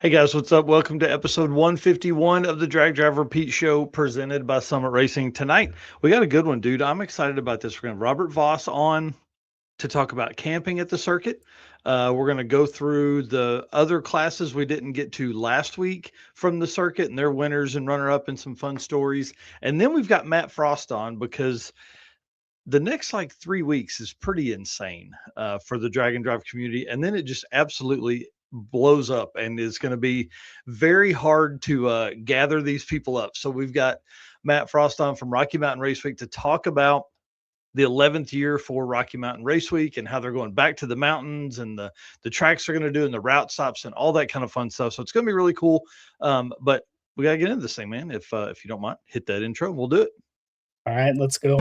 Hey guys, what's up? Welcome to episode 151 of the Drag Drive Repeat Show presented by Summit Racing. Tonight, we got a good one, dude. I'm excited about this. We're going to have Robert Voss on to talk about camping at the circuit. We're going to go through the other classes we didn't get to last week from the circuit and their winners and runner up and some fun stories. And then we've got Matt Frost on because the next like 3 weeks is pretty insane for the drag and drive community. And then it just absolutely blows up and is going to be very hard to gather these people up. So we've got Matt Frost on from Rocky Mountain Race Week to talk about the 11th year for Rocky Mountain Race Week and how they're going back to the mountains and the tracks they're going to do and the route stops and all that kind of fun stuff. So it's going to be really cool. But we got to get into this thing, man. If you don't mind, hit that intro and we'll do it. All right, let's go.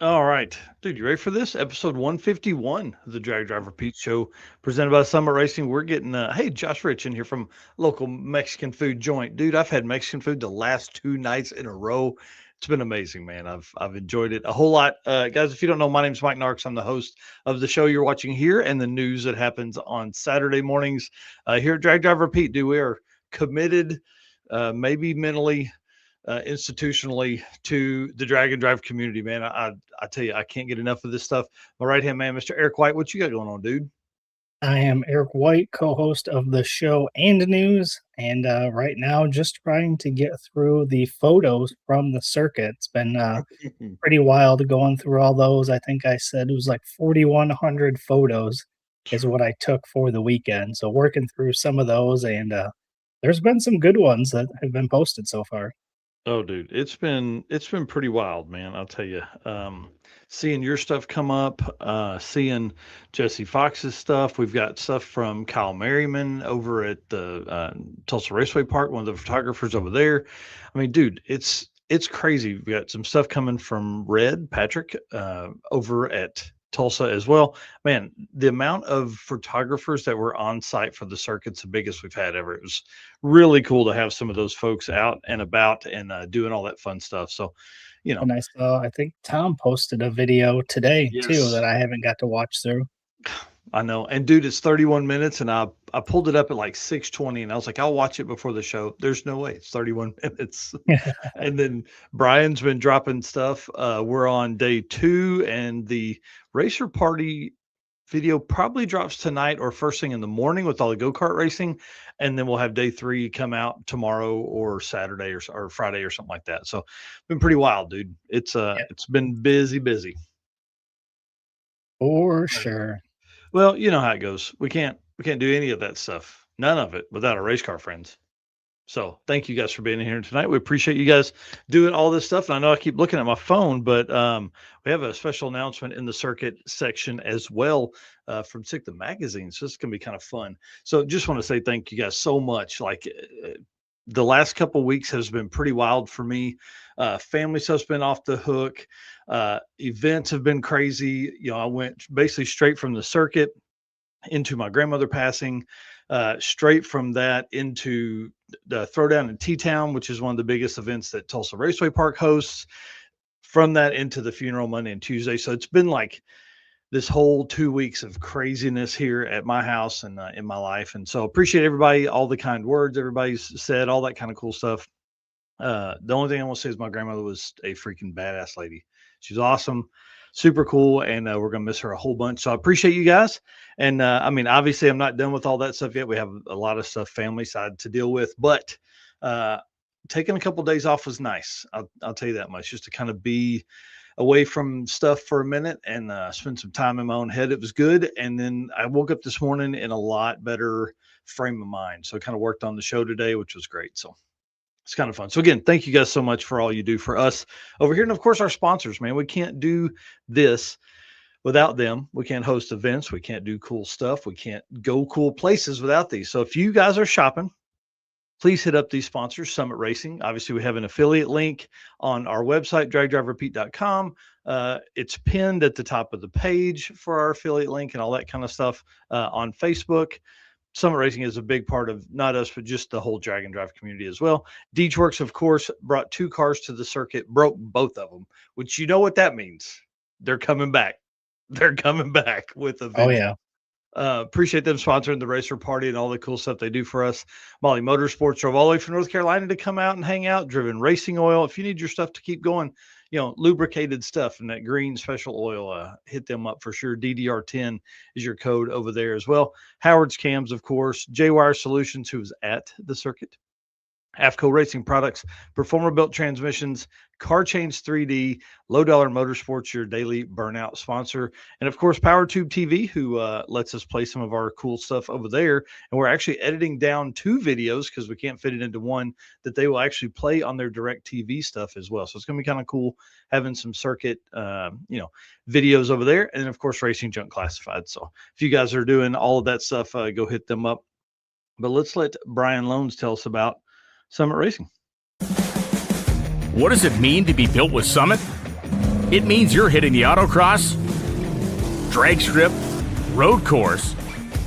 All right, dude, you ready for this? Episode 151 of the Drag Drive Repeat Show presented by Summit Racing. We're getting, hey, Josh Rich in here from local Mexican food joint. Dude, I've had Mexican food the last 2 nights in a row. It's been amazing, man. I've enjoyed it a whole lot. Guys, if you don't know, my name's Mike Narks. I'm the host of the show you're watching here and the news that happens on Saturday mornings here at Drag Drive Repeat. Dude, we are committed, maybe mentally, institutionally to the drag and drive community, man. I tell you, I can't get enough of this stuff. My right hand man, Mr. Eric White, what you got going on, dude? I am Eric White, co-host of the show and news, and right now just trying to get through the photos from the circuit. It's been pretty wild going through all those. I think I said it was like 4,100 photos is what I took for the weekend. So working through some of those, and there's been some good ones that have been posted so far. Oh, dude, it's been pretty wild, man. I'll tell you. Seeing your stuff come up, seeing Jesse Fox's stuff. We've got stuff from Kyle Merriman over at the Tulsa Raceway Park, one of the photographers over there. I mean, dude, it's crazy. We've got some stuff coming from Red Patrick over at Tulsa as well. Man, the amount of photographers that were on site for the circuit's the biggest we've had ever. It was really cool to have some of those folks out and about and doing all that fun stuff. So, you know, And I think Tom posted a video today too yes, that I haven't got to watch through. I know. And dude, it's 31 minutes and I pulled it up at like 6:20 and I was like, I'll watch it before the show. There's no way. It's 31 minutes. And then Brian's been dropping stuff. We're on day 2 and the racer party video probably drops tonight or first thing in the morning with all the go-kart racing, and then we'll have day 3 come out tomorrow or Saturday or Friday or something like that. So been pretty wild, dude. Yeah, It's been busy. for sure. Well, you know how it goes. We can't do any of that stuff, none of it, without our race car friends. So thank you guys for being here tonight. We appreciate you guys doing all this stuff. And I know I keep looking at my phone, but we have a special announcement in the circuit section as well from Sick the Magazine. So it's going to be kind of fun. So just want to say thank you guys so much. Like the last couple weeks has been pretty wild for me. Family stuff's been off the hook. Events have been crazy. You know, I went basically straight from the circuit into my grandmother passing, straight from that into the throwdown in T-Town, which is one of the biggest events that Tulsa Raceway Park hosts. From that into the funeral Monday and Tuesday. So it's been like this whole 2 weeks of craziness here at my house and in my life. And so appreciate everybody, all the kind words everybody's said, all that kind of cool stuff. The only thing I want to say is my grandmother was a freaking badass lady. She's awesome, super cool, and we're gonna miss her a whole bunch. So I appreciate you guys. And I mean, obviously, I'm not done with all that stuff yet. We have a lot of stuff family side to deal with, but uh, taking a couple days off was nice. I'll tell you that much, just to kind of be away from stuff for a minute and spend some time in my own head. It was good. And then I woke up this morning in a lot better frame of mind. So I kind of worked on the show today, which was great. So it's kind of fun. So again, thank you guys so much for all you do for us over here. And of course, our sponsors, man. We can't do this without them. We can't host events. We can't do cool stuff. We can't go cool places without these. So if you guys are shopping, please hit up these sponsors, Summit Racing. Obviously, we have an affiliate link on our website, dragdriverpete.com. It's pinned at the top of the page for our affiliate link and all that kind of stuff on Facebook. Summit Racing is a big part of not us, but just the whole drag and drive community as well. Deechworks, of course, brought 2 cars to the circuit, broke both of them, which you know what that means. They're coming back. They're coming back with a Oh vengeance. yeah. Appreciate them sponsoring the racer party and all the cool stuff they do for us. Molly Motorsports drove all the way from North Carolina to come out and hang out. Driven Racing Oil. If you need your stuff to keep going, lubricated stuff and that green special oil, hit them up for sure. DDR10 is your code over there as well. Howard's Cams, of course. J-Wire Solutions, who's at the circuit. AFCO Racing Products, Performer Built Transmissions, Car Change 3D, Low Dollar Motorsports, your daily burnout sponsor. And of course, PowerTube TV, who lets us play some of our cool stuff over there. And we're actually editing down 2 videos because we can't fit it into one that they will actually play on their direct TV stuff as well. So it's going to be kind of cool having some circuit, videos over there. And of course, Racing Junk Classified. So if you guys are doing all of that stuff, go hit them up. But let's let Brian Loans tell us about Summit Racing. What does it mean to be built with Summit? It means you're hitting the autocross, drag strip, road course,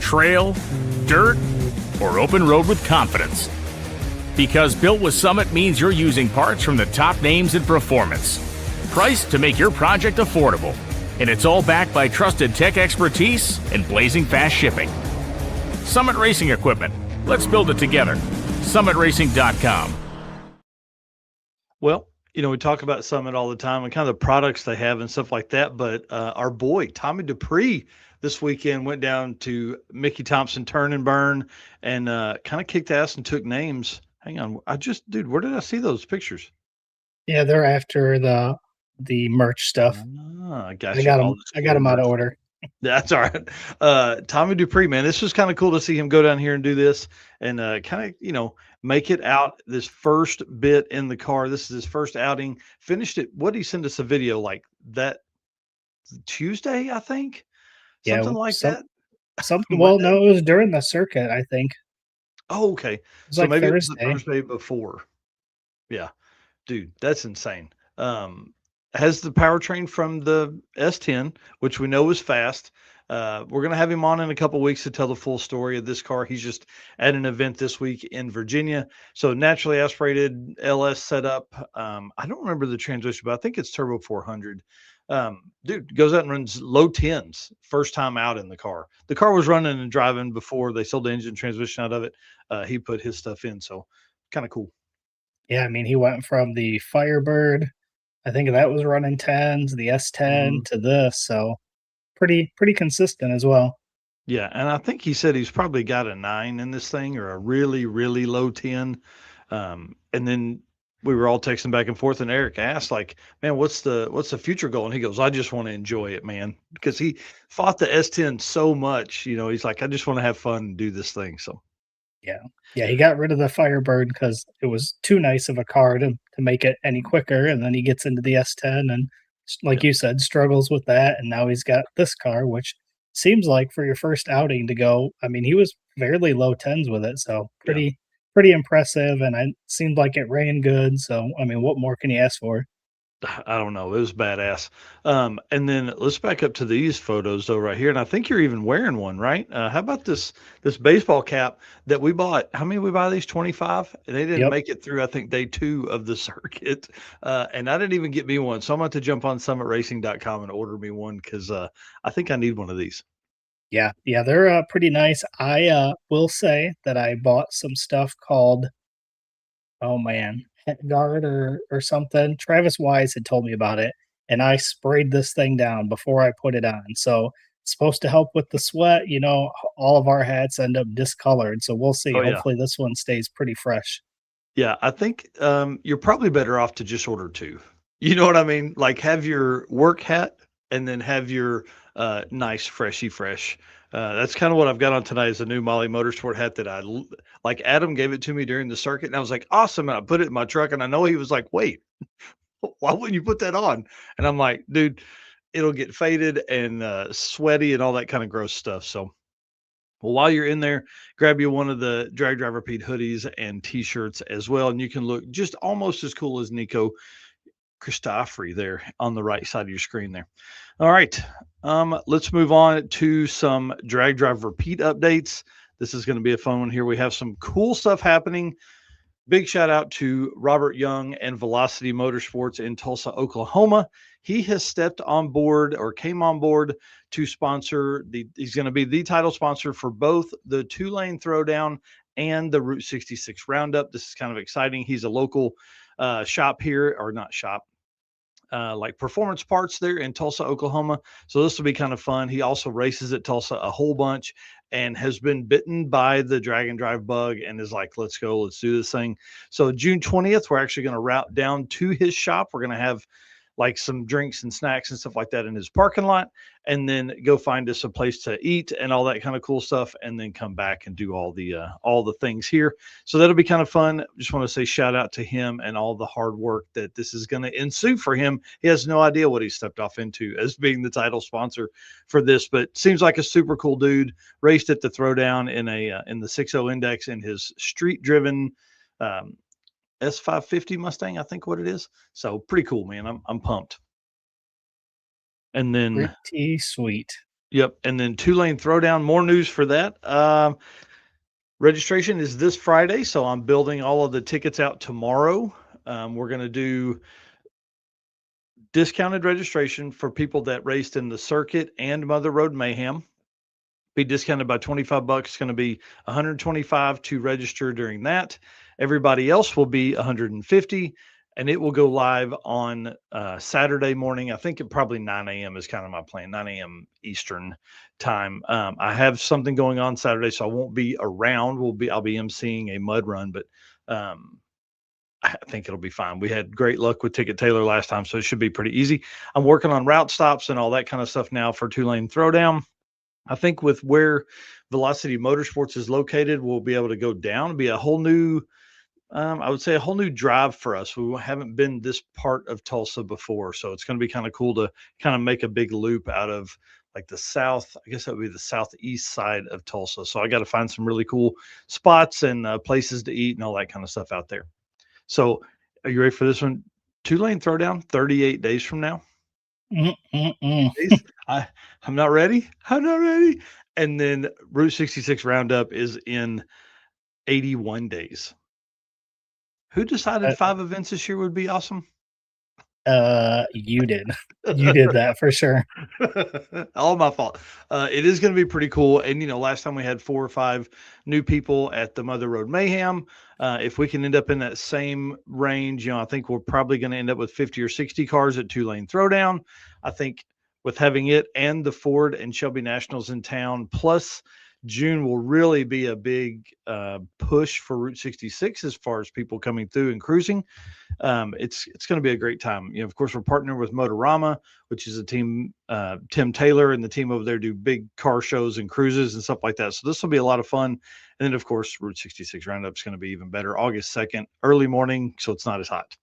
trail, dirt, or open road with confidence. Because built with Summit means you're using parts from the top names in performance, priced to make your project affordable. And it's all backed by trusted tech expertise and blazing fast shipping. Summit Racing Equipment. Let's build it together. SummitRacing.com. Well, we talk about Summit all the time and kind of the products they have and stuff like that. But our boy, Tommy Dupree, this weekend went down to Mickey Thompson Turn and Burn and kind of kicked ass and took names. Hang on. Dude, where did I see those pictures? Yeah, they're after the merch stuff. I got them. I got them out of order. That's all right. Tommy Dupree, man, this was kind of cool to see him go down here and do this and kind of, make it out this first bit in the car. This is his first outing. Finished it. What did he send us a video like that Tuesday, I think? Something like that? Something. Well, no, it was during the circuit, I think. Oh, okay. So like maybe Thursday. it was the Thursday before. Yeah. Dude, that's insane. Has the powertrain from the S10, which we know is fast. We're going to have him on in a couple weeks to tell the full story of this car. He's just at an event this week in Virginia. So naturally aspirated LS setup. I don't remember the transmission, but I think it's turbo 400. Dude goes out and runs low 10s first time out in the car. The car was running and driving before they sold the engine transmission out of it. He put his stuff in. So kind of cool. Yeah. I mean, he went from the Firebird, I think that was running 10s, the S10 to this. So pretty consistent as well. Yeah, and I think he said he's probably got a 9 in this thing or a really, really low 10. And then we were all texting back and forth, and Eric asked, like, man, what's the future goal? And he goes, I just want to enjoy it, man. Because he fought the S10 so much, he's like, I just want to have fun and do this thing. So Yeah, he got rid of the Firebird because it was too nice of a car to make it any quicker. And then he gets into the S10 and, like you said, struggles with that. And now he's got this car, which seems like for your first outing to go, I mean, he was fairly low 10s with it. So pretty impressive. And it seemed like it ran good. So, I mean, what more can you ask for? I don't know. It was badass. And then let's back up to these photos though, right here. And I think you're even wearing one, right? How about this baseball cap that we bought? How many we buy these? 25? And they didn't make it through, I think, day 2 of the circuit. And I didn't even get me one. So I'm going to jump on summitracing.com and order me one because I think I need one of these. Yeah, they're pretty nice. I will say that I bought some stuff called, oh man, pet guard or something. Travis Wise had told me about it, and I sprayed this thing down before I put it on. So it's supposed to help with the sweat. You know, all of our hats end up discolored. So we'll see. Oh yeah. Hopefully this one stays pretty fresh. Yeah, I think you're probably better off to just order two. You know what I mean? Like have your work hat and then have your nice freshy fresh. That's kind of what I've got on tonight is a new Molly Motorsport hat that like Adam gave it to me during the circuit and I was like, awesome. And I put it in my truck and I know he was like, wait, why wouldn't you put that on? And I'm like, dude, it'll get faded and sweaty and all that kind of gross stuff. So well, while you're in there, grab you one of the Drag Driver Pete hoodies and t-shirts as well. And you can look just almost as cool as Nico Christofri there on the right side of your screen there. All right. Let's move on to some Drag Driver Pete updates. This is going to be a fun one here. We have some cool stuff happening. Big shout out to Robert Young and Velocity Motorsports in Tulsa, Oklahoma. He has stepped on board or came on board to sponsor he's going to be the title sponsor for both the 2-lane throwdown and the Route 66 roundup. This is kind of exciting. He's a local shop here, or not shop, like performance parts there in Tulsa, Oklahoma. So this will be kind of fun. He also races at Tulsa a whole bunch and has been bitten by the drag and drive bug and is like, let's go, let's do this thing. So June 20th, we're actually going to route down to his shop. We're going to have like some drinks and snacks and stuff like that in his parking lot, and then go find us a place to eat and all that kind of cool stuff, and then come back and do all the things here. So that'll be kind of fun. Just want to say shout out to him and all the hard work that this is going to ensue for him. He has no idea what he stepped off into as being the title sponsor for this, but seems like a super cool dude. Raced at the throwdown in the 6.0 index in his street driven S550 Mustang, I think what it is. So pretty cool, man. I'm pumped. And then pretty sweet. Yep. And then 2-lane throwdown, more news for that. Registration is this Friday. So I'm building all of the tickets out tomorrow. We're going to do discounted registration for people that raced in the circuit and Mother Road Mayhem. Be discounted by $25. It's going to be $125 to register during that. Everybody else will be $150, and it will go live on Saturday morning. I think it probably 9 a.m. is kind of my plan, 9 a.m. Eastern time. I have something going on Saturday, so I won't be around. I'll be emceeing a mud run, but I think it'll be fine. We had great luck with Ticket Taylor last time, so it should be pretty easy. I'm working on route stops and all that kind of stuff now for 2-lane throwdown. I think with where Velocity Motorsports is located, we'll be able to go down. It'll be a whole new, I would say a whole new drive for us. We haven't been this part of Tulsa before. So it's going to be kind of cool to kind of make a big loop out of like the south. I guess that would be the southeast side of Tulsa. So I got to find some really cool spots and places to eat and all that kind of stuff out there. So are you ready for this one? 2-lane throwdown, 38 days from now. I'm not ready. I'm not ready. And then Route 66 roundup is in 81 days. Who decided 5 events this year would be awesome? You did. You did that for sure. All my fault. It is going to be pretty cool. And, you know, last time we had 4 or 5 new people at the Mother Road Mayhem. If we can end up in that same range, you know, I think we're probably going to end up with 50 or 60 cars at 2-lane throwdown. I think with having it and the Ford and Shelby Nationals in town, plus June will really be a big push for Route 66 as far as people coming through and cruising. It's going to be a great time. You know, of course, we're partnering with Motorama, which is a team, Tim Taylor and the team over there do big car shows and cruises and stuff like that. So this will be a lot of fun. And then, of course, Route 66 Roundup is going to be even better. August 2nd, early morning, so it's not as hot.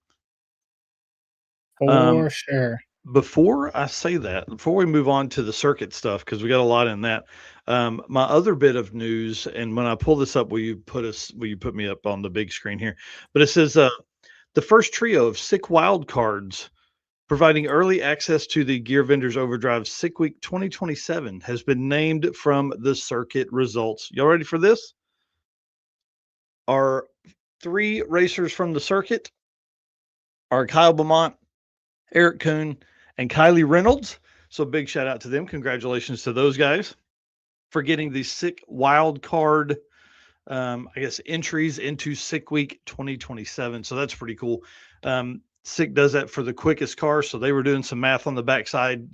For sure. Before I say that, before we move on to the circuit stuff, because we got a lot in that, my other bit of news, and when I pull this up, will you put me up on the big screen here? But it says the first trio of SICK wild cards providing early access to the Gear Vendors Overdrive SICK Week 2027 has been named from the circuit results. Y'all ready for this? Our 3 racers from the circuit are Kyle Beaumont, Eric Kuhn, and Kylie Reynolds. So big shout out to them. Congratulations to those guys for getting the SICK wild card I guess, entries into Sick Week 2027. So that's pretty cool. Sick does that for the quickest car. So they were doing some math on the backside,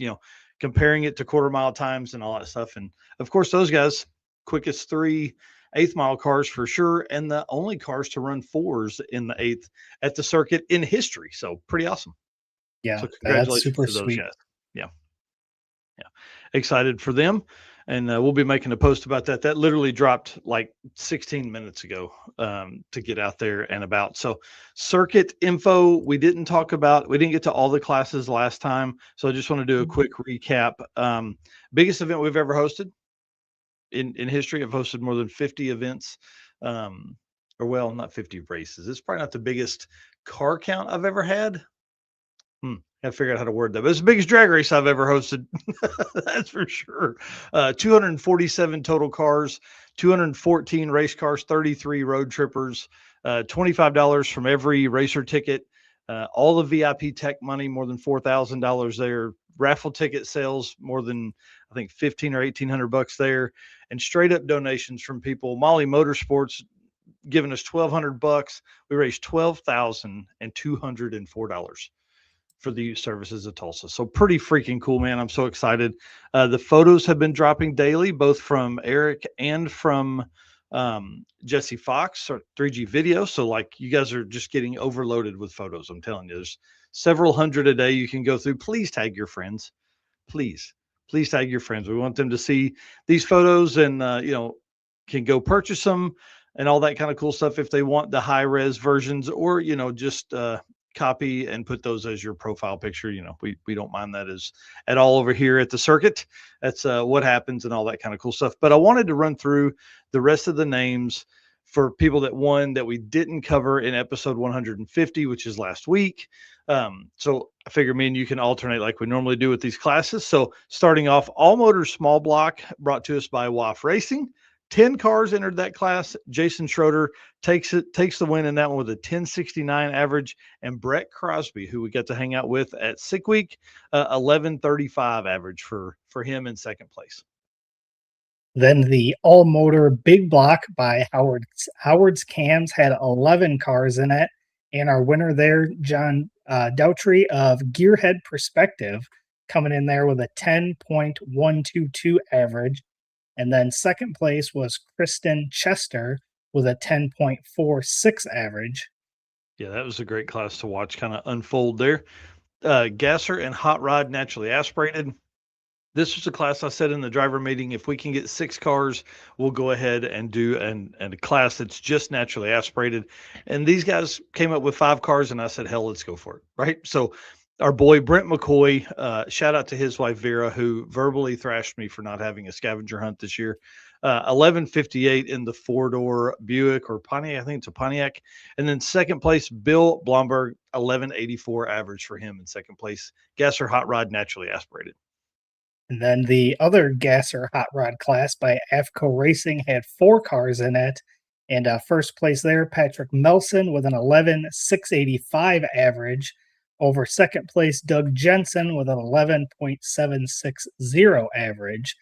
comparing it to quarter mile times and all that stuff. And of course, those guys, quickest 3 eighth mile cars for sure, and the only cars to run 4s in the eighth at the circuit in history. So pretty awesome. Yeah, So that's congratulations super to those sweet. guys. Yeah. Yeah. Excited for them. And we'll be making a post about that. That literally dropped like 16 minutes ago to get out there and about. So circuit info, we didn't get to all the classes last time. So I just want to do a quick recap. Biggest event we've ever hosted in history. I've hosted more than 50 events, not 50 races. It's probably not the biggest car count I've ever had. I figured out how to word that. But it's the biggest drag race I've ever hosted. That's for sure. 247 total cars, 214 race cars, 33 road trippers, $25 from every racer ticket, all the VIP tech money, more than $4,000 there. Raffle ticket sales, more than I think 15 or 1,800 bucks there, and straight up donations from people. Molly Motorsports giving us 1,200 bucks. We raised $12,204 for the youth services of Tulsa. So pretty freaking cool, man. I'm so excited. The photos have been dropping daily, both from Eric and from Jesse Fox or 3G video. So like you guys are just getting overloaded with photos. I'm telling you, there's several hundred a day you can go through. Please tag your friends. Please tag your friends. We want them to see these photos and, can go purchase them and all that kind of cool stuff if they want the high res versions, or, just copy and put those as your profile picture. We don't mind that at all over here at the circuit. That's what happens and all that kind of cool stuff. But I wanted to run through the rest of the names for people that won that we didn't cover in episode 150, which is last week. So I figure me and you can alternate like we normally do with these classes. So starting off, All Motors Small Block, brought to us by WAF Racing. 10 cars entered that class. Jason Schroeder takes the win in that one with a 1069 average, and Brett Crosby, who we got to hang out with at Sick Week, 1135 average for him in second place. Then the all motor big block by Howard's Cams had 11 cars in it, and our winner there, John Dautry of Gearhead Perspective, coming in there with a 10.122 average. And then second place was Kristen Chester with a 10.46 average. Yeah, that was a great class to watch kind of unfold there. Gasser and Hot Rod Naturally Aspirated. This was a class I said in the driver meeting, if we can get 6 cars, we'll go ahead and do a class that's just naturally aspirated. And these guys came up with 5 cars, and I said, hell, let's go for it, right? So our boy Brent McCoy, shout out to his wife Vera, who verbally thrashed me for not having a scavenger hunt this year. 1158 in the 4-door Buick or Pontiac. I think it's a Pontiac. And then second place, Bill Blomberg, 1184 average for him in second place. Gasser Hot Rod Naturally Aspirated. And then the other Gasser Hot Rod class by AFCO Racing had 4 cars in it. And first place there, Patrick Melson with an 11,685 average. Over second place, Doug Jensen with an 11.760 average.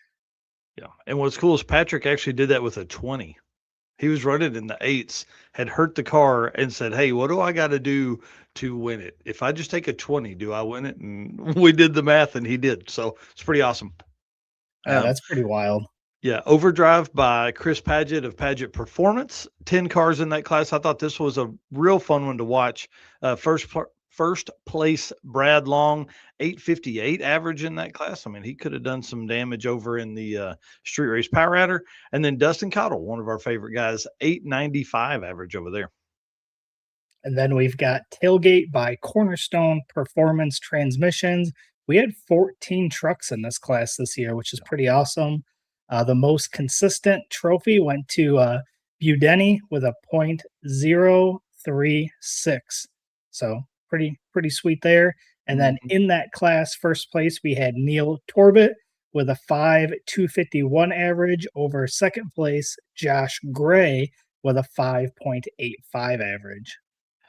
Yeah. And what's cool is Patrick actually did that with a 20. He was running in the 8s, had hurt the car, and said, hey, what do I got to do to win it? If I just take a 20, do I win it? And we did the math, and he did. So it's pretty awesome. Yeah, that's pretty wild. Yeah. Overdrive by Chris Paget of Paget Performance. 10 cars in that class. I thought this was a real fun one to watch. First place, Brad Long, 858 average in that class. I mean, he could have done some damage over in the Street Race Power Adder. And then Dustin Cottle, one of our favorite guys, 895 average over there. And then we've got Tailgate by Cornerstone Performance Transmissions. We had 14 trucks in this class this year, which is pretty awesome. The most consistent trophy went to Budeni with a .036. So pretty sweet there. And then in that class, first place, we had Neil Torbett with a 5.251 average. Over second place, Josh Gray with a 5.85 average.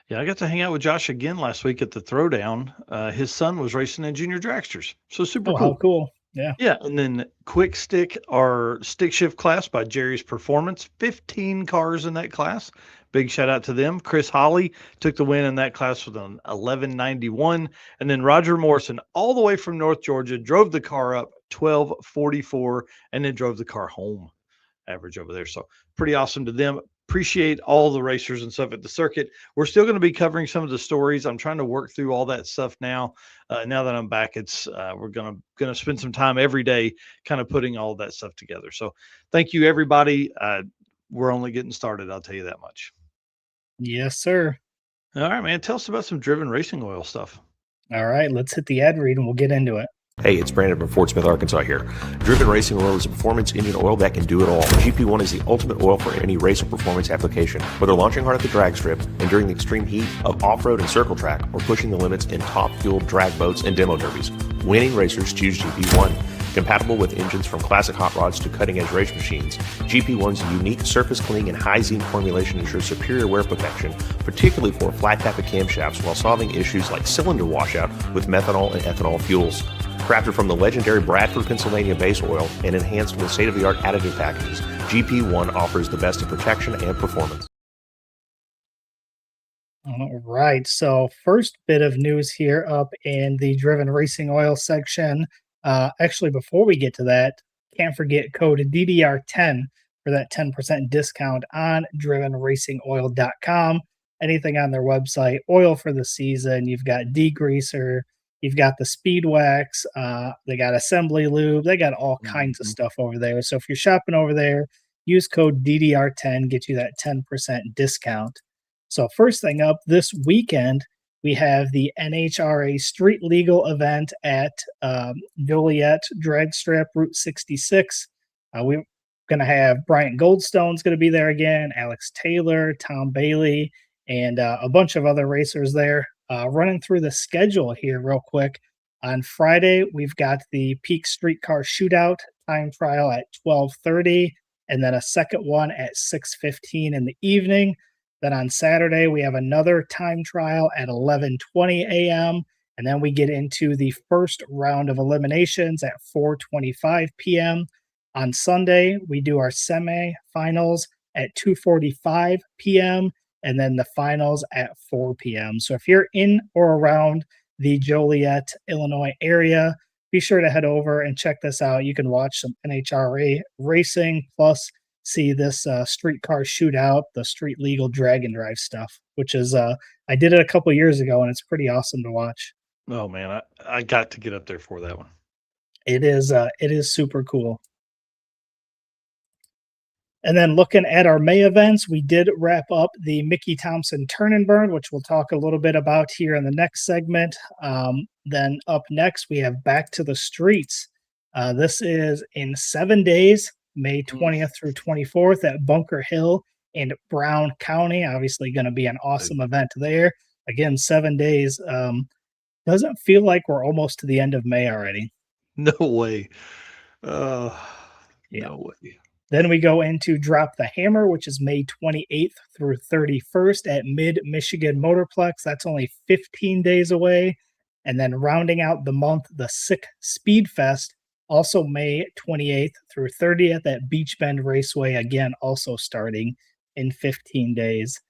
Yeah, I got to hang out with Josh again last week at the Throwdown. His son was racing in junior dragsters. So super cool. How cool. Yeah, and then Quick Stick, our stick shift class by Jerry's Performance, 15 cars in that class. Big shout out to them. Chris Holly took the win in that class with an 1191, and then Roger Morrison, all the way from North Georgia, drove the car up 1244, and then drove the car home. Average over there. So pretty awesome to them. Appreciate all the racers and stuff at the circuit. We're still going to be covering some of the stories. I'm trying to work through all that stuff now. Now that I'm back, it's we're gonna spend some time every day kind of putting all that stuff together. So thank you, everybody. We're only getting started. I'll tell you that much. Yes, sir. All right, man. Tell us about some driven racing oil stuff. All right, let's hit the ad read and we'll get into it. Hey, it's Brandon from Fort Smith, Arkansas here. Driven Racing Oil is a performance engine oil that can do it all. GP1 is the ultimate oil for any race or performance application. Whether launching hard at the drag strip and during the extreme heat of off-road and circle track, or pushing the limits in top-fueled drag boats and demo derbies, winning racers choose GP1. Compatible with engines from classic hot rods to cutting-edge race machines, GP1's unique surface cleaning and high zinc formulation ensures superior wear protection, particularly for flat tappet camshafts, while solving issues like cylinder washout with methanol and ethanol fuels. Crafted from the legendary Bradford, Pennsylvania base oil and enhanced with state-of-the-art additive packages, GP1 offers the best in protection and performance. All right, so first bit of news here up in the Driven Racing Oil section. Actually, before we get to that, can't forget code DDR10 for that 10% discount on drivenracingoil.com. Anything on their website, oil for the season. You've got degreaser, you've got the speed wax, they got assembly lube, they got all kinds of stuff over there. So if you're shopping over there, use code DDR10, get you that 10% discount. So first thing up, this weekend, we have the NHRA Street Legal event at Joliet Drag Strip, Route 66. We're going to have Bryant Goldstone's going to be there again, Alex Taylor, Tom Bailey, and a bunch of other racers there. Running through the schedule here real quick. On Friday, we've got the Peak Streetcar Shootout time trial at 12:30, and then a second one at 6:15 in the evening. Then on Saturday, we have another time trial at 11:20 a.m., and then we get into the first round of eliminations at 4:25 p.m. On Sunday, we do our semi-finals at 2:45 p.m., and then the finals at 4 p.m. So if you're in or around the Joliet, Illinois area, be sure to head over and check this out. You can watch some NHRA racing, plus see this streetcar shootout, the street legal drag and drive stuff, which is, I did it a couple years ago, and it's pretty awesome to watch. Oh, man, I got to get up there for that one. It is super cool. And then looking at our May events, we did wrap up the Mickey Thompson Turn and Burn, which we'll talk a little bit about here in the next segment. Then up next, we have Back to the Streets. This is in 7 days, May 20th through 24th at Bunker Hill in Brown County. Obviously going to be an awesome event there. Again, 7 days. Doesn't feel like we're almost to the end of May already. No way. No way. Then we go into Drop the Hammer, which is May 28th through 31st at Mid-Michigan Motorplex. That's only 15 days away. And then rounding out the month, the Sick Speed Fest, also May 28th through 30th at Beach Bend Raceway, again, also starting in 15 days.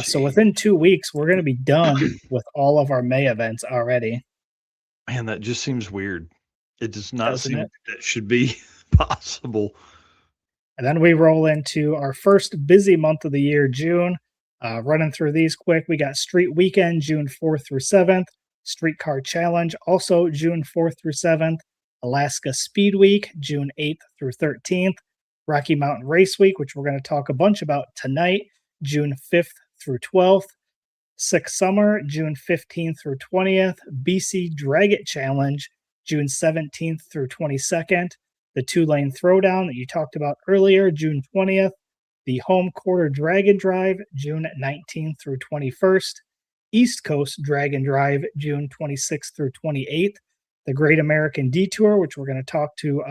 So within 2 weeks, we're going to be done with all of our May events already. Man, that just seems weird. It does not seem like that should be possible. And then we roll into our first busy month of the year, June. Running through these quick, we got Street Weekend, June 4th through 7th. Streetcar Challenge, also June 4th through 7th. Alaska Speed Week, June 8th through 13th. Rocky Mountain Race Week, which we're going to talk a bunch about tonight, June 5th through 12th. Six Summer, June 15th through 20th. BC Drag It Challenge, June 17th through 22nd. The two-lane throwdown that you talked about earlier, June 20th. The Home Quarter Drag and Drive, June 19th through 21st. East Coast Drag and Drive, June 26th through 28th. The Great American Detour, which we're going to talk to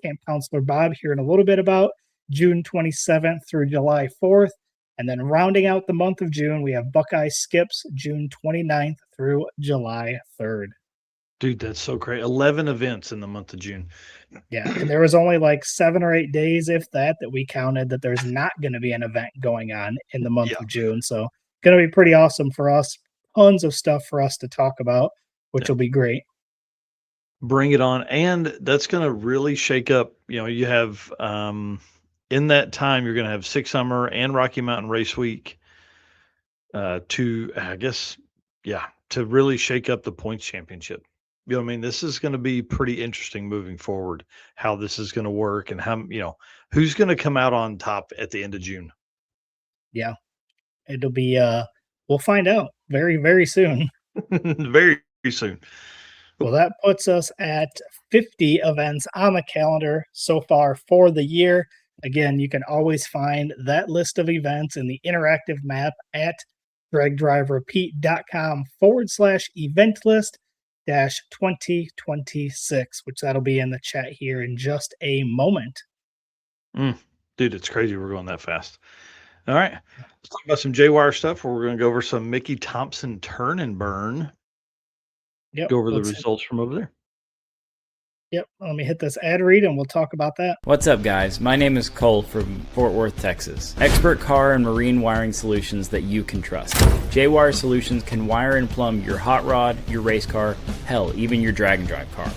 Camp Counselor Bob here in a little bit about, June 27th through July 4th. And then rounding out the month of June, we have Buckeye Skips, June 29th through July 3rd. Dude, that's so great. 11 events in the month of June. Yeah, and there was only like 7 or 8 days, if that we counted that there's not gonna be an event going on in the month Yeah. of June, so gonna be pretty awesome for us. Tons of stuff for us to talk about, which Yeah. will be great. Bring it on. And that's going to really shake up. You have, in that time, you're going to have Six Summer and Rocky Mountain Race Week to, I guess, yeah, to really shake up the points championship. I mean, this is going to be pretty interesting moving forward, how this is going to work and who's going to come out on top at the end of June. Yeah. It'll be, we'll find out very, very soon. Very soon. Well, that puts us at 50 events on the calendar so far for the year. Again, you can always find that list of events in the interactive map at dragdriverepeat.com/event list 2026, which that'll be in the chat here in just a moment. Dude, it's crazy we're going that fast. All right. Let's talk about some J-Wire stuff where we're going to go over some Mickey Thompson turn and burn. Yep. Go over the results from over there. Yep. Let me hit this ad read and we'll talk about that. What's up, guys? My name is Cole from Fort Worth, Texas. Expert car and marine wiring solutions that you can trust. J-Wire Solutions can wire and plumb your hot rod, your race car, hell, even your drag and drive car.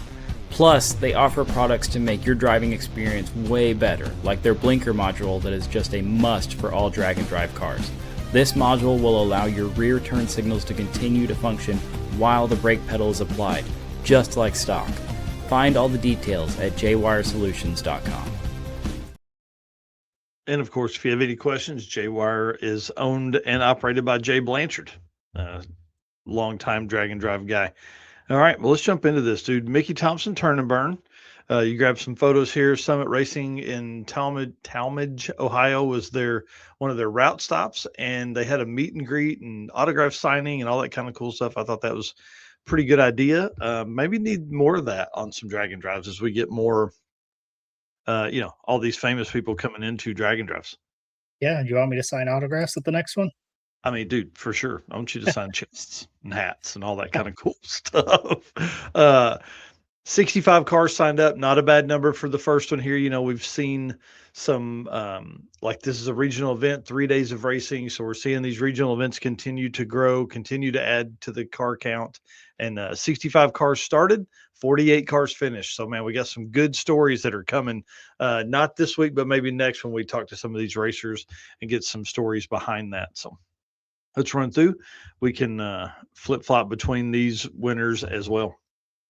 Plus, they offer products to make your driving experience way better, like their blinker module that is just a must for all drag and drive cars. This module will allow your rear turn signals to continue to function while the brake pedal is applied, just like stock. Find all the details at jwiresolutions.com. And of course, if you have any questions, J-Wire is owned and operated by Jay Blanchard, longtime drag and drive guy. All right, well, let's jump into this, dude. Mickey Thompson turn and burn. You grabbed some photos here. Summit Racing in Talmadge, Ohio was one of their route stops, and they had a meet and greet and autograph signing and all that kind of cool stuff. I thought that was a pretty good idea. Maybe need more of that on some drag and drives as we get more, all these famous people coming into drag and drives. Yeah. Do you want me to sign autographs at the next one? I mean, dude, for sure. I want you to sign chests and hats and all that kind of cool stuff. 65 cars signed up. Not a bad number for the first one here. We've seen some, like this is a regional event, 3 days of racing. So we're seeing these regional events continue to grow, continue to add to the car count. And 65 cars started, 48 cars finished. So, man, we got some good stories that are coming, not this week, but maybe next when we talk to some of these racers and get some stories behind that. So let's run through. We can flip-flop between these winners as well.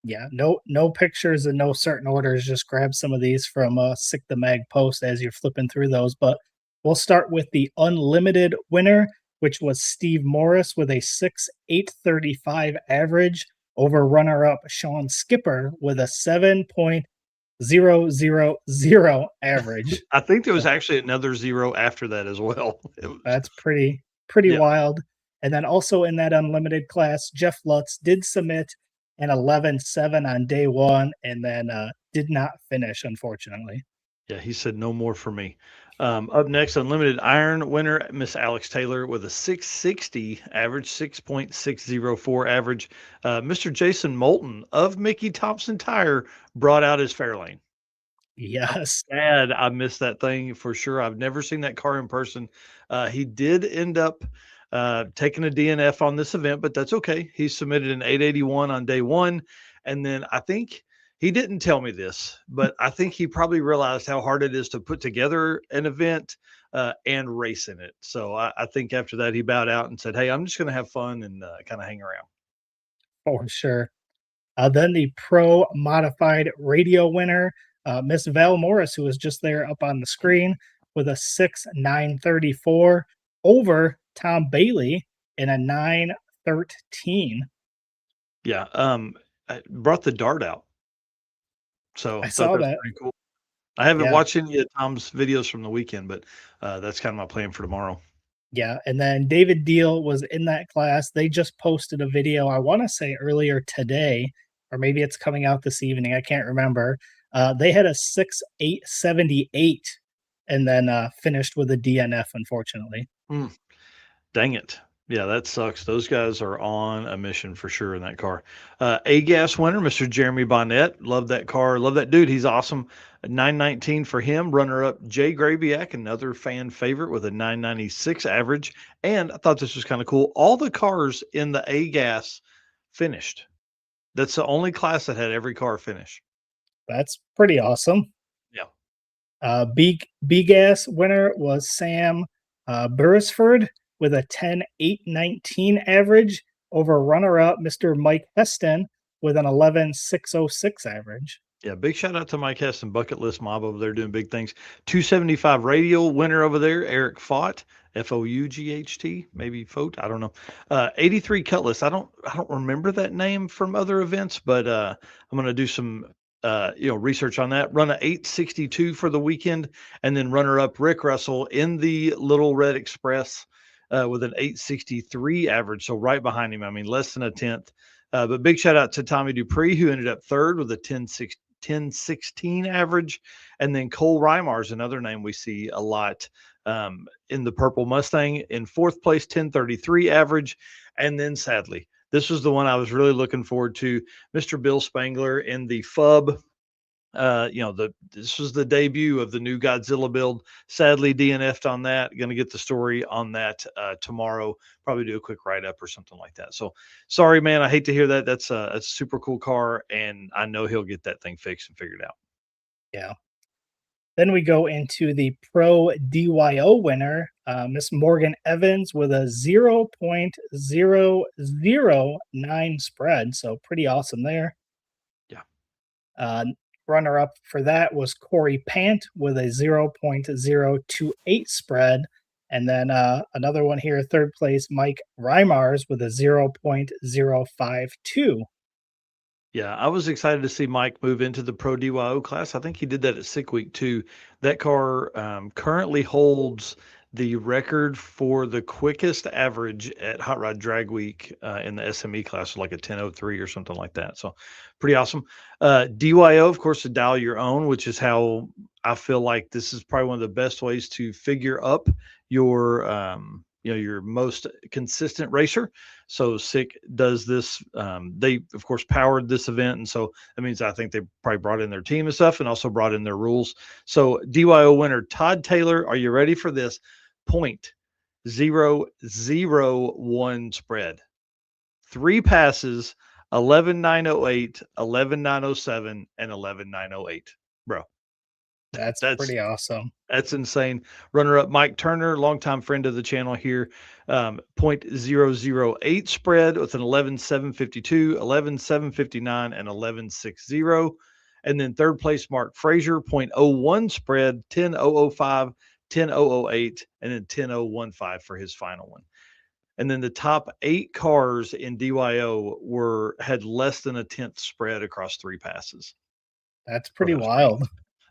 Yeah, no pictures and no certain orders. Just grab some of these from Sick the Mag post as you're flipping through those. But we'll start with the unlimited winner, which was Steve Morris with a 6.835 average over runner-up Sean Skipper with a 7.000 average. I think there was actually another zero after that as well. That's pretty wild. And then also in that unlimited class, Jeff Lutz did submit an 11.7 on day one and then did not finish, unfortunately. Yeah, he said no more for me. Up next, unlimited iron winner, Miss Alex Taylor with a 660 average, 6.604 average. Mr. Jason Moulton of Mickey Thompson Tire brought out his Fairlane. Yes. Sad, I missed that thing for sure. I've never seen that car in person. He did end up taking a DNF on this event, but that's okay. He submitted an 881 on day one. And then I think he didn't tell me this, but I think he probably realized how hard it is to put together an event and race in it. So I think after that, he bowed out and said, hey, I'm just going to have fun and kind of hang around. For sure. Then the pro modified radio winner, Miss Val Morris, who was just there up on the screen with a 6.934 over Tom Bailey in a 9.13. Yeah. I brought the dart out. So I saw that. Pretty cool. I haven't watched any of Tom's videos from the weekend, but that's kind of my plan for tomorrow. Yeah. And then David Deal was in that class. They just posted a video, I want to say earlier today, or maybe it's coming out this evening. I can't remember. They had a 6.878 and then finished with a DNF, unfortunately. Dang it. Yeah, that sucks. Those guys are on a mission for sure in that car. A-gas winner, Mr. Jeremy Bonnet. Love that car. Love that dude. He's awesome. A 919 for him. Runner-up Jay Grabiak, another fan favorite with a 996 average. And I thought this was kind of cool. All the cars in the A-gas finished. That's the only class that had every car finish. That's pretty awesome. Yeah. B gas winner was Sam Beresford with a 10.819 average over runner up Mr. Mike Heston with an 11.606 average. Yeah, big shout out to Mike Hess and Bucket List Mob over there doing big things. 275 radial winner over there, Eric Fought, Fought, maybe Foat, I don't know. 83 Cutlass. I don't remember that name from other events, but I'm gonna do some research on that. Run a 862 for the weekend, and then runner up Rick Russell in the Little Red Express with an 863 average. So right behind him. I mean, less than a tenth. But big shout out to Tommy Dupree, who ended up third with a 1016 average. And then Cole Reimar is another name we see a lot in the Purple Mustang in fourth place, 1033 average. And then sadly, this was the one I was really looking forward to, Mr. Bill Spangler in the FUB. This was the debut of the new Godzilla build. Sadly, DNF'd on that. Going to get the story on that tomorrow. Probably do a quick write up or something like that. So sorry, man. I hate to hear that. That's a super cool car, and I know he'll get that thing fixed and figured out. Yeah. Then we go into the Pro DYO winner, Miss Morgan Evans, with a 0.009 spread. So pretty awesome there. Yeah. Runner up for that was Corey Pant with a 0.028 spread. And then another one here, third place, Mike Reimars with a 0.052. Yeah, I was excited to see Mike move into the Pro DYO class. I think he did that at Sick Week too. That car currently holds the record for the quickest average at Hot Rod Drag Week in the SME class, like a 10:03 or something like that. So pretty awesome. DYO, of course, to dial your own, which is how I feel like this is probably one of the best ways to figure up your your most consistent racer. So Sick does this. They of course powered this event, and so that means I think they probably brought in their team and stuff, and also brought in their rules. So DYO winner Todd Taylor, are you ready for this? 0.001 spread, 3 passes, 11,908, 11,907, and 11,908. Bro, That's pretty awesome. That's insane. Runner up Mike Turner, longtime friend of the channel here, 0.008 spread with an 11,752, 11,759, and 11,600. And then third place Mark Frazier, 0.01 spread, 10,005, 10,008, and then 10,015 for his final one. And then the top 8 cars in DYO had less than a tenth spread across 3 passes. That's pretty wild.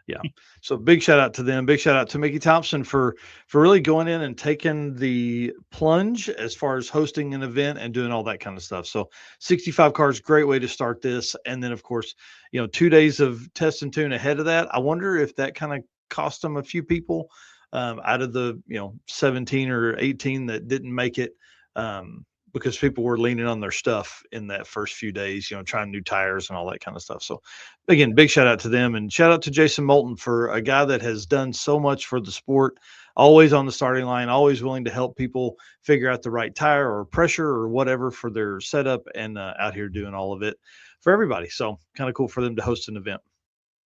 Yeah. So big shout out to them. Big shout out to Mickey Thompson for really going in and taking the plunge as far as hosting an event and doing all that kind of stuff. So 65 cars, great way to start this. And then of course, 2 days of test and tune ahead of that. I wonder if that kind of cost them a few people out of the 17 or 18 that didn't make it. Because people were leaning on their stuff in that first few days, trying new tires and all that kind of stuff. So again, big shout out to them, and shout out to Jason Moulton for a guy that has done so much for the sport, always on the starting line, always willing to help people figure out the right tire or pressure or whatever for their setup, and out here doing all of it for everybody. So kind of cool for them to host an event.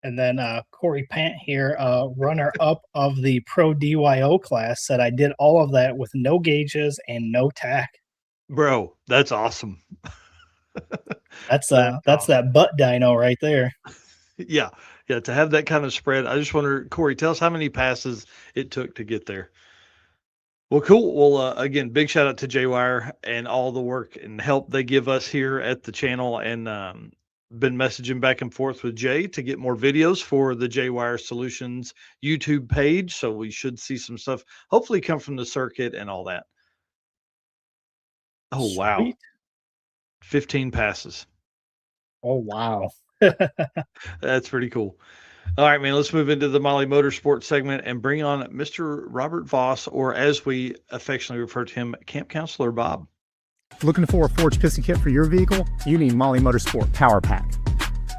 And then Corey Pant here, runner up of the Pro DYO class, said I did all of that with no gauges and no tack. Bro, that's awesome. That's that butt dyno right there. Yeah. To have that kind of spread. I just wonder, Corey, tell us how many passes it took to get there. Well, cool. Well, again, big shout out to J-Wire and all the work and help they give us here at the channel, and been messaging back and forth with Jay to get more videos for the J-Wire Solutions YouTube page. So we should see some stuff hopefully come from the circuit and all that. Oh, Sweet. wow. 15 passes. Oh, wow. That's pretty cool. All right, man, let's move into the Molly Motorsports segment and bring on Mr. Robert Voss, or as we affectionately refer to him, Camp Counselor Bob. Looking for a forged piston kit for your vehicle? You need Molly Motorsport Power Pack.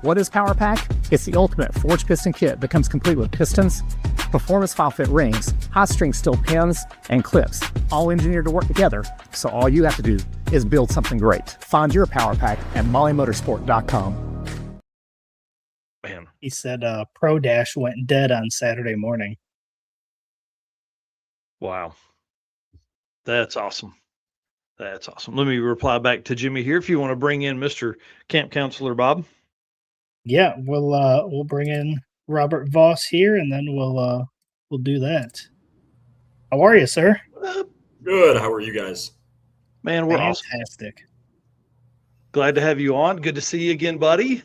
What is Power Pack? It's the ultimate forged piston kit that comes complete with pistons, performance file fit rings, hot string steel pins, and clips, all engineered to work together, so all you have to do is build something great. Find your Power Pack at mollymotorsport.com. Man, He said Pro Dash went dead on Saturday morning. wow. That's awesome. That's awesome. Let me reply back to Jimmy here. If you want to bring in Mr. Camp Counselor Bob. Yeah, we'll bring in Robert Voss here, and then we'll do that. How are you, sir? Good. How are you guys? Man, we're awesome. Fantastic. Glad to have you on. Good to see you again, buddy.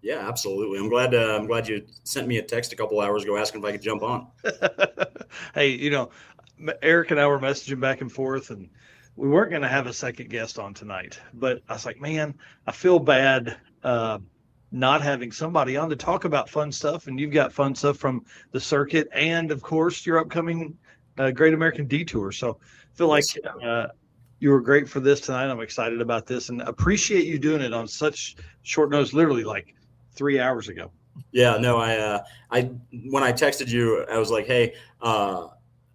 Yeah, absolutely. I'm glad you sent me a text a couple hours ago asking if I could jump on. Hey, Eric and I were messaging back and forth, and we weren't going to have a second guest on tonight. But I was like, man, I feel bad not having somebody on to talk about fun stuff. And you've got fun stuff from the circuit and, of course, your upcoming Great American Detour. So I feel like you were great for this tonight. I'm excited about this and appreciate you doing it on such short notice, literally like 3 hours ago. Yeah, no, I when I texted you, I was like, hey,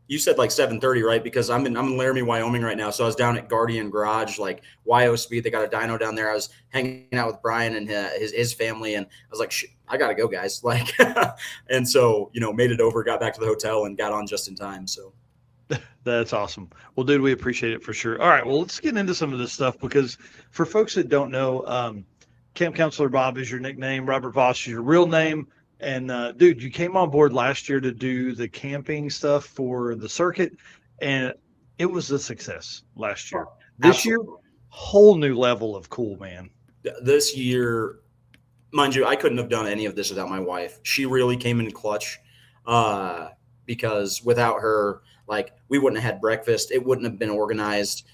you said like 7:30, right? Because I'm in Laramie, Wyoming right now. So I was down at Guardian Garage, like YO Speed. They got a dyno down there. I was hanging out with Brian and his family, and I was like, I gotta go, guys. Like, and so made it over, got back to the hotel, and got on just in time. So that's awesome. Well, dude, we appreciate it for sure. All right, well, let's get into some of this stuff because for folks that don't know, Camp Counselor Bob is your nickname. Robert Voss is your real name. And dude, you came on board last year to do the camping stuff for the circuit, and it was a success last year. This year, whole new level of cool, man. This year, mind you, I couldn't have done any of this without my wife. She really came in clutch because without her, like, we wouldn't have had breakfast. It wouldn't have been organized.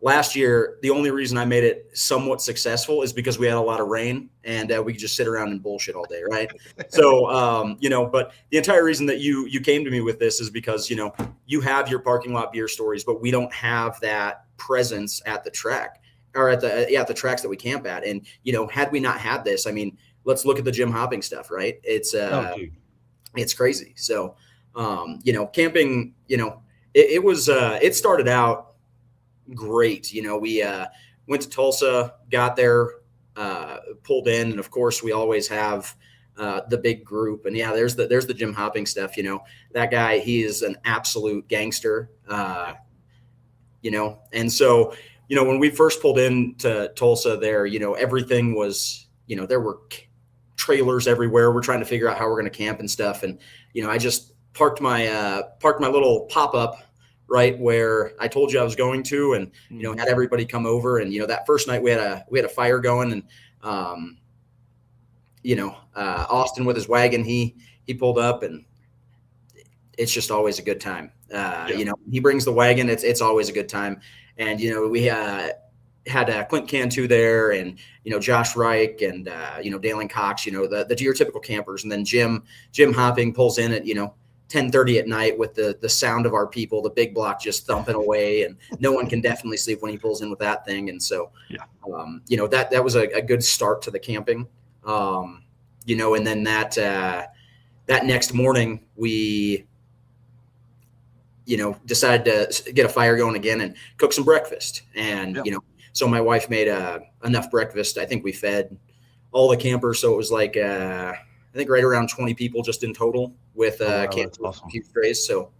Last year, the only reason I made it somewhat successful is because we had a lot of rain and we could just sit around and bullshit all day, right? So, but the entire reason that you came to me with this is because, you have your parking lot beer stories, but we don't have that presence at the track or at the tracks that we camp at. And, had we not had this, I mean, let's look at the gym hopping stuff, right? It's crazy. So, camping, it started out great. We went to Tulsa, got there, pulled in, and of course we always have the big group. And there's the gym hopping stuff. That guy, he is an absolute gangster. And so when we first pulled into Tulsa there, everything was, there were trailers everywhere. We're trying to figure out how we're going to camp and stuff. And I just parked my little pop-up right where I told you I was going to, and had everybody come over. And that first night we had a fire going, and Austin with his wagon, he pulled up, and it's just always a good time. He brings the wagon. It's always a good time. And we had Clint Cantu there, and Josh Reich, and Dalen Cox, your typical campers. And then Jim Hopping pulls in at 10:30 at night with the sound of our people, the big block just thumping away, and no one can definitely sleep when he pulls in with that thing. And so, that was a good start to the camping. And then that next morning we, decided to get a fire going again and cook some breakfast. And, so my wife made enough breakfast. I think we fed all the campers. So it was like, I think right around 20 people just in total with campers, awesome. Huge trays. So,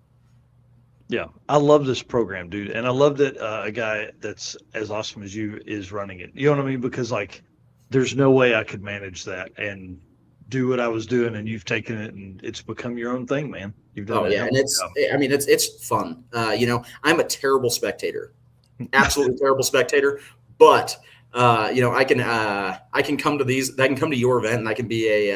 yeah, I love this program, dude. And I love that a guy that's as awesome as you is running it. You know what I mean? Because there's no way I could manage that and do what I was doing, and you've taken it and it's become your own thing, man. You've done and it's fun. I'm a terrible spectator, absolutely terrible spectator, but I can come to these, I can come to your event, and I can be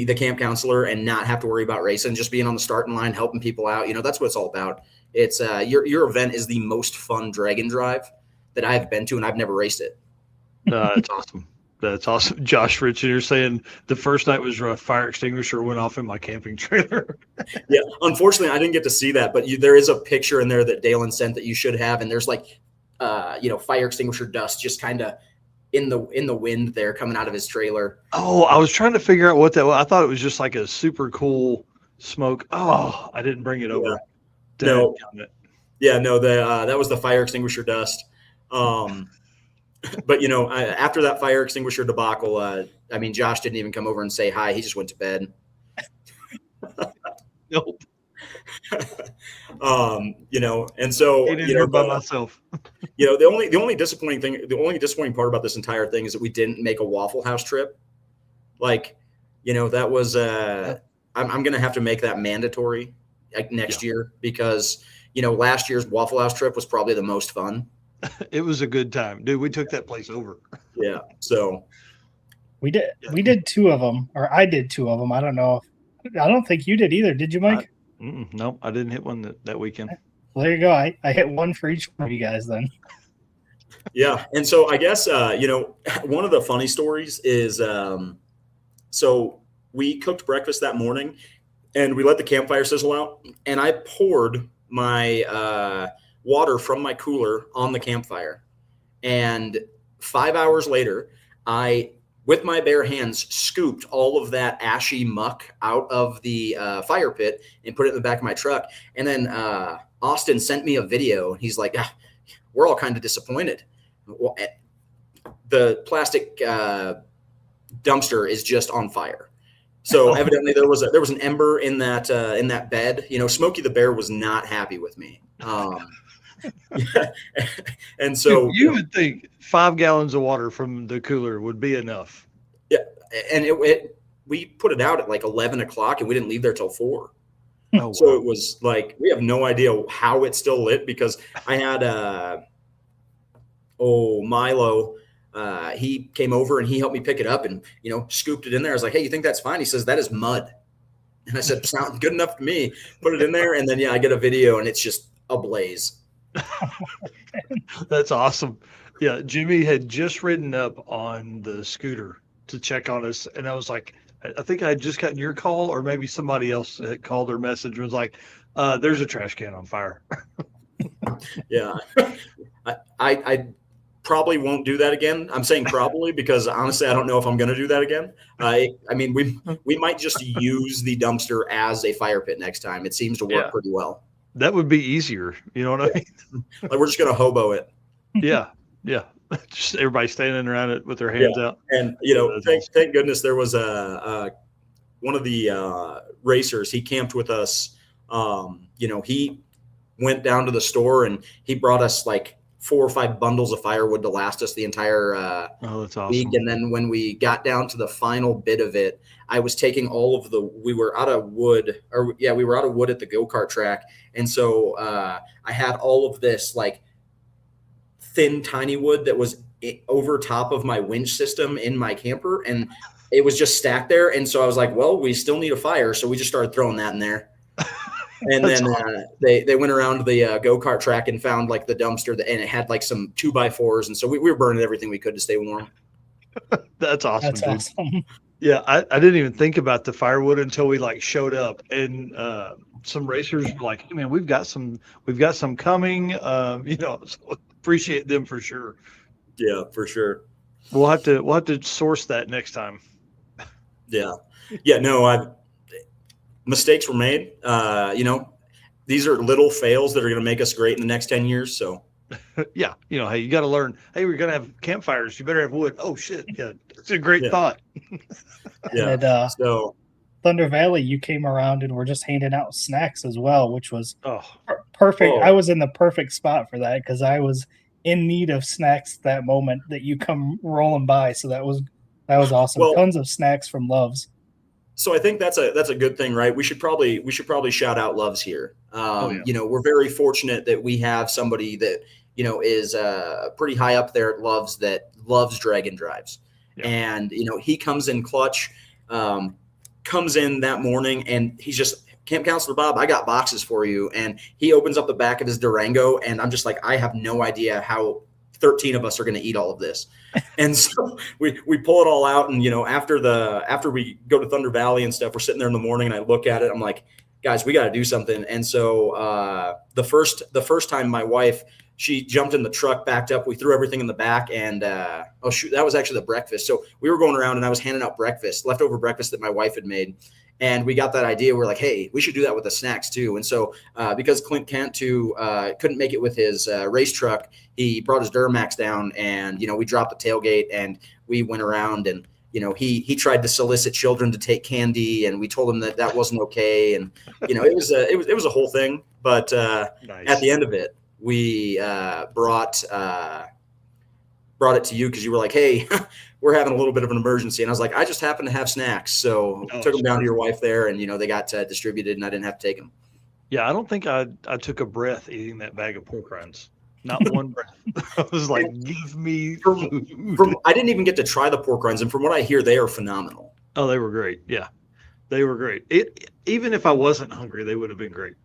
the camp counselor and not have to worry about racing, just being on the starting line, helping people out. That's what it's all about. It's your event is the most fun drag and drive that I've been to, and I've never raced it. It's awesome. That's awesome. Josh Rich, you're saying the first night was rough. Fire extinguisher went off in my camping trailer. Yeah, unfortunately, I didn't get to see that, but there is a picture in there that Dalen sent that you should have, and there's like, fire extinguisher dust just kind of in the wind there coming out of his trailer. Oh, I was trying to figure out what that was. I thought it was just like a super cool smoke. Oh, I didn't bring it over. No. Yeah, no, that was the fire extinguisher dust. But after that fire extinguisher debacle, Josh didn't even come over and say hi. He just went to bed. Nope. And so by myself. The only disappointing part about this entire thing is that we didn't make a Waffle House trip. Like, that was I'm gonna have to make that mandatory next year, because last year's Waffle House trip was probably the most fun. It was a good time, dude. We took that place over. Yeah. So we did 2 of them, or I did 2 of them. I don't know. I don't think you did either. Did you, Mike? No, I didn't hit one that weekend. Well, there you go. I hit one for each one of you guys then. Yeah. And so I guess, one of the funny stories is, so we cooked breakfast that morning and we let the campfire sizzle out, and I poured my, water from my cooler on the campfire. And 5 hours later, I, with my bare hands, scooped all of that ashy muck out of the fire pit and put it in the back of my truck. And then Austin sent me a video. He's like, we're all kind of disappointed. The plastic dumpster is just on fire. So evidently there was an ember in that bed. Smokey the Bear was not happy with me. And so you would think 5 gallons of water from the cooler would be enough. Yeah, and we put it out at like 11 o'clock, and we didn't leave there till 4. Oh, so wow. it was like, we have no idea how it's still lit, because I had Milo. He came over and he helped me pick it up and scooped it in there. I was like, hey, you think that's fine? He says, that is mud. And I said, sounds good enough to me. Put it in there, and then I get a video, and it's just ablaze. That's awesome. Yeah, Jimmy had just ridden up on the scooter to check on us, and I was like, I think I had just gotten your call, or maybe somebody else had called or messaged and was like, there's a trash can on fire. Yeah. I probably won't do that again. I'm saying probably because honestly, I don't know if I'm going to do that again. We might just use the dumpster as a fire pit next time. It seems to work pretty well. That would be easier. You know what I mean? Like, we're just going to hobo it. Yeah. Just everybody standing around it with their hands out. And thank goodness there was one of the racers. He camped with us. He went down to the store and he brought us like 4 or 5 bundles of firewood to last us the entire that's awesome. week. And then when we got down to the final bit of it, I was taking all of we were out of wood at the go-kart track. And so I had all of this like thin, tiny wood that was over top of my winch system in my camper. And it was just stacked there. And so I was like, well, we still need a fire. So we just started throwing that in there. And then they went around the go-kart track and found like the dumpster and it had like some 2x4s. And so we were burning everything we could to stay warm. That's awesome. That's awesome. Yeah, I didn't even think about the firewood until we like showed up, and some racers were like, hey, man, we've got some coming. So appreciate them for sure. Yeah, for sure. We'll have to source that next time. Yeah. No, mistakes were made. These are little fails that are going to make us great in the next 10 years. So yeah. Hey, you got to learn, hey, we're going to have campfires. You better have wood. Oh shit. Yeah. It's a great thought. Yeah. And, so Thunder Valley, you came around and were just handing out snacks as well, which was perfect. Oh. I was in the perfect spot for that because I was in need of snacks that moment that you come rolling by. So that was awesome. Well, tons of snacks from Loves. So I think that's a good thing, right? We should probably shout out Loves here. We're very fortunate that we have somebody that is pretty high up there at Loves that loves drag and drives, and he comes in clutch. Comes in that morning and he's just, Camp Counselor Bob, I got boxes for you. And he opens up the back of his Durango and I'm just like, I have no idea how 13 of us are going to eat all of this. And so we pull it all out. And, after we go to Thunder Valley and stuff, we're sitting there in the morning and I look at it. I'm like, guys, we got to do something. And so the first time my wife, she jumped in the truck, backed up. We threw everything in the back, and that was actually the breakfast. So we were going around, and I was handing out leftover breakfast that my wife had made, and we got that idea. We're like, hey, we should do that with the snacks too. And so because Clint Cantu couldn't make it with his race truck, he brought his Duramax down, and we dropped the tailgate, and we went around, and he tried to solicit children to take candy, and we told him that wasn't okay, and it was a whole thing. But Nice. At the end of it, we brought it to you because you were like, hey, we're having a little bit of an emergency. And I was like, I just happen to have snacks. So took them down to your wife there, and, they got distributed, and I didn't have to take them. Yeah, I don't think I took a breath eating that bag of pork rinds. Not one breath. I was like, give me food. I didn't even get to try the pork rinds, and from what I hear, they are phenomenal. Oh, they were great. Yeah, they were great. Even if I wasn't hungry, they would have been great.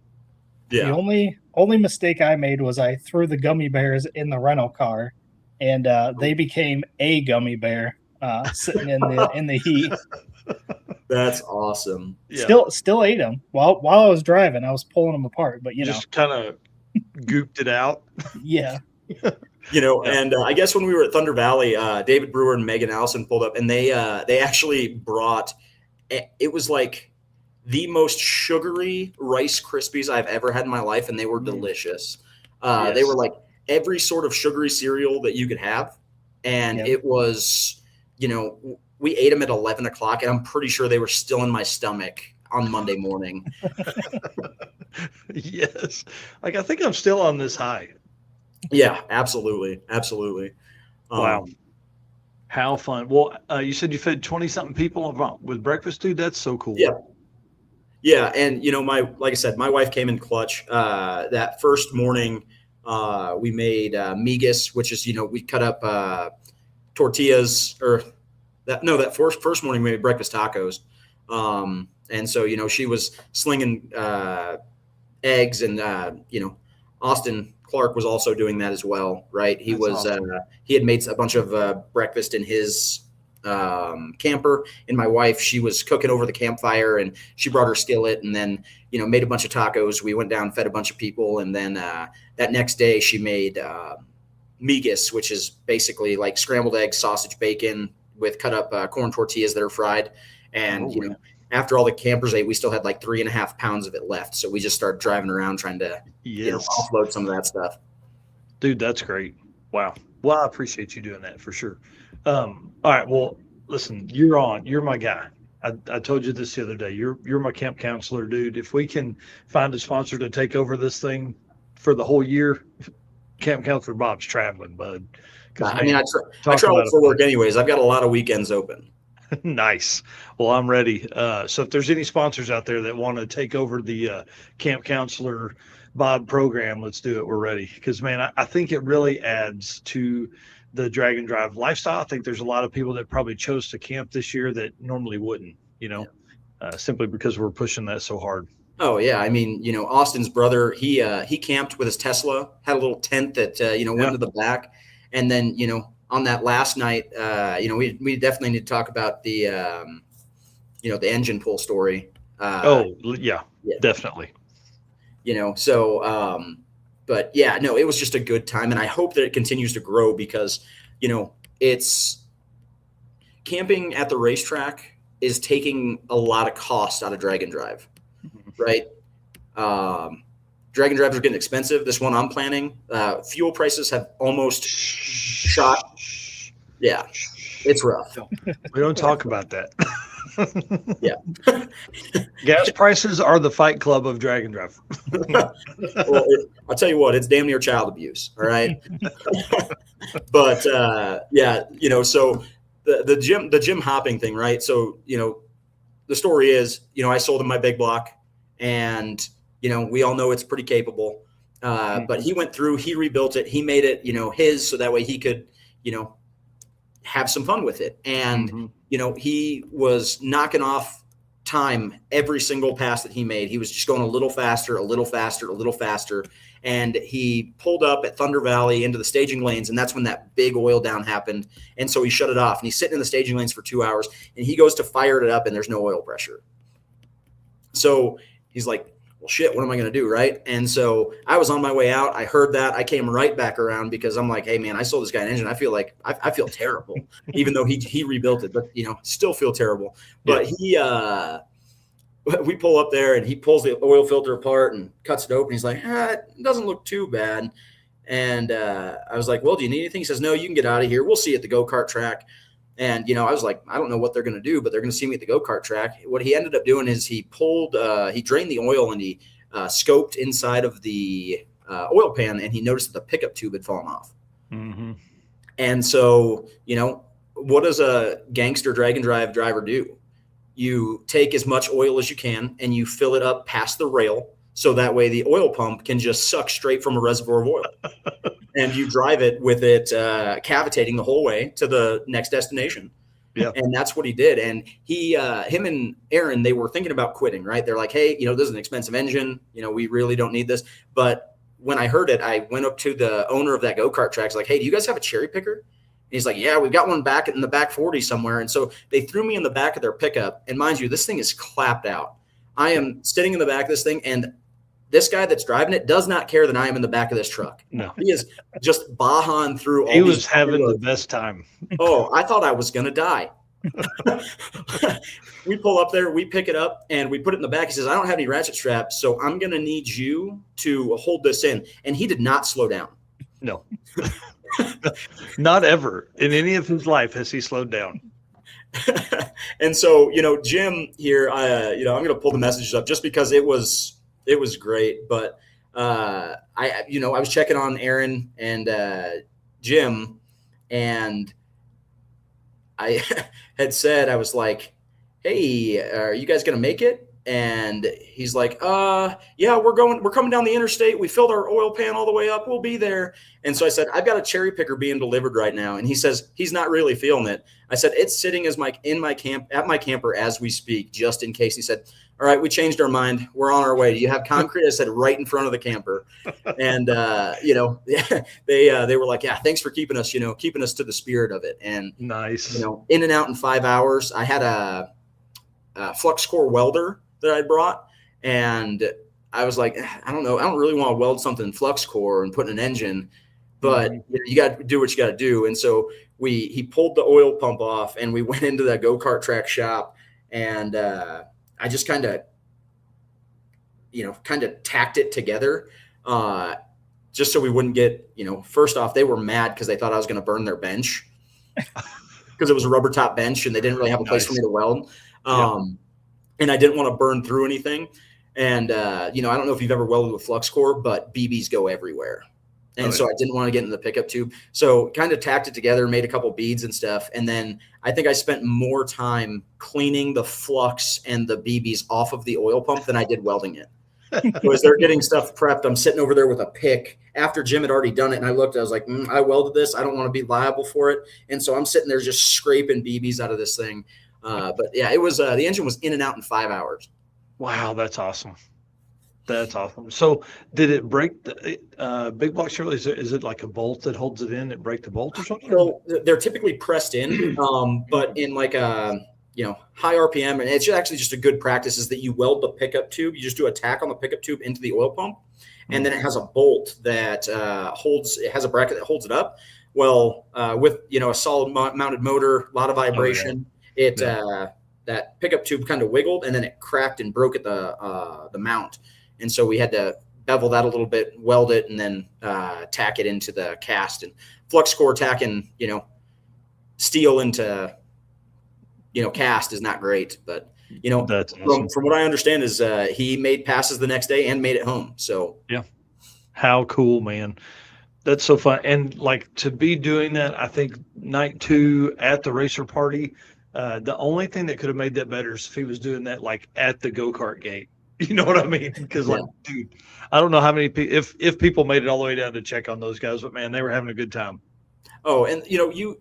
Yeah. The only mistake I made was I threw the gummy bears in the rental car, and they became a gummy bear sitting in the heat. That's awesome. Yeah. Still ate them while I was driving. I was pulling them apart, but just kind of gooped it out. Yeah. And I guess when we were at Thunder Valley, David Brewer and Megan Allison pulled up, and they actually brought. It was like the most sugary Rice Krispies I've ever had in my life, and they were delicious. Yes. They were like every sort of sugary cereal that you could have, and it was, we ate them at 11 o'clock, and I'm pretty sure they were still in my stomach on Monday morning. Yes. Like, I think I'm still on this high. Yeah, absolutely. Wow. How fun. Well, you said you fed 20-something people with breakfast, dude? That's so cool. Yeah. Yeah, and like I said, my wife came in clutch. That first morning, we made migas, which is we cut up tortillas, that first morning we made breakfast tacos, and so she was slinging eggs, and Austin Clark was also doing that as well, right? He had made a bunch of breakfast in his camper, and my wife, she was cooking over the campfire, and she brought her skillet, and then made a bunch of tacos. We went down, fed a bunch of people, and then that next day she made migas, which is basically like scrambled eggs, sausage, bacon with cut up corn tortillas that are fried. And after all the campers ate, we still had like 3.5 pounds of it left, so we just started driving around trying to offload some of that stuff. Dude, that's great. Wow. Well, I appreciate you doing that for sure. All right. Well, listen, you're my guy. I told you this the other day. You're my camp counselor, dude. If we can find a sponsor to take over this thing for the whole year, Camp Counselor Bob's traveling, bud. I travel for work anyways. I've got a lot of weekends open. Nice. Well, I'm ready. So if there's any sponsors out there that want to take over the Camp Counselor Bob program, let's do it. We're ready. Because, man, I think it really adds to the drag and drive lifestyle. I think there's a lot of people that probably chose to camp this year that normally wouldn't, simply because we're pushing that so hard. Oh yeah. I mean, Austin's brother, he camped with his Tesla, had a little tent that, went to the back. And then, on that last night, we definitely need to talk about the, the engine pull story. Definitely. But yeah, no, it was just a good time. And I hope that it continues to grow because, it's camping at the racetrack is taking a lot of cost out of drag and drive, right? Drag and drives are getting expensive. This one I'm planning, fuel prices have almost shot. Yeah, it's rough. We don't talk about that. Yeah. Gas prices are the fight club of drag and drive. Well, I'll tell you what, it's damn near child abuse. All right. But so the gym hopping thing, right? So, the story is, I sold him my big block, and, we all know it's pretty capable. But he went through, he rebuilt it, he made it, his, so that way he could, have some fun with it. And, he was knocking off time every single pass that he made. He was just going a little faster, a little faster, a little faster. and he pulled up at Thunder Valley into the staging lanes, and that's when that big oil down happened. And so he shut it off, and he's sitting in the staging lanes for 2 hours, and he goes to fire it up, and there's no oil pressure. So he's like, well, shit, what am I going to do, right? And so I was on my way out. I heard that. I came right back around because I'm like, hey, man, I sold this guy an engine. I feel like I feel terrible, even though he rebuilt it, but, still feel terrible. But we pull up there, and he pulls the oil filter apart and cuts it open. He's like, it doesn't look too bad. And I was like, well, do you need anything? He says, no, you can get out of here. We'll see you at the go-kart track. And, I was like, I don't know what they're going to do, but they're going to see me at the go-kart track. What he ended up doing is he drained the oil, and he scoped inside of the oil pan, and he noticed that the pickup tube had fallen off. Mm-hmm. And so, what does a gangster drag and drive driver do? You take as much oil as you can, and you fill it up past the rail, so that way the oil pump can just suck straight from a reservoir of oil. And you drive it with it cavitating the whole way to the next destination. Yeah. And that's what he did. And him and Aaron, they were thinking about quitting, right? They're like, hey, this is an expensive engine. We really don't need this. But when I heard it, I went up to the owner of that go-kart track. I was like, hey, do you guys have a cherry picker? And he's like, yeah, we've got one back in the back 40 somewhere. And so they threw me in the back of their pickup. And mind you, this thing is clapped out. I am sitting in the back of this thing, and this guy that's driving it does not care that I am in the back of this truck. No, he is just bahaing through. He was having the best time. Oh, I thought I was going to die. We pull up there, we pick it up, and we put it in the back. He says, I don't have any ratchet straps, so I'm going to need you to hold this in. And he did not slow down. No, not ever in any of his life has he slowed down. And so, Jim here, I'm going to pull the messages up just because it was great, but I was checking on Aaron and Jim, and I had said, I was like, hey, are you guys going to make it? And he's like, yeah, we're coming down the interstate. We filled our oil pan all the way up. We'll be there. And so I said, I've got a cherry picker being delivered right now. And he says, he's not really feeling it. I said, it's sitting at my camper as we speak, just in case. He said, all right, we changed our mind. We're on our way. Do you have concrete? I said, right in front of the camper. And, they were like, yeah, thanks for keeping us to the spirit of it. And nice, in and out in 5 hours. I had a flux core welder that I brought, and I was like, I don't know, I don't really want to weld something in flux core and put in an engine, but you got to do what you got to do. And so he pulled the oil pump off, and we went into that go-kart track shop, and I just kind of tacked it together, just so we wouldn't get, first off, they were mad because they thought I was going to burn their bench because it was a rubber top bench and they didn't really have a place for me to weld. And I didn't want to burn through anything. And, I don't know if you've ever welded with flux core, but BBs go everywhere. And so I didn't want to get into the pickup tube. So kind of tacked it together, made a couple beads and stuff. And then I think I spent more time cleaning the flux and the BBs off of the oil pump than I did welding it. So as they're getting stuff prepped, I'm sitting over there with a pick after Jim had already done it. And I looked, I was like, I welded this. I don't want to be liable for it. And so I'm sitting there just scraping BBs out of this thing. But yeah, it was, the engine was in and out in 5 hours. Wow. That's awesome. That's awesome. So did it break the big block Chevrolet? Is it like a bolt that holds it in? It break the bolt or something? So they're typically pressed in, but in like a, high RPM, and it's actually just a good practice is that you weld the pickup tube. You just do a tack on the pickup tube into the oil pump. And then it has a bolt that has a bracket that holds it up. Well, with, a solid mounted motor, a lot of vibration, that pickup tube kind of wiggled and then it cracked and broke at the mount. And so we had to bevel that a little bit, weld it, and then tack it into the cast. And flux core tacking, steel into, cast is not great. But, that's awesome. From what I understand is he made passes the next day and made it home. So, yeah. How cool, man. That's so fun. And like to be doing that, I think night 2 at the racer party, the only thing that could have made that better is if he was doing that like at the go-kart gate. You know what I mean? Because dude, I don't know how many people, if people made it all the way down to check on those guys, but man, they were having a good time. Oh, and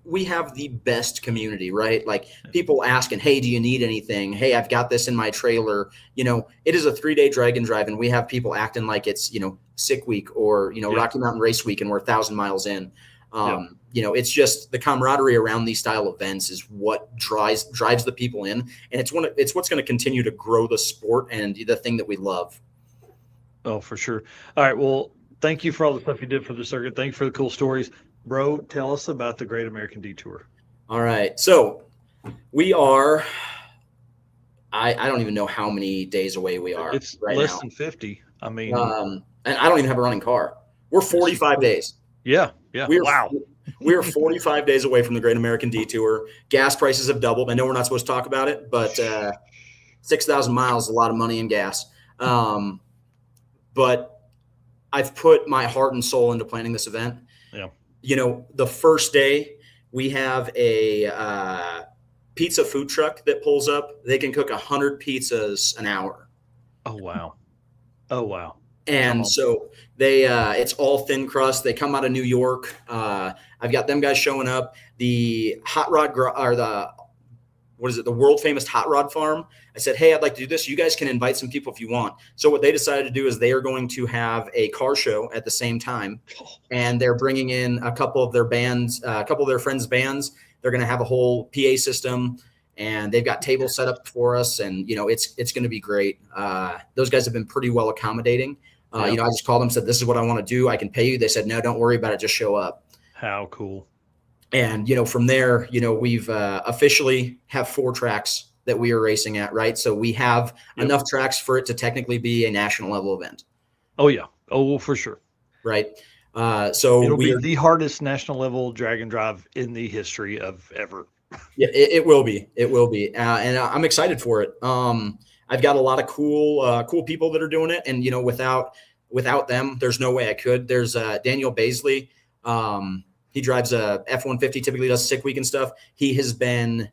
we have the best community, right? Like people asking, hey, do you need anything? Hey, I've got this in my trailer. It is a 3-day drag and drive, and we have people acting like it's, sick week or, Rocky Mountain Race Week, and we're 1,000 miles in. It's just the camaraderie around these style events is what drives the people in. And it's what's going to continue to grow the sport and the thing that we love. Oh, for sure. All right. Well, thank you for all the stuff you did for the circuit. Thank you for the cool stories. Bro, tell us about the Great American Detour. All right. So we are, I don't even know how many days away we are. It's right less now. than 50. I mean, and I don't even have a running car. We're 45 days. Yeah. Wow. We're 45 days away from the Great American Detour. Gas prices have doubled. I know we're not supposed to talk about it, but 6,000 miles is a lot of money in gas. But I've put my heart and soul into planning this event. Yeah. The first day we have a pizza food truck that pulls up. They can cook 100 pizzas an hour. Oh, wow. And so they it's all thin crust. They come out of New York. I've got them guys showing up. The hot rod or the world famous hot rod farm. I said, hey, I'd like to do this. You guys can invite some people if you want. So what they decided to do is they are going to have a car show at the same time, and they're bringing in a couple of their bands, a couple of their friends' bands. They're going to have a whole PA system, and they've got tables set up for us, and it's going to be great. Those guys have been pretty well accommodating. I just called them, said, this is what I want to do. I can pay you. They said, no, don't worry about it. Just show up. How cool. And, from there, we've officially have 4 tracks that we are racing at, right? So we have enough tracks for it to technically be a national level event. Oh, yeah. Oh, for sure. Right. So it'll be the hardest national level drag and drive in the history of ever. Yeah, it will be. It will be. And I'm excited for it. I've got a lot of cool people that are doing it. And, without them, there's no way I could. There's Daniel Baisley. He drives a F-150, typically does sick week and stuff. He has been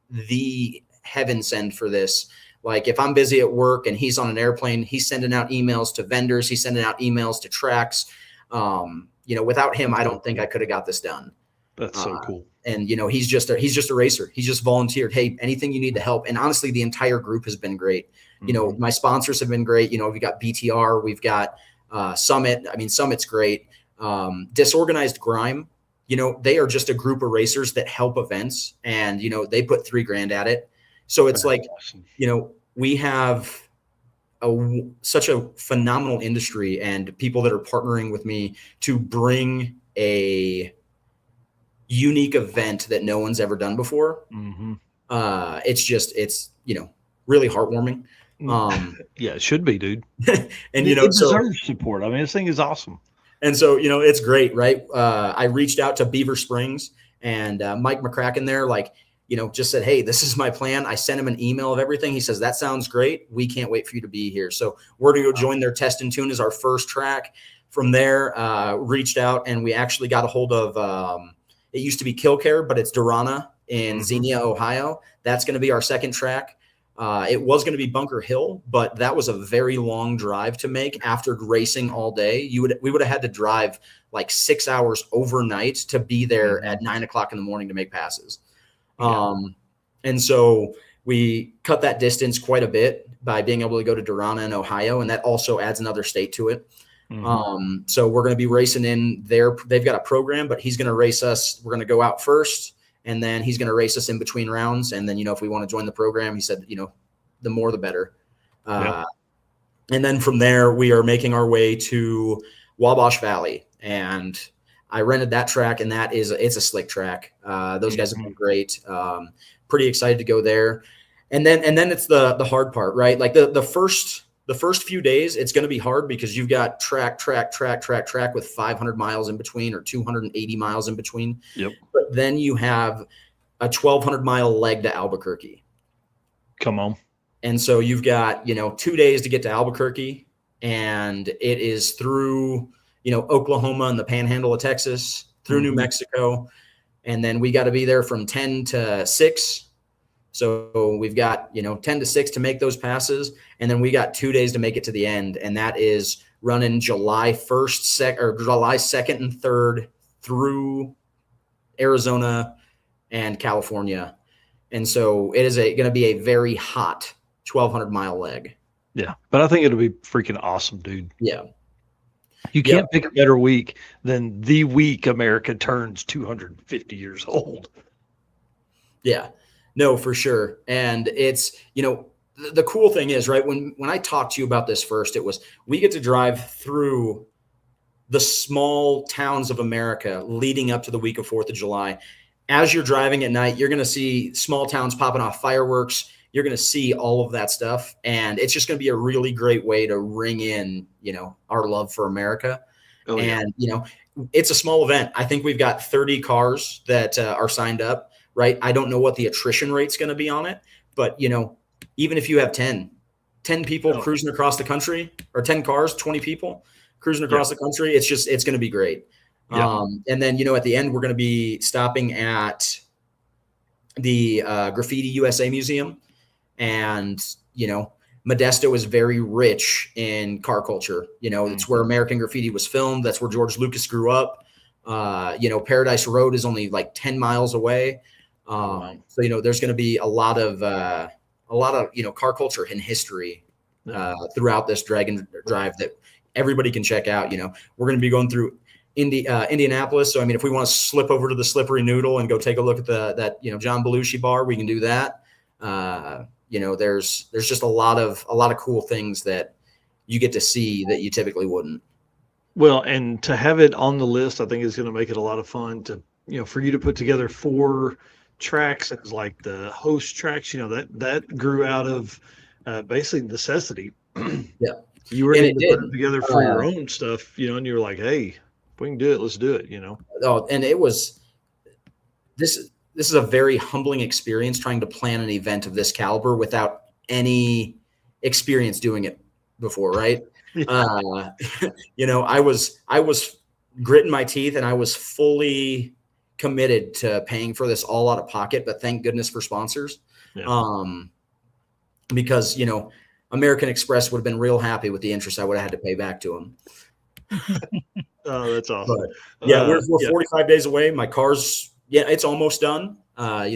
the heaven send for this. Like if I'm busy at work and he's on an airplane, he's sending out emails to vendors. He's sending out emails to tracks. Without him, I don't think I could have got this done. That's so cool. And, he's just a racer. He's just volunteered. Hey, anything you need to help. And honestly, the entire group has been great. Mm-hmm. My sponsors have been great. We've got BTR, we've got Summit. I mean, Summit's great. Disorganized Grime, they are just a group of racers that help events, and, they put $3,000 at it. So it's like, awesome. We have such a phenomenal industry and people that are partnering with me to bring a unique event that no one's ever done before. Mm-hmm. It's really heartwarming. Yeah, it should be, dude. And it deserves support. I mean, this thing is awesome. And so, it's great, right? I reached out to Beaver Springs, and Mike McCracken there, just said, hey, this is my plan. I sent him an email of everything. He says, that sounds great. We can't wait for you to be here. So we're going to go join their Test and Tune as our first track. From there, reached out, and we actually got a hold of, it used to be Killcare, but it's Durana in Xenia, Ohio. That's going to be our second track. It was going to be Bunker Hill, but that was a very long drive to make after racing all day. We would have had to drive like 6 hours overnight to be there at 9 o'clock in the morning to make passes. Yeah. And so we cut that distance quite a bit by being able to go to Durana in Ohio, and that also adds another state to it. Mm-hmm. So we're going to be racing in there. They've got a program, but he's going to race us. We're going to go out first, and then he's going to race us in between rounds. And then, if we want to join the program, he said, the more, the better. And then from there, we are making our way to Wabash Valley, and I rented that track, and it's a slick track. Those guys have been great. Pretty excited to go there. And then it's the hard part, right? Like the first few days, it's going to be hard because you've got track with 500 miles in between or 280 miles in between. Yep. But then you have a 1,200 mile leg to Albuquerque. Come on. And so you've got, 2 days to get to Albuquerque, and it is through, Oklahoma and the panhandle of Texas, through New Mexico. And then we got to be there from 10 to 6. So we've got, 10 to 6 to make those passes. And then we got 2 days to make it to the end. And that is running July 1st, July 2nd and 3rd through Arizona, and California. And so it is going to be a very hot 1,200-mile leg. Yeah, but I think it'll be freaking awesome, dude. Yeah. You can't pick a better week than the week America turns 250 years old. Yeah, no, for sure. And it's, the cool thing is, right, when I talked to you about this first, it was we get to drive through the small towns of America leading up to the week of 4th of July. As you're driving at night, you're going to see small towns popping off fireworks. You're going to see all of that stuff. And it's just going to be a really great way to ring in, our love for America. Oh, and, it's a small event. I think we've got 30 cars that are signed up, right? I don't know what the attrition rate's going to be on it, but, even if you have 10 people cruising across the country, or 10 cars, 20 people cruising across the country, it's going to be great. Yeah. And then, at the end, we're going to be stopping at the Graffiti USA Museum. And, Modesto is very rich in car culture. It's where American Graffiti was filmed. That's where George Lucas grew up. Paradise Road is only like 10 miles away. So, there's going to be a lot of car culture and history throughout this Dragon Drive that everybody can check out. We're going to be going through Indianapolis. So, if we want to slip over to the Slippery Noodle and go take a look at that John Belushi bar, we can do that. There's just a lot of cool things that you get to see that you typically wouldn't. Well, and to have it on the list, I think is going to make it a lot of fun to, for you to put together 4 tracks as like the host tracks, that grew out of basically necessity. Yeah. You were able to put it together for your own stuff, and you were like, hey, if we can do it, let's do it, Oh, and it was this is a very humbling experience trying to plan an event of this caliber without any experience doing it before, right? Yeah. I was gritting my teeth, and I was fully committed to paying for this all out of pocket, but thank goodness for sponsors. Yeah. Because, American Express would have been real happy with the interest I would have had to pay back to them. Oh, that's awesome. But, we're 45 days away. My car's, it's almost done. I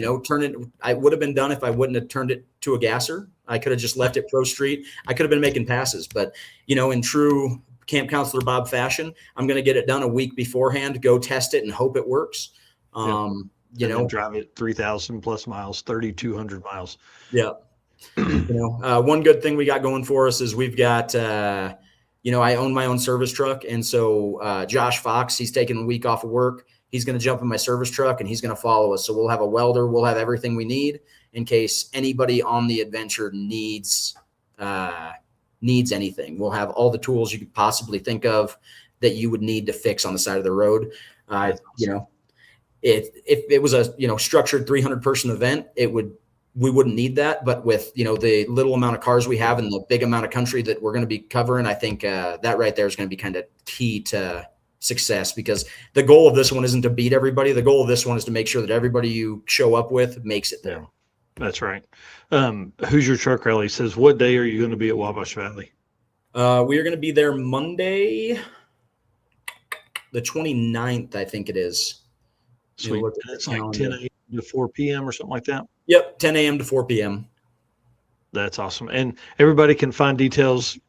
would have been done if I wouldn't have turned it to a gasser. I could have just left it pro street. I could have been making passes, but in true Camp Counselor Bob fashion, I'm going to get it done a week beforehand, go test it and hope it works. Drive it 3,000 plus miles, 3,200 miles. Yeah. One good thing we got going for us is we've got, I own my own service truck. And so Josh Fox, he's taking a week off of work. He's going to jump in my service truck and he's going to follow us. So we'll have a welder. We'll have everything we need in case anybody on the adventure needs anything. We'll have all the tools you could possibly think of that you would need to fix on the side of the road. If it was a, structured 300 person event, we wouldn't need that. But with, the little amount of cars we have and the big amount of country that we're going to be covering, I think that right there is going to be kind of key to success, because the goal of this one isn't to beat everybody. The goal of this one is to make sure that everybody you show up with makes it there. Yeah, that's right. Hoosier Truck Rally says, what day are you going to be at Wabash Valley? We are going to be there Monday, the 29th, I think it is. Sweet. It's like 10 a.m. to 4 p.m. or something like that. Yep, 10 a.m. to 4 p.m. That's awesome. And everybody can find details,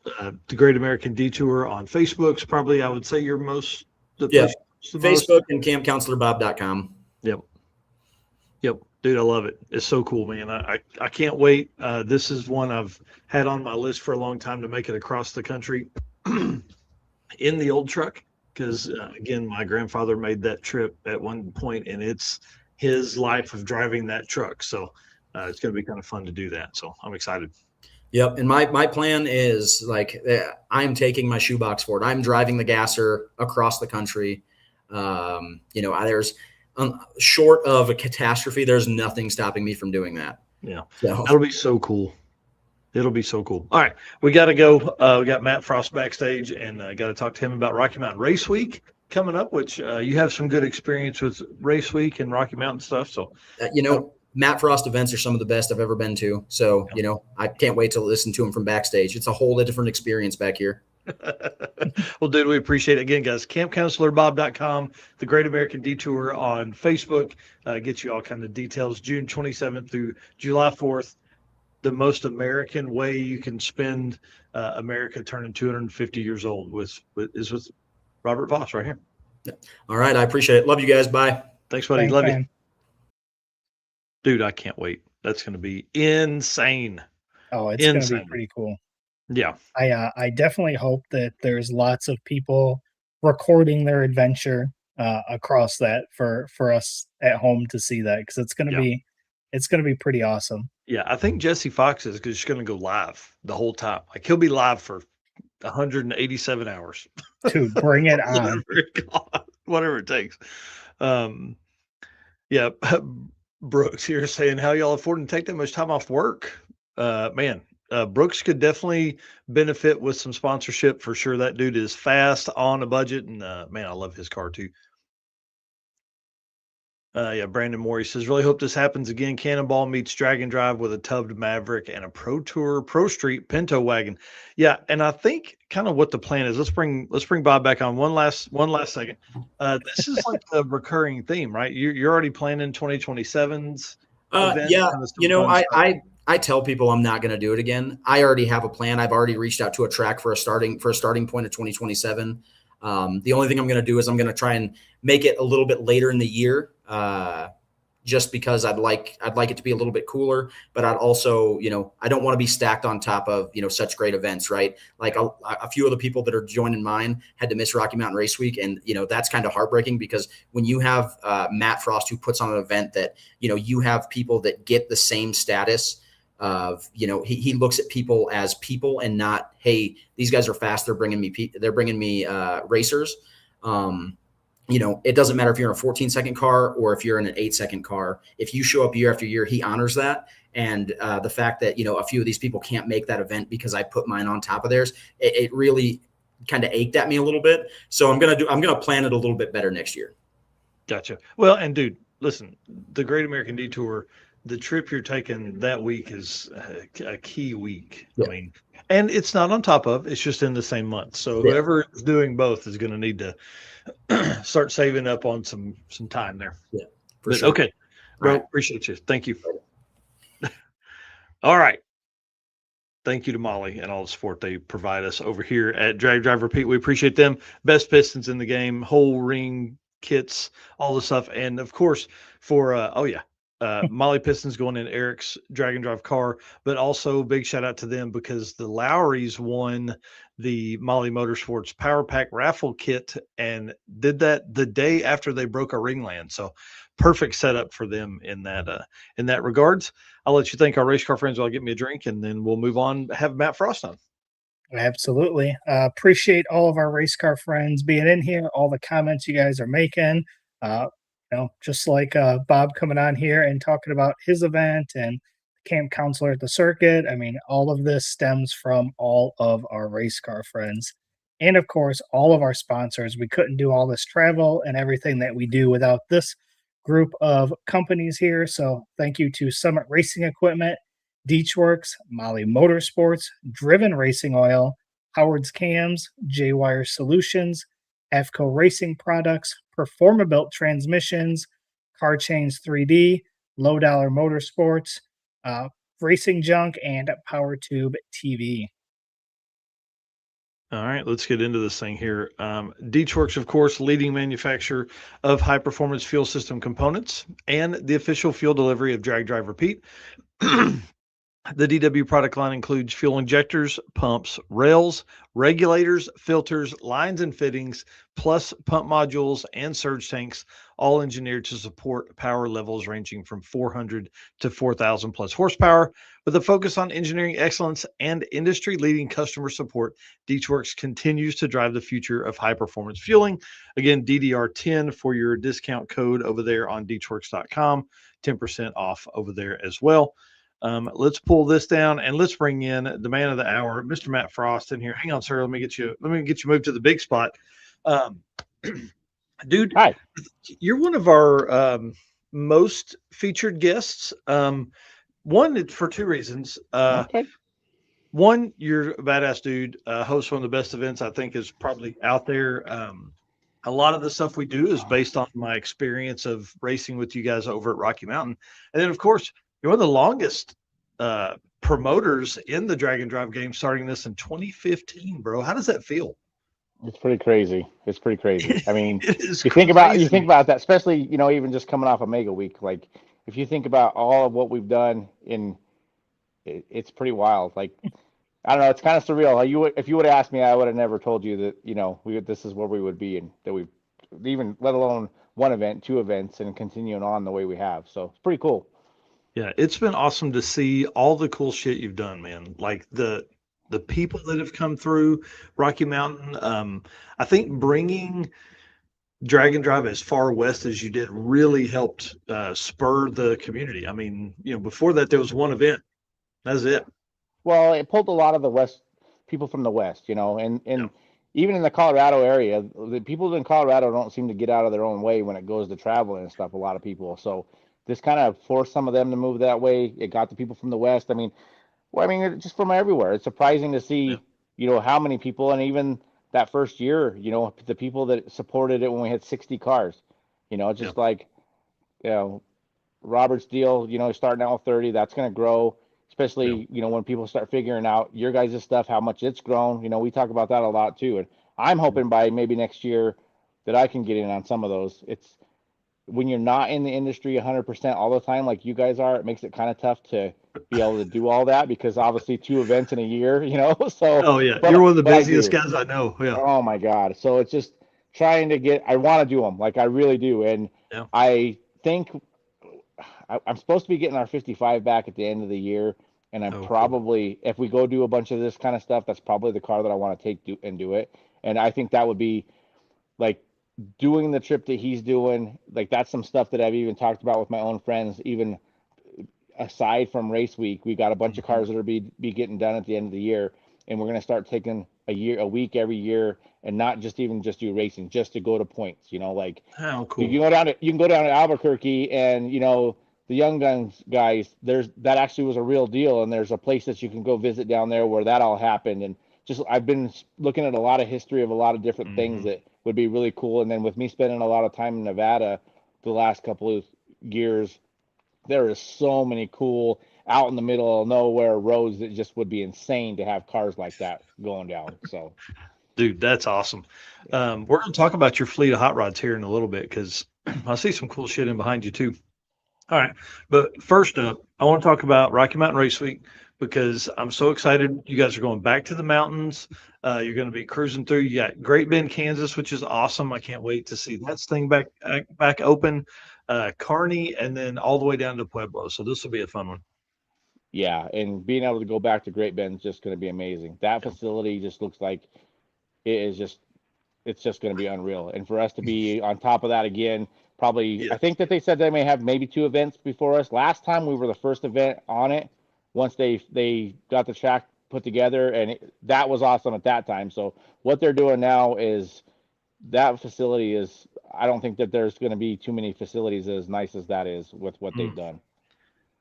the Great American Detour on Facebook's probably, I would say, your most. Facebook and campcounselorbob.com. Yep. Dude, I love it. It's so cool, man. I can't wait. This is one I've had on my list for a long time to make it across the country in the old truck. Because, again, my grandfather made that trip at one point, and it's his life of driving that truck. So it's going to be kind of fun to do that. So I'm excited. Yep. And my plan is I'm taking my shoebox for it. I'm driving the gasser across the country. There's short of a catastrophe, there's nothing stopping me from doing that. Yeah. So. That'll be so cool. It'll be so cool. All right. We got to go. We got Matt Frost backstage, and got to talk to him about Rocky Mountain Race Week coming up, which you have some good experience with Race Week and Rocky Mountain stuff. So, Matt Frost events are some of the best I've ever been to. So, I can't wait to listen to him from backstage. It's a whole different experience back here. Well, dude, we appreciate it. Again, guys, campcounselorbob.com, the Great American Detour on Facebook. Get you all kind of details. June 27th through July 4th. The most American way you can spend America turning 250 years old is with Robert Voss right here. All right. I appreciate it. Love you guys. Bye. Thanks, buddy. Thanks, Love man. you. Dude, I can't wait. That's going to be insane. Oh, it's going to be Insane. pretty cool. Yeah. I definitely hope that there's lots of people recording their adventure across that for us at home to see that, because it's going to be pretty awesome. Yeah, I think Jesse Fox is just going to go live the whole time. Like, he'll be live for 187 hours. Dude, bring it on. Whatever it takes. Yeah, Brooks here saying, how y'all affording to take that much time off work? Man, Brooks could definitely benefit with some sponsorship for sure. That dude is fast, on a budget, and man, I love his car too. Yeah, Brandon Morey says, really hope this happens again. Cannonball meets Dragon Drive with a tubbed Maverick and a Pro Tour Pro Street Pinto wagon. Yeah, and I think kind of what the plan is. Let's bring Bob back on one last second. This is like a recurring theme, right? You're already planning 2027's. Yeah, you know, I tell people I'm not going to do it again. I already have a plan. I've already reached out to a track for a starting point of 2027. The only thing I'm going to do is I'm going to try and make it a little bit later in the year, just because I'd like it to be a little bit cooler, but I'd also, you know, I don't want to be stacked on top of, you know, such great events, right? Like a few of the people that are joining mine had to miss Rocky Mountain Race Week. And, you know, that's kind of heartbreaking, because when you have Matt Frost, who puts on an event that, you know, you have people that get the same status of, you know, he looks at people as people and not, hey, these guys are fast, they're bringing me racers. You know, it doesn't matter if you're in a 14-second car or if you're in an 8-second car. If you show up year after year, he honors that. And the fact that, you know, a few of these people can't make that event because I put mine on top of theirs, it really kind of ached at me a little bit. So I'm gonna plan it a little bit better next year. Gotcha. Well, and dude, listen, the Great American Detour, the trip you're taking that week is a key week. Yeah. I mean, and it's not on top of, it's just in the same month. So whoever is doing both is going to need to start saving up on some time there. Yeah, but, sure. Okay, bro, appreciate you. Thank you. All right. Thank you to Molly and all the support they provide us over here at Drag Drive Repeat. We appreciate them. Best pistons in the game, whole ring kits, all the stuff. And of course, for Molly Pistons going in Eric's Dragon Drive car, but also big shout out to them because the Lowrys won the Molly Motorsports Power Pack raffle kit and did that the day after they broke a ringland. So perfect setup for them in that regards. I'll let you thank our race car friends while I get me a drink, and then we'll move on. Have Matt Frost on. Absolutely. Appreciate all of our race car friends being in here, all the comments you guys are making. You know, just like Bob coming on here and talking about his event and camp counselor at the circuit. I mean, all of this stems from all of our race car friends. And of course, all of our sponsors. We couldn't do all this travel and everything that we do without this group of companies here. So thank you to Summit Racing Equipment, Deechworks, Molly Motorsports, Driven Racing Oil, Howard's Cams, J-Wire Solutions, AFCO Racing Products, Performabuilt Transmissions, Car Chains 3D, Low Dollar Motorsports, Racing Junk, and PowerTube TV. All right, let's get into this thing here. Deechworks, of course, leading manufacturer of high-performance fuel system components and the official fuel delivery of Drag Drive Repeat. The DW product line includes fuel injectors, pumps, rails, regulators, filters, lines and fittings, plus pump modules and surge tanks, all engineered to support power levels ranging from 400 to 4,000 plus horsepower. With a focus on engineering excellence and industry-leading customer support, Deechworks continues to drive the future of high-performance fueling. Again, DDR10 for your discount code over there on Deechworks.com, 10% off over there as well. Let's pull this down and let's bring in the man of the hour, Mr. Matt Frost, in here. Hang on, sir. Let me get you moved to the big spot. Dude, hi. You're one of our most featured guests. One, for two reasons. Okay. one, you're a badass dude. Host one of the best events I think is probably out there. A lot of the stuff we do is based on my experience of racing with you guys over at Rocky Mountain, and then of course you're one of the longest promoters in the Drag and Drive game, starting this in 2015, bro. How does that feel? It's pretty crazy. It's pretty crazy. I mean, It is you think about that, especially, even just coming off Omega Week. Like, if you think about all of what we've done it's pretty wild. Like, I don't know, it's kind of surreal. If you would have asked me, I would have never told you that, this is where we would be, and that we even, let alone one event, two events, and continuing on the way we have. So it's pretty cool. Yeah, it's been awesome to see all the cool shit you've done, man. Like the people that have come through Rocky Mountain. I think bringing Drag and Drive as far west as you did really helped spur the community. I mean, before that there was one event. That's it. Well, it pulled a lot of the West people from the West, and Yeah. even in the Colorado area, the people in Colorado don't seem to get out of their own way when it goes to traveling and stuff. A lot of people, so this kind of forced some of them to move that way. It got the people from the West. I mean, just from everywhere. It's surprising to see, how many people, and even that first year, the people that supported it when we had 60 cars, just like, Robert's deal, starting out with 30, that's going to grow. Especially, when people start figuring out your guys' stuff, how much it's grown. We talk about that a lot too. And I'm hoping by maybe next year that I can get in on some of those. It's when you're not in the industry 100% all the time, like you guys are, it makes it kind of tough to be able to do all that, because obviously 2 events in a year, so. Oh yeah, you're one of the busiest guys I know. Yeah. Oh my God. So it's just trying to I want to do them. Like I really do. And I think I'm supposed to be getting our 55 back at the end of the year, and I'm probably, if we go do a bunch of this kind of stuff, that's probably the car that I want to take and do it. And I think that would be like doing the trip that he's doing. Like that's some stuff that I've even talked about with my own friends. Even aside from race week, we got a bunch of cars that are be getting done at the end of the year, and we're going to start taking a week every year, and not just do racing, just to go to points. Like how cool. You can go down to Albuquerque, and the Young Guns guys, that actually was a real deal, and there's a place that you can go visit down there where that all happened. And just I've been looking at a lot of history of a lot of different things that would be really cool. And then with me spending a lot of time in Nevada the last couple of years, there is so many cool out in the middle of nowhere roads that just would be insane to have cars like that going down. So, dude, that's awesome. We're going to talk about your fleet of hot rods here in a little bit, because I see some cool shit in behind you too. All right. But first up, I want to talk about Rocky Mountain Race Week, because I'm so excited. You guys are going back to the mountains. You're going to be cruising through. You got Great Bend, Kansas, which is awesome. I can't wait to see that thing back open. Kearney, and then all the way down to Pueblo. So this will be a fun one. Yeah, and being able to go back to Great Bend is just going to be amazing. That facility just looks like it's just going to be unreal. And for us to be on top of that again, probably, I think that they said they may have maybe 2 events before us. Last time we were the first event on it once they got the track put together, and that was awesome at that time. So what they're doing now is that facility is, I don't think that there's going to be too many facilities as nice as that is with what they've done.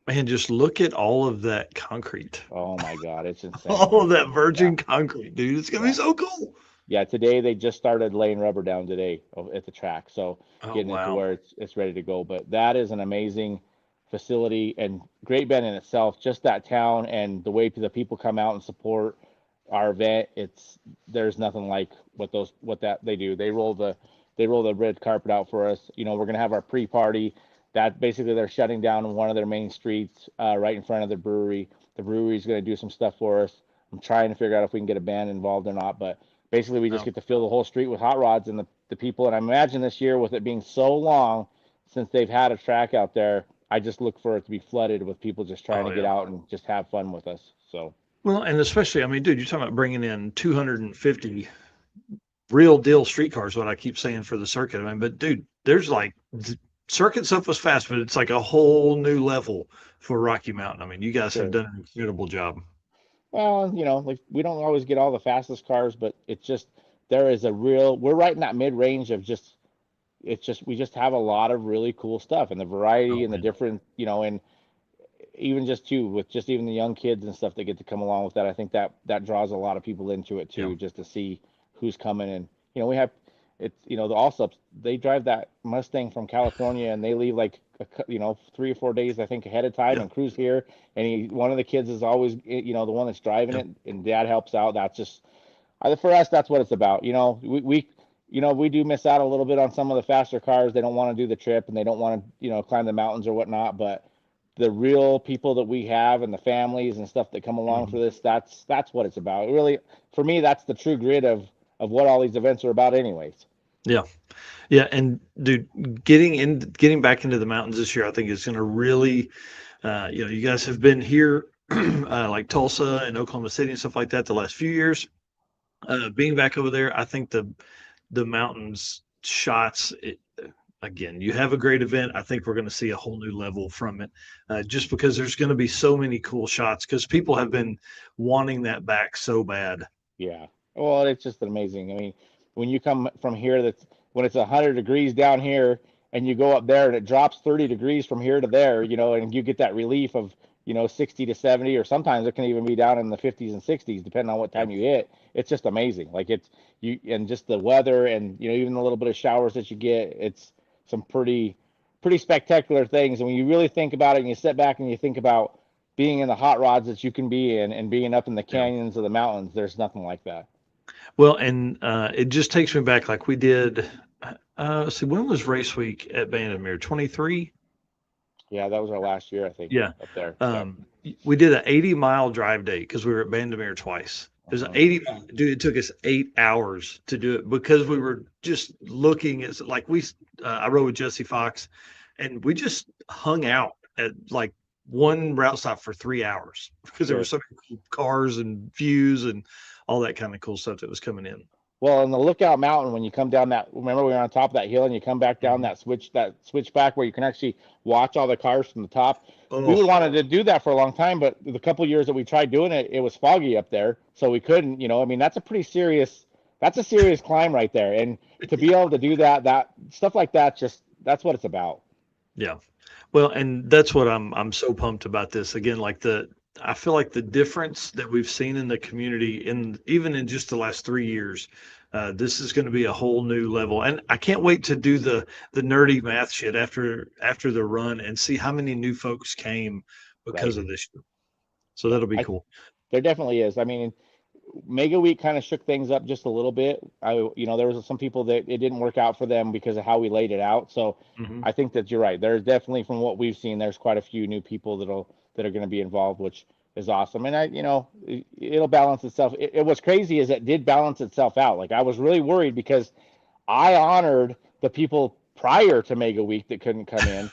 Man, just look at all of that concrete. Oh my God, it's insane. All of that virgin concrete, dude. It's going to be so cool. Yeah, today they just started laying rubber down today at the track. So getting it to where it's ready to go. But that is an amazing facility, and Great Bend in itself, just that town and the way the people come out and support our event, there's nothing like what they do. They roll the red carpet out for us. We're gonna have our pre-party. That basically they're shutting down one of their main streets right in front of the brewery. The brewery's gonna do some stuff for us. I'm trying to figure out if we can get a band involved or not, but basically we just get to fill the whole street with hot rods and the people. And I imagine this year, with it being so long since they've had a track out there, I just look for it to be flooded with people just trying to get out and just have fun with us. So, well, and especially, I mean, dude, you're talking about bringing in 250 real deal streetcars, what I keep saying for the circuit. I mean, but dude, there's like circuit stuff was fast, but it's like a whole new level for Rocky Mountain. I mean, you guys have done an incredible job. Well, like we don't always get all the fastest cars, but it's just, we're right in that mid range of we just have a lot of really cool stuff, and the variety and the different, and even just too with just even the young kids and stuff that get to come along with that, I think that draws a lot of people into it too, just to see who's coming. And we have the Allsups, they drive that Mustang from California and they leave like 3 or 4 days I think ahead of time and cruise here. And one of the kids is always the one that's driving it, and Dad helps out. That's just for us, that's what it's about. We do miss out a little bit on some of the faster cars. They don't want to do the trip and they don't want to climb the mountains or whatnot, but the real people that we have and the families and stuff that come along for this, that's what it's about. Really, for me, that's the true grid of what all these events are about anyways. Yeah. And dude, getting back into the mountains this year, I think is going to really, you guys have been here like Tulsa and Oklahoma City and stuff like that the last few years. Being back over there, I think the mountains shots, again, you have a great event. I think we're going to see a whole new level from it, just because there's going to be so many cool shots because people have been wanting that back so bad. Yeah. Well, it's just amazing. I mean, when you come from here, when it's 100 degrees down here and you go up there and it drops 30 degrees from here to there, and you get that relief of, 60 to 70, or sometimes it can even be down in the 50s and 60s, depending on what time you hit. It's just amazing. Like and just the weather and, even the little bit of showers that you get, it's some pretty spectacular things. And when you really think about it and you sit back and you think about being in the hot rods that you can be in and being up in the canyons of the mountains, there's nothing like that. Well, and it just takes me back like we did. When was race week at Bandimere? 23? Yeah, that was our last year, I think. Yeah. Up there. We did an 80-mile drive day because we were at Bandimere twice. It was an 80 mile. Dude, it took us 8 hours to do it because we were just looking at, like, I rode with Jesse Fox and we just hung out at like one route stop for 3 hours because there were so many cars and views and all that kind of cool stuff that was coming in. Well, on the Lookout Mountain, when you come down remember we were on top of that hill and you come back down that switchback where you can actually watch all the cars from the top. We wanted to do that for a long time, but the couple of years that we tried doing it, it was foggy up there, so we couldn't. That's a serious climb right there, and to be able to do that stuff like that, that's what it's about. Yeah, well, and that's what I'm so pumped about this. Again, I feel like the difference that we've seen in the community, even in just the last 3 years, this is going to be a whole new level. And I can't wait to do the nerdy math shit after the run and see how many new folks came because of this. So that'll be cool. There definitely is. I mean, Mega Week kind of shook things up just a little bit. There was some people that it didn't work out for them because of how we laid it out. So I think that you're right. There's definitely, from what we've seen, there's quite a few new people that are going to be involved, which is awesome. And it'll balance itself. It was crazy is it did balance itself out. Like, I was really worried because I honored the people prior to Mega Week that couldn't come in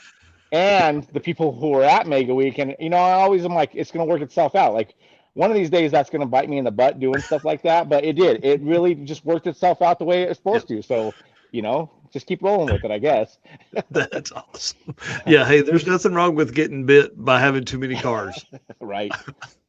and the people who were at Mega Week. And, I always am like, it's going to work itself out. Like, one of these days that's going to bite me in the butt doing stuff like that. But it did. It really just worked itself out the way it was supposed to. So, just keep rolling with it, I guess. That's awesome. Yeah. Hey, there's nothing wrong with getting bit by having too many cars. Right.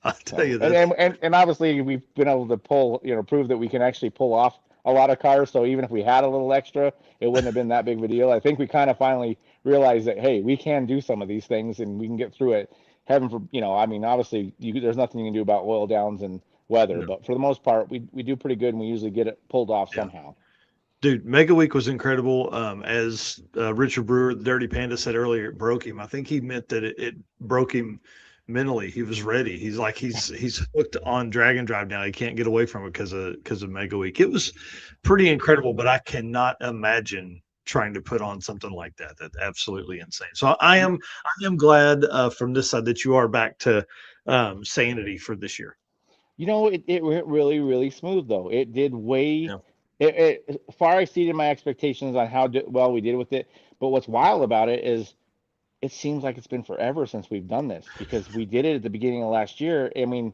I'll tell you that. And obviously we've been able to prove that we can actually pull off a lot of cars. So even if we had a little extra, it wouldn't have been that big of a deal. I think we kind of finally realized that, hey, we can do some of these things and we can get through it. Obviously there's nothing you can do about oil downs and weather, but for the most part, we do pretty good and we usually get it pulled off somehow. Dude, Mega Week was incredible. As Richard Brewer, the Dirty Panda, said earlier, it broke him. I think he meant that it broke him mentally. He was ready. He's like he's hooked on drag and drive now. He can't get away from it because of Mega Week. It was pretty incredible, but I cannot imagine trying to put on something like that. That's absolutely insane. So I am glad from this side that you are back to sanity for this year. It went really, really smooth though. It did way. Yeah. It far exceeded my expectations on how well we did with it. But what's wild about it is it seems like it's been forever since we've done this because we did it at the beginning of last year. I'm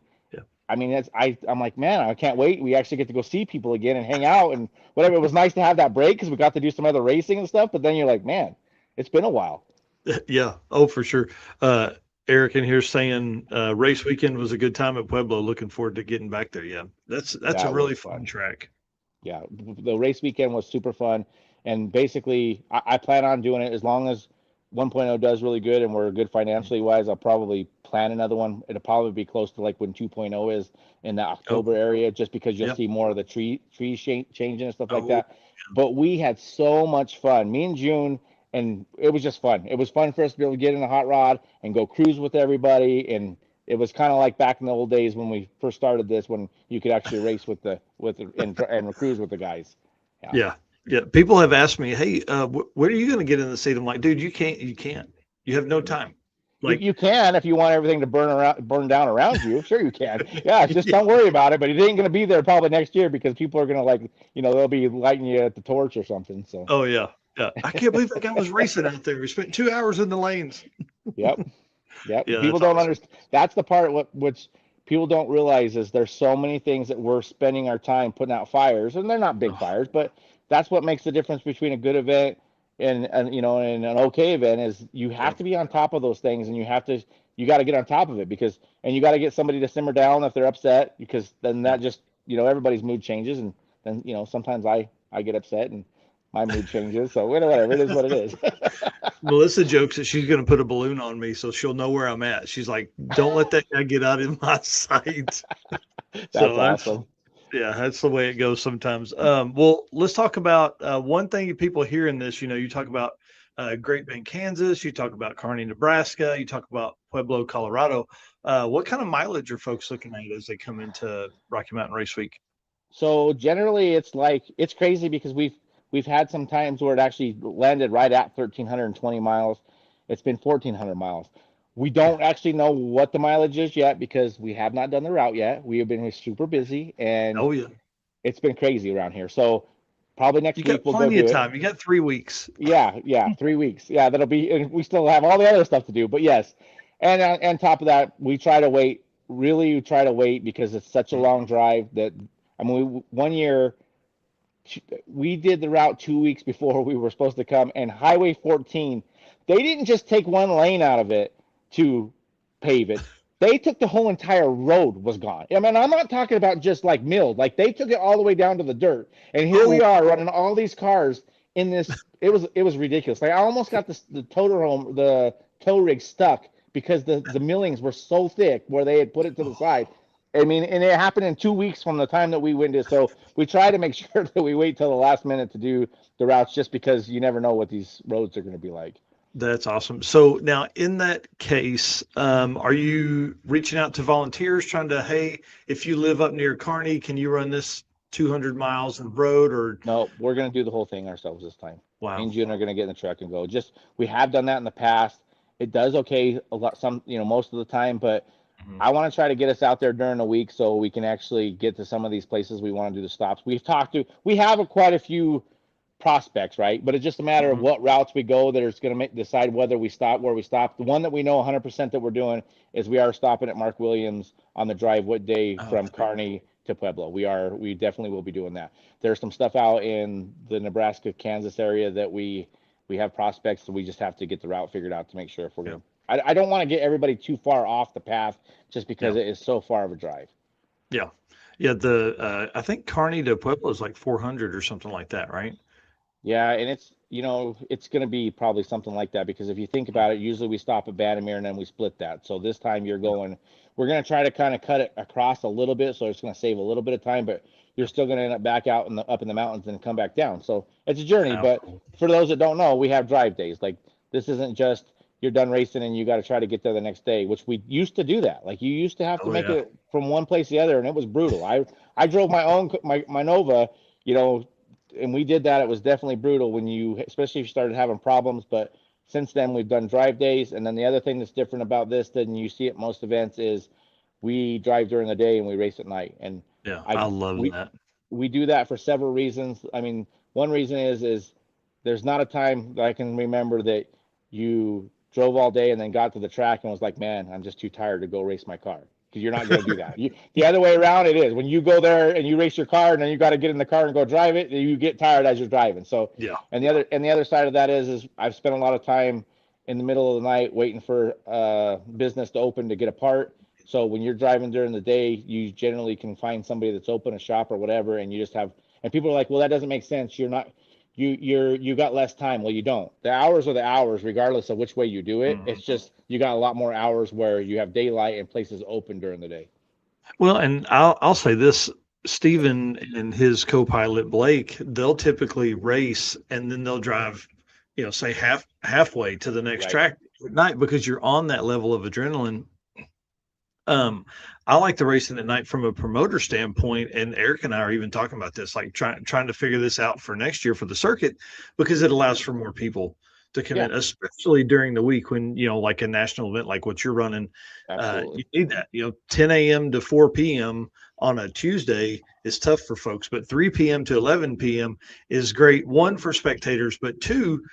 like, man, I can't wait. We actually get to go see people again and hang out and whatever. It was nice to have that break because we got to do some other racing and stuff. But then you're like, man, it's been a while. Yeah. Oh, for sure. Eric in here saying race weekend was a good time at Pueblo. Looking forward to getting back there. Yeah, that's a really fun track. Yeah, the race weekend was super fun, and basically I plan on doing it as long as 1.0 does really good and we're good financially wise, I'll probably plan another one. It'll probably be close to like when 2.0 is in the October area, just because you'll see more of the trees changing and stuff like that. But we had so much fun, me and June, and it was just fun. It was fun for us to be able to get in a hot rod and go cruise with everybody. And it was kind of like back in the old days when we first started this, when you could actually race and cruise with the guys. Yeah. People have asked me, hey, when are you going to get in the seat? I'm like, dude, you can't. You have no time. Like you can, if you want everything to burn down around you. Sure, you can. Yeah, just don't worry about it. But it ain't going to be there probably next year because people are going to they'll be lighting you at the torch or something. So. Oh yeah. I can't believe that guy was racing out there. We spent 2 hours in the lanes. Yep. Yeah, people don't understand. That's the part which people don't realize is there's so many things that we're spending our time putting out fires, and they're not big fires, but that's what makes the difference between a good event and an okay event is you have to be on top of those things, and you got to get on top of it and you got to get somebody to simmer down if they're upset, because then that just everybody's mood changes, and then sometimes I get upset and my mood changes. So whatever, it is what it is. Melissa jokes that she's going to put a balloon on me so she'll know where I'm at. She's like, don't let that guy get out of my sight. That's awesome. Yeah, that's the way it goes sometimes. Well, let's talk about one thing people hear in this. You talk about Great Bend, Kansas. You talk about Kearney, Nebraska. You talk about Pueblo, Colorado. What kind of mileage are folks looking at as they come into Rocky Mountain Race Week? So generally, it's crazy because we've had some times where it actually landed right at 1,320 miles. It's been 1,400 miles. We don't actually know what the mileage is yet because we have not done the route yet. We have been super busy, and it's been crazy around here. So probably next week we'll go do it. You got plenty of time. You got 3 weeks. Yeah, 3 weeks. Yeah, that'll be. And we still have all the other stuff to do, but yes. And on top of that, we try to wait. Really, try to wait because it's such a long drive that one year we did the route 2 weeks before we were supposed to come, and Highway 14, they didn't just take one lane out of it to pave it. They took the whole entire road was gone. I mean, I'm not talking about just like milled. Like they took it all the way down to the dirt. And here we are running all these cars in this. It was ridiculous. Like I almost got the tow rig stuck because the millings were so thick where they had put it to the side. I mean, and it happened in 2 weeks from the time that we went to. So we try to make sure that we wait till the last minute to do the routes, just because you never know what these roads are going to be like. That's awesome. So now in that case, are you reaching out to volunteers trying to, hey, if you live up near Kearney, can you run this 200 miles of road? Or no, we're going to do the whole thing ourselves this time. Wow. Me and June are going to get in the truck and go. We have done that in the past. It does okay most of the time, but I want to try to get us out there during the week so we can actually get to some of these places we want to do the stops. We have quite a few prospects, right? But it's just a matter of what routes we go that is going to decide whether we stop where we stop. The one that we know 100% that we're doing is we are stopping at Mark Williams on the drive what day from Kearney to Pueblo. We definitely will be doing that. There's some stuff out in the Nebraska, Kansas area that we have prospects, so we just have to get the route figured out to make sure if we're going to. I don't want to get everybody too far off the path just because it is so far of a drive. Yeah. I think Kearney to Pueblo is like 400 or something like that, right? Yeah, and it's going to be probably something like that because if you think about it, usually we stop at Bannerman and then we split that. So this time we're going to try to kind of cut it across a little bit, so it's going to save a little bit of time, but you're still going to end up back out up in the mountains and come back down. So it's a journey, but for those that don't know, we have drive days. Like this isn't just you're done racing and you got to try to get there the next day, which we used to do that. Like you used to have to make it from one place to the other, and it was brutal. I drove my own my Nova, and we did that. It was definitely brutal especially if you started having problems. But since then, we've done drive days. And then the other thing that's different about this than you see at most events is we drive during the day and we race at night. And I love that. We do that for several reasons. I mean, one reason is there's not a time that I can remember that you drove all day and then got to the track and was like, man, I'm just too tired to go race my car. Because you're not going to do that. The other way around it is when you go there and you race your car and then you got to get in the car and go drive it, you get tired as you're driving. So and the other side of that is I've spent a lot of time in the middle of the night waiting for business to open to get a part. So when you're driving during the day, you generally can find somebody that's open, a shop or whatever, and you just have. And people are like, well, that doesn't make sense. You're you got less time. Well, you don't. The hours are the hours, regardless of which way you do it. It's just you got a lot more hours where you have daylight and places open during the day. Well, and I'll say this, Steven and his co-pilot Blake, they'll typically race and then they'll drive, say halfway to the next track at night because you're on that level of adrenaline. I like the racing at night from a promoter standpoint, and Eric and I are even talking about this, like trying to figure this out for next year for the circuit, because it allows for more people to come in, especially during the week when, like a national event like what you're running. You need that, 10 a.m. to 4 p.m. on a Tuesday is tough for folks, but 3 p.m. to 11 p.m. is great. One, for spectators, but two,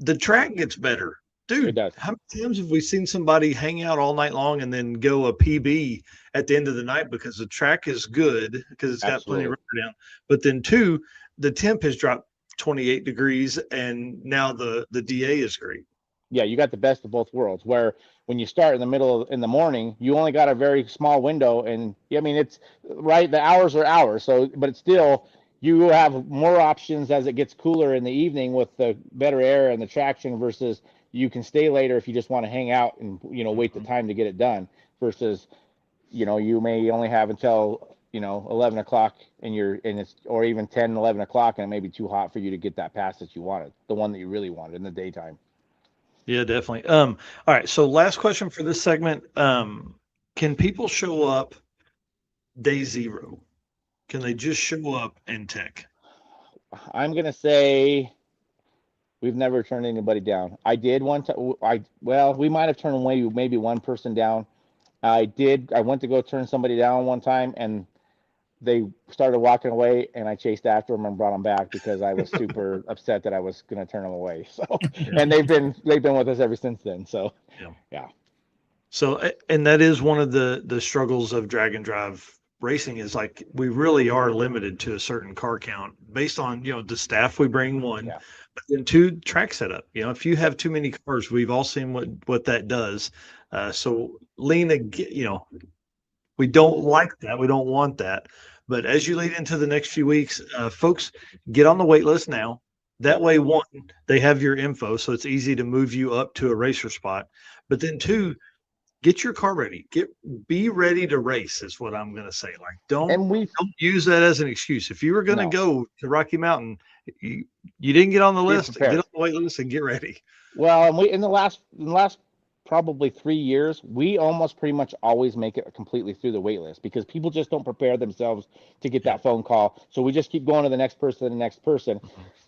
the track gets better. Dude, how many times have we seen somebody hang out all night long and then go a PB at the end of the night because the track is good, because it's got plenty of rubber down. But then two, the temp has dropped 28 degrees and now the DA is great. Yeah, you got the best of both worlds, where when you start in the morning, you only got a very small window, and I mean, it's right, the hours are hours, so but it's still, you have more options as it gets cooler in the evening with the better air and the traction, versus you can stay later if you just want to hang out and wait the time to get it done, versus you may only have until 11 o'clock or even 10, 11 o'clock, and it may be too hot for you to get that pass that you wanted, the one that you really wanted in the daytime. Yeah, definitely. All right, so last question for this segment. Can people show up day zero? Can they just show up and tech? I'm gonna say we've never turned anybody down. I did one time. We might have turned maybe one person down. I went to go turn somebody down one time, and they started walking away, and I chased after them and brought them back because I was super upset that I was going to turn them away. So, and they've been with us ever since then. So, yeah. So, and that is one of the struggles of drag and drive racing, is like we really are limited to a certain car count based on the staff we bring, one, but then two, track setup. If you have too many cars, we've all seen what that does. So Lena, we don't like that. We don't want that. But as you lead into the next few weeks, folks, get on the wait list now. That way, one, they have your info, so it's easy to move you up to a racer spot. But then two, get your car ready. Be ready to race is what I'm going to say. Like, don't use that as an excuse. If you were going to go to Rocky Mountain, you didn't get on the list. Get on the wait list and get ready. Well, and in the last probably 3 years, we almost pretty much always make it completely through the wait list, because people just don't prepare themselves to get that phone call. So we just keep going to the next person.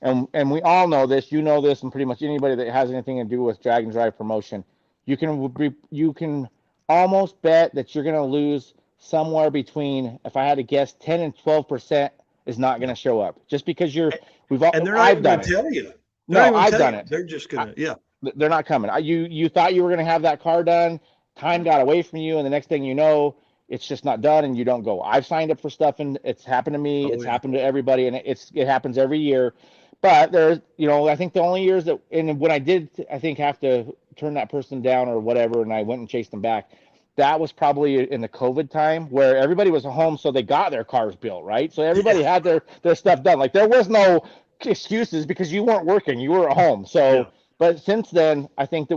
And we all know this, this, and pretty much anybody that has anything to do with drag and drive promotion, you can almost bet that you're going to lose somewhere between, if I had to guess, 10 and 12% is not going to show up, just because and they're not going to tell you. No, I've done it. They're just going to, they're not coming. You thought you were going to have that car done. Time got away from you, and the next thing you know, it's just not done, and you don't go. I've signed up for stuff, and it's happened to me. It's happened to everybody, and it happens every year. But there's, I think the only years that, and when I did, I think, have to turn that person down or whatever, and I went and chased them back, that was probably in the COVID time, where everybody was home, so they got their cars built, right? So everybody had their stuff done. Like, there was no excuses because you weren't working, you were at home. So. But since then, I think that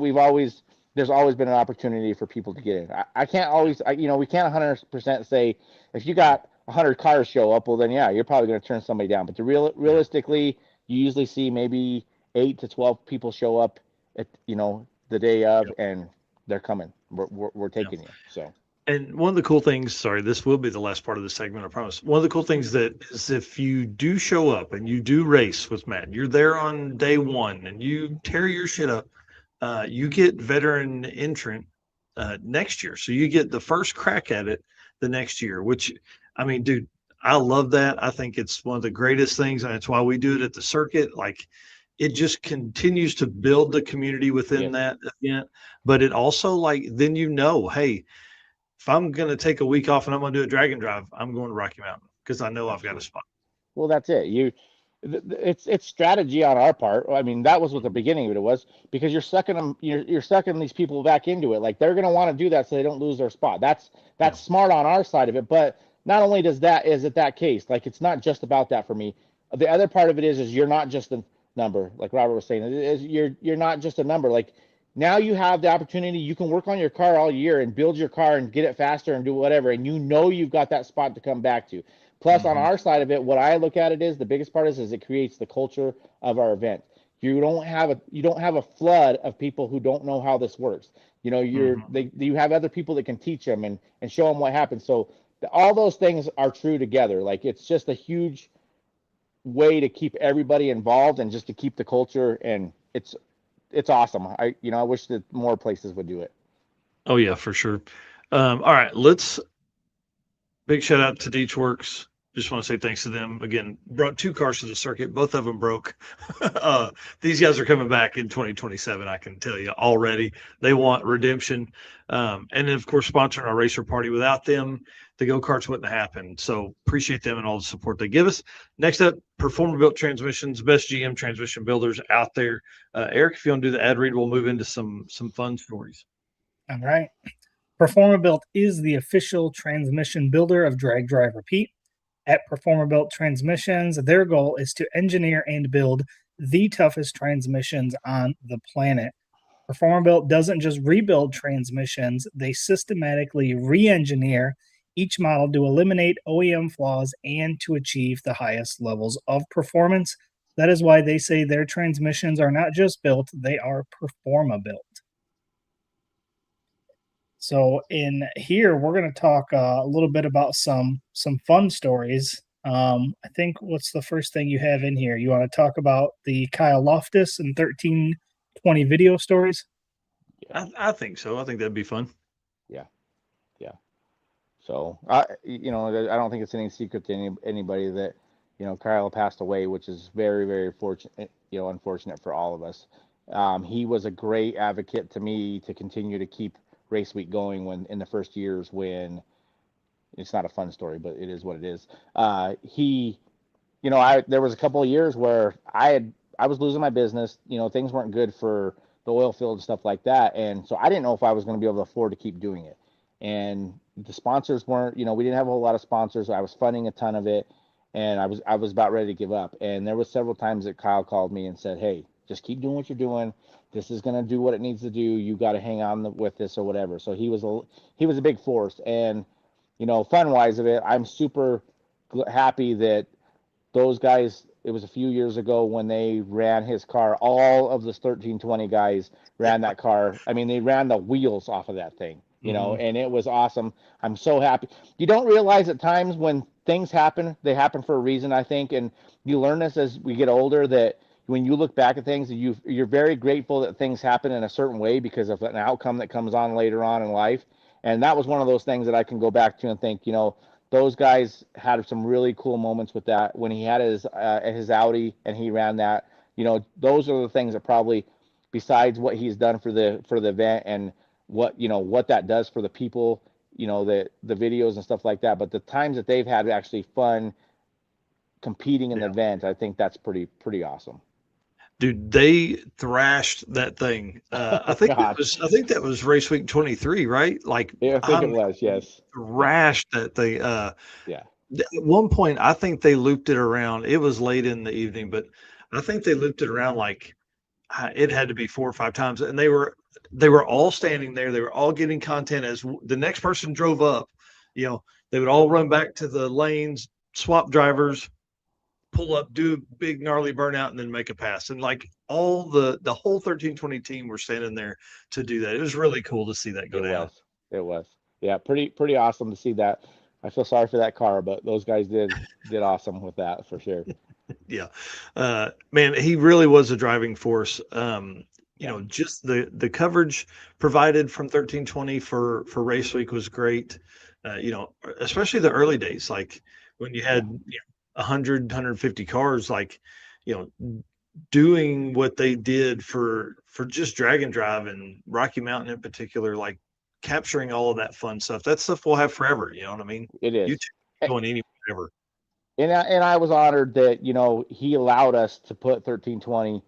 there's always been an opportunity for people to get in. I can't always, we can't 100% say if you got 100 cars show up, well then, you're probably going to turn somebody down. But realistically, you usually see maybe 8 to 12 people show up at, the day of, and they're coming. We're taking you. So. And one of the cool things, sorry, this will be the last part of the segment, I promise. One of the cool things that is, if you do show up and you do race with Matt, you're there on day one and you tear your shit up, you get veteran entrant next year. So you get the first crack at it the next year, which, I mean, dude, I love that. I think it's one of the greatest things, and it's why we do it at the circuit. Like, it just continues to build the community within that event. But it also, like, then hey, if I'm going to take a week off and I'm going to do a drag and drive, I'm going to Rocky Mountain because I know I've got a spot. Well, that's it. It's strategy on our part. I mean, that was what the beginning of it was, because you're sucking them, you're sucking these people back into it. Like, they're going to want to do that so they don't lose their spot. That's smart on our side of it. But not only is it that case, like, it's not just about that for me. The other part of it is you're not just number. Like Robert was saying, you're not just a number. Like now you have the opportunity. You can work on your car all year and build your car and get it faster and do whatever. And you've got that spot to come back to. Plus, on our side of it, what I look at it is the biggest part is it creates the culture of our event. You don't have a flood of people who don't know how this works. You know, you have other people that can teach them and show them what happens. So all those things are true together. Like it's just a huge way to keep everybody involved and just to keep the culture, and it's awesome. I wish that more places would do it. Oh yeah, for sure. All right, big shout out to Deechworks. Just want to say thanks to them again. Brought 2 cars to the circuit, both of them broke. These guys are coming back in 2027. I can tell you already. They want redemption, and then of course sponsoring our racer party. Without them, the go-karts wouldn't happen. So appreciate them and all the support they give us. Next up, Performer Built Transmissions, best GM transmission builders out there. Eric, if you want to do the ad read, we'll move into some fun stories. All right. Performer Built is the official transmission builder of Drag Drive Repeat. At Performer Built Transmissions, their goal is to engineer and build the toughest transmissions on the planet. Performer Built doesn't just rebuild transmissions, they systematically re-engineer each model to eliminate OEM flaws and to achieve the highest levels of performance. That is why they say their transmissions are not just built, they are Performa built. So in here, we're going to talk a little bit about some fun stories. I think what's the first thing you have in here? You want to talk about the Kyle Loftus and 1320 video stories? I think so. I think that'd be fun. Yeah. So I don't think it's any secret to anybody that Kyle passed away, which is very, very fortunate. Unfortunate for all of us. He was a great advocate to me to continue to keep race week going when in the first years when it's not a fun story, but it is what it is. There was a couple of years where I was losing my business. Things weren't good for the oil field and stuff like that. And so I didn't know if I was going to be able to afford to keep doing it. And the sponsors weren't, we didn't have a whole lot of sponsors. I was funding a ton of it and I was about ready to give up. And there was several times that Kyle called me and said, "Hey, just keep doing what you're doing. This is going to do what it needs to do. You got to hang on with this or whatever." So he was a big force. And, fun wise of it, I'm super happy that those guys, it was a few years ago when they ran his car, all of the 1320 guys ran that car. I mean, they ran the wheels off of that thing, and it was awesome. I'm so happy. You don't realize at times when things happen, they happen for a reason, I think. And you learn this as we get older, that when you look back at things, you're very grateful that things happen in a certain way because of an outcome that comes on later on in life. And that was one of those things that I can go back to and think, those guys had some really cool moments with that when he had his Audi and he ran that. Those are the things that probably, besides what he's done for the event and what that does for the people, the videos and stuff like that. But the times that they've had actually fun competing in the event, I think that's pretty awesome. Dude, they thrashed that thing. I think that was race week 23, right? Like, yeah, I think it was. Yes, thrashed that thing. Yeah. At one point, I think they looped it around. It was late in the evening, but I think they looped it around like it had to be 4 or 5 times, and they were all standing there. They were all getting content as the next person drove up. They would all run back to the lanes, swap drivers, pull up, do a big gnarly burnout, and then make a pass. And like all the whole 1320 team were standing there to do that. It was really cool to see that go down. It was. Yeah, pretty awesome to see that. I feel sorry for that car, but those guys did awesome with that for sure. Yeah. Man, he really was a driving force. Just the coverage provided from 1320 for race week was great. Especially the early days, like when you had 100, 150 cars, like, doing what they did for just drag and drive and Rocky Mountain in particular, like capturing all of that fun stuff. That stuff we'll have forever. You know what I mean? It is. YouTube going anywhere ever. And I was honored that, he allowed us to put 1320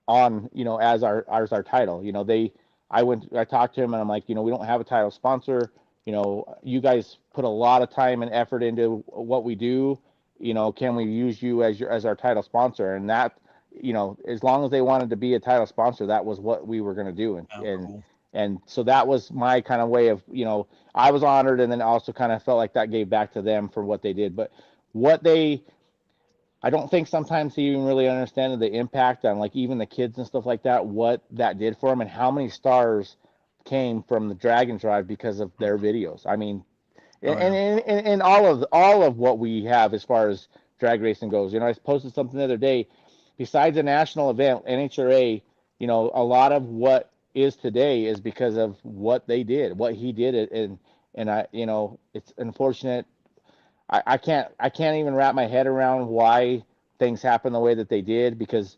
on, as our title. I talked to him and I'm like, we don't have a title sponsor. You guys put a lot of time and effort into what we do. Can we use you as our title sponsor? And that as long as they wanted to be a title sponsor, that was what we were going to do. And so that was my kind of way of, I was honored, and then also kind of felt like that gave back to them for what they did. But I don't think sometimes they even really understand the impact on like even the kids and stuff like that, what that did for them and how many stars came from the Dragon Drive because of their videos. I mean, and all of what we have as far as drag racing goes. I posted something the other day. Besides a national event, NHRA, a lot of what is today is because of what they did, what he did, and I, it's unfortunate. I can't even wrap my head around why things happen the way that they did, because,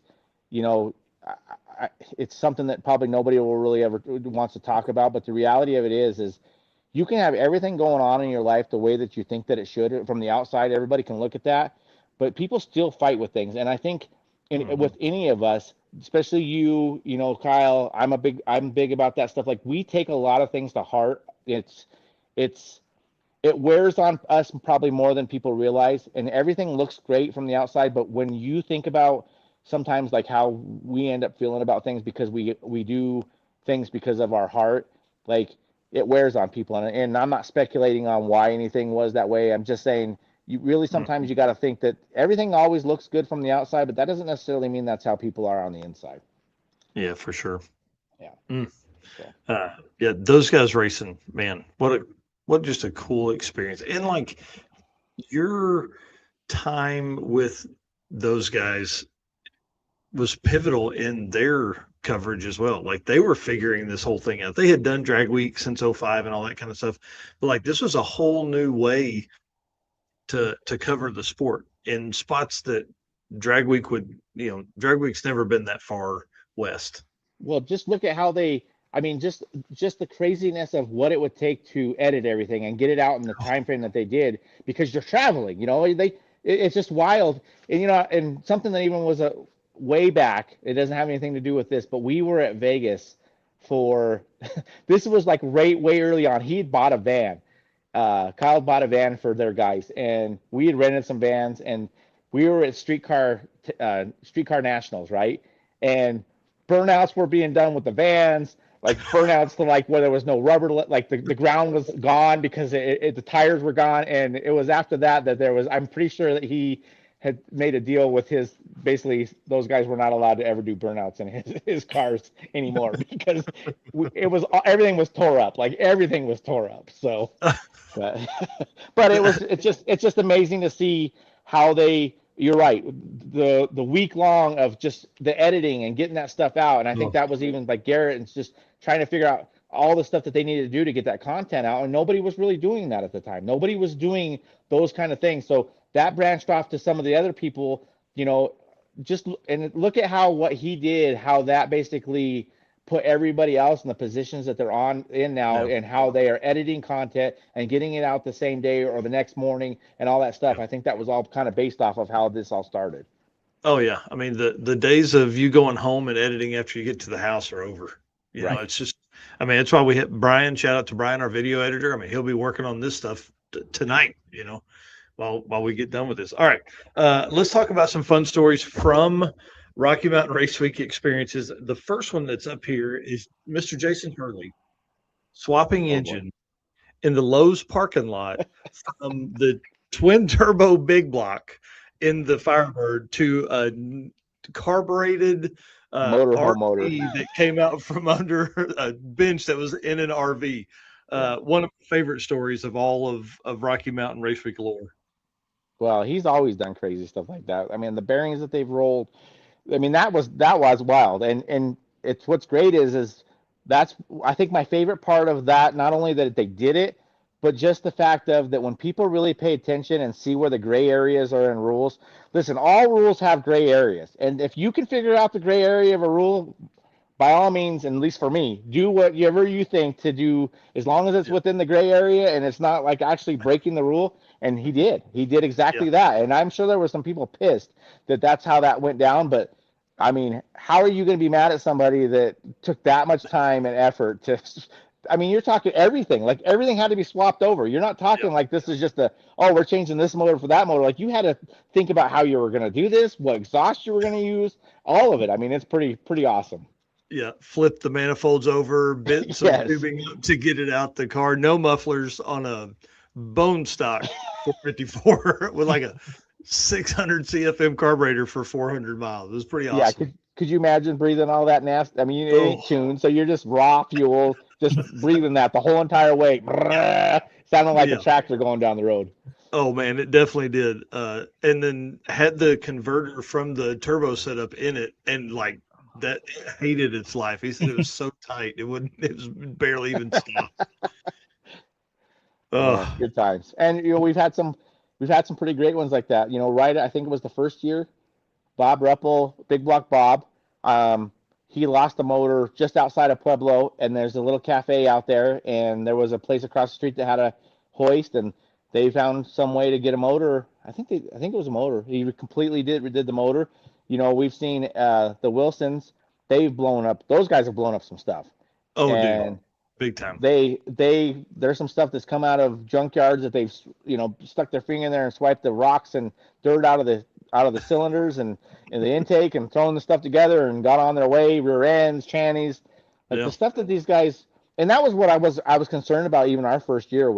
it's something that probably nobody will really ever wants to talk about. But the reality of it is you can have everything going on in your life the way that you think that it should. From the outside, everybody can look at that, but people still fight with things. And I think with any of us, especially you, Kyle, I'm big about that stuff. Like, we take a lot of things to heart. It wears on us probably more than people realize, and everything looks great from the outside. But when you think about sometimes like how we end up feeling about things because we do things because of our heart, like, it wears on people. And I'm not speculating on why anything was that way. I'm just saying you really sometimes you got to think that everything always looks good from the outside, but that doesn't necessarily mean that's how people are on the inside. Yeah, for sure. Yeah. Yeah, those guys racing, man, what just a cool experience. And like, your time with those guys was pivotal in their coverage as well. Like, they were figuring this whole thing out. They had done Drag Week since 05 and all that kind of stuff. But like, this was a whole new way to cover the sport in spots that Drag Week would, Drag Week's never been that far west. Well, just look at how just the craziness of what it would take to edit everything and get it out in the time frame that they did, because you're traveling, it's just wild. And, and something that even was a way back, it doesn't have anything to do with this, but we were at Vegas for, this was like way early on. He'd bought a van. Kyle bought a van for their guys, and we had rented some vans, and we were at Streetcar Nationals, right? And burnouts were being done with the vans, like burnouts to like where there was no rubber, like the ground was gone because the tires were gone. And it was after that there was, I'm pretty sure that he had made a deal with basically those guys were not allowed to ever do burnouts in his cars anymore because everything was tore up. Like, everything was tore up. So, but it's just amazing to see how you're right. The week long of just the editing and getting that stuff out. And I think that was even like Garrett and just trying to figure out all the stuff that they needed to do to get that content out. And nobody was really doing that at the time. Nobody was doing those kind of things. So that branched off to some of the other people, and look at what he did, how that basically put everybody else in the positions that they're in now, and how they are editing content and getting it out the same day or the next morning and all that stuff. I think that was all kind of based off of how this all started. Oh yeah. I mean, the days of you going home and editing after you get to the house are over. It's just, I mean, that's why we hit Brian. Shout out to Brian, our video editor. I mean, he'll be working on this stuff tonight, while we get done with this. All right. Let's talk about some fun stories from Rocky Mountain Race Week experiences. The first one that's up here is Mr. Jason Hurley swapping engine in the Lowe's parking lot from the twin turbo big block in the Firebird to a carbureted motor that came out from under a bench that was in an RV. One of my favorite stories of all of Rocky Mountain Race Week lore. Well, he's always done crazy stuff like that. I mean, the bearings that they've rolled, I mean, that was wild. And it's what's great is that's, I think, my favorite part of that, not only that they did it, but just the fact of that when people really pay attention and see where the gray areas are in rules. Listen, all rules have gray areas. And if you can figure out the gray area of a rule, by all means, and at least for me, do whatever you think to do, as long as it's within the gray area and it's not like actually breaking the rule. And he did exactly that. And I'm sure there were some people pissed that that's how that went down. But I mean, how are you going to be mad at somebody that took that much time and effort to, I mean, you're talking everything. Like everything had to be swapped over. You're not talking like this is just we're changing this motor for that motor. Like you had to think about how you were going to do this, what exhaust you were going to use, all of it. I mean, it's pretty awesome. Yeah, flip the manifolds over, bit some tubing up to get it out the car. No mufflers on a bone stock 454 with like a 600 CFM carburetor for 400 miles. It was pretty awesome. Yeah, could you imagine breathing all that nasty? I mean, it ain't tuned, so you're just raw fuel, just breathing that the whole entire way. Sounding like a tractor going down the road. Oh man, it definitely did. And then had the converter from the turbo setup in it, and like that hated its life. He said it was so tight it was barely even stop. Oh, good times. And we've had some pretty great ones like that. Right, I think it was the first year, Bob Ruppel, Big Block Bob, he lost a motor just outside of Pueblo, and there's a little cafe out there, and there was a place across the street that had a hoist, and they found some way to get a motor. I think it was a motor. He completely redid the motor. We've seen the Wilsons. They've blown up. Those guys have blown up some stuff. Oh, dude, big time. There's some stuff that's come out of junkyards that they've stuck their finger in there and swiped the rocks and dirt out of the cylinders and the intake and thrown the stuff together and got on their way, rear ends, trannies, the stuff that these guys. And that was what I was concerned about even our first year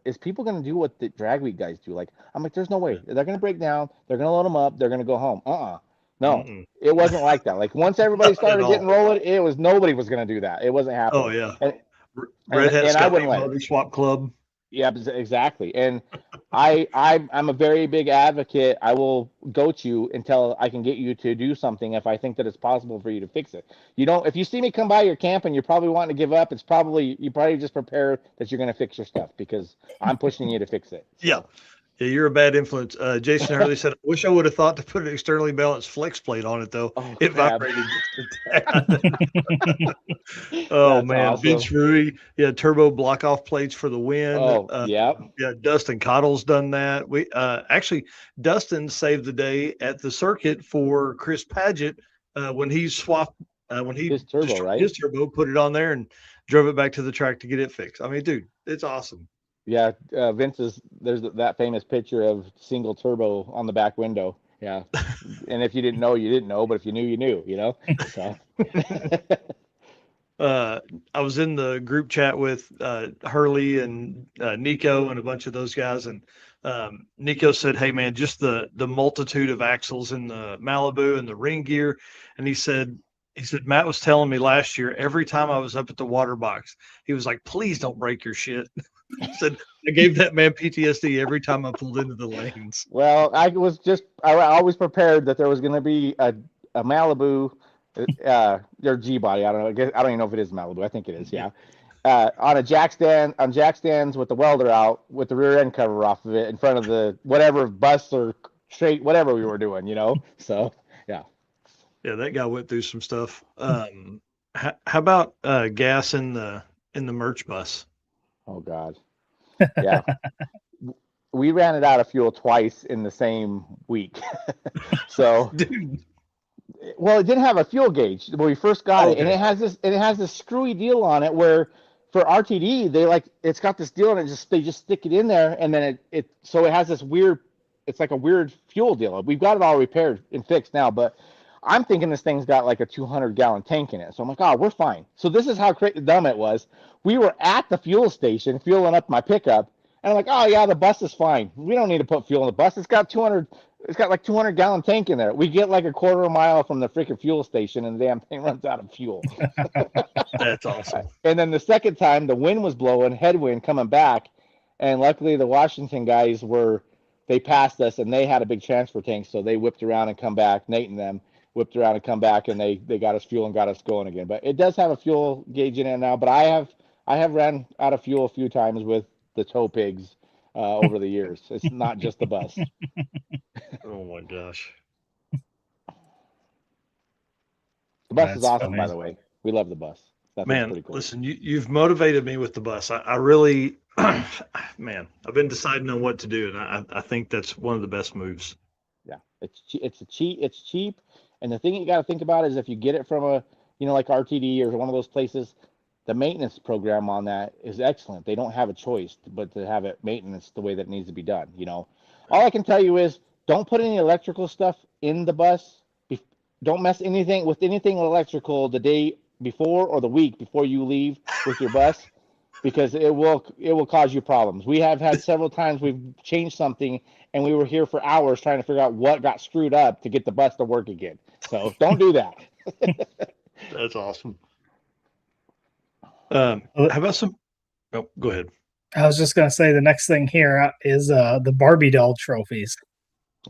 is people going to do what the drag week guys do? Like, I'm like, there's no way. They're going to break down. They're going to load them up. They're going to go home. No, it wasn't like that. Like once everybody started getting rolling, nobody was going to do that. It wasn't happening. Oh yeah. Red Hat Motor Swap Club. Yeah, exactly. And I'm a very big advocate. I will goat you until I can get you to do something if I think that it's possible for you to fix it. If you see me come by your camp and you're probably wanting to give up, you probably just prepare that you're going to fix your stuff because I'm pushing you to fix it. So. Yeah. Yeah, you're a bad influence. Jason Hurley said, I wish I would have thought to put an externally balanced flex plate on it, though. Oh, it vibrated just a tad. Oh, man. Awesome. Vince Rui, turbo block-off plates for the wind. Oh, yeah. Yeah, Dustin Cottle's done that. We actually, Dustin saved the day at the circuit for Chris Padgett when he swapped, his turbo, put it on there and drove it back to the track to get it fixed. I mean, dude, it's awesome. Yeah, there's that famous picture of single turbo on the back window. Yeah. And if you didn't know, you didn't know, but if you knew, you knew, So. I was in the group chat with Hurley and Nico and a bunch of those guys, and Nico said, hey man, just the multitude of axles in the Malibu and the ring gear. And he said, Matt was telling me last year, every time I was up at the water box, he was like, please don't break your shit. He said, I gave that man PTSD every time I pulled into the lanes. Well, I always prepared that there was going to be a Malibu, their G body. I don't even know if it is Malibu. I think it is. Yeah. On a jack stands with the welder out with the rear end cover off of it in front of the whatever bus or straight, whatever we were doing, So, yeah. Yeah, that guy went through some stuff. How about gas in the merch bus? Oh God. Yeah. We ran it out of fuel twice in the same week. So, dude. Well, it didn't have a fuel gauge when we first got it, and it has this screwy deal on it where for RTD it's got this deal and they just stick it in there, and then it has this weird, it's like a weird fuel deal. We've got it all repaired and fixed now, but I'm thinking this thing's got like a 200-gallon tank in it. So I'm like, oh, we're fine. So this is how dumb it was. We were at the fuel station fueling up my pickup, and I'm like, oh yeah, the bus is fine. We don't need to put fuel in the bus. It's got like 200-gallon tank in there. We get like a quarter of a mile from the freaking fuel station, and the damn thing runs out of fuel. That's awesome. And then the second time, the wind was blowing, headwind coming back, and luckily the Washington guys they passed us, and they had a big transfer tank, so they whipped around and come back. Nate and them whipped around and come back, and they got us fuel and got us going again. But it does have a fuel gauge in it now. But I have ran out of fuel a few times with the tow pigs over the years. It's not just the bus. Oh my gosh. The bus is awesome, by the way. We love the bus. That's pretty cool. Listen, you've motivated me with the bus. I really, man, I've been deciding on what to do, and I think that's one of the best moves. Yeah, it's cheap. And the thing you got to think about is if you get it from like RTD or one of those places, the maintenance program on that is excellent. They don't have a choice but to have it maintenance the way that it needs to be done. All I can tell you is don't put any electrical stuff in the bus. Don't mess anything with anything electrical the day before or the week before you leave with your bus, because it will cause you problems. We have had several times we've changed something and we were here for hours trying to figure out what got screwed up to get the bus to work again. So don't do that. That's awesome. How about some? Oh, go ahead. I was just going to say the next thing here is the Barbie doll trophies.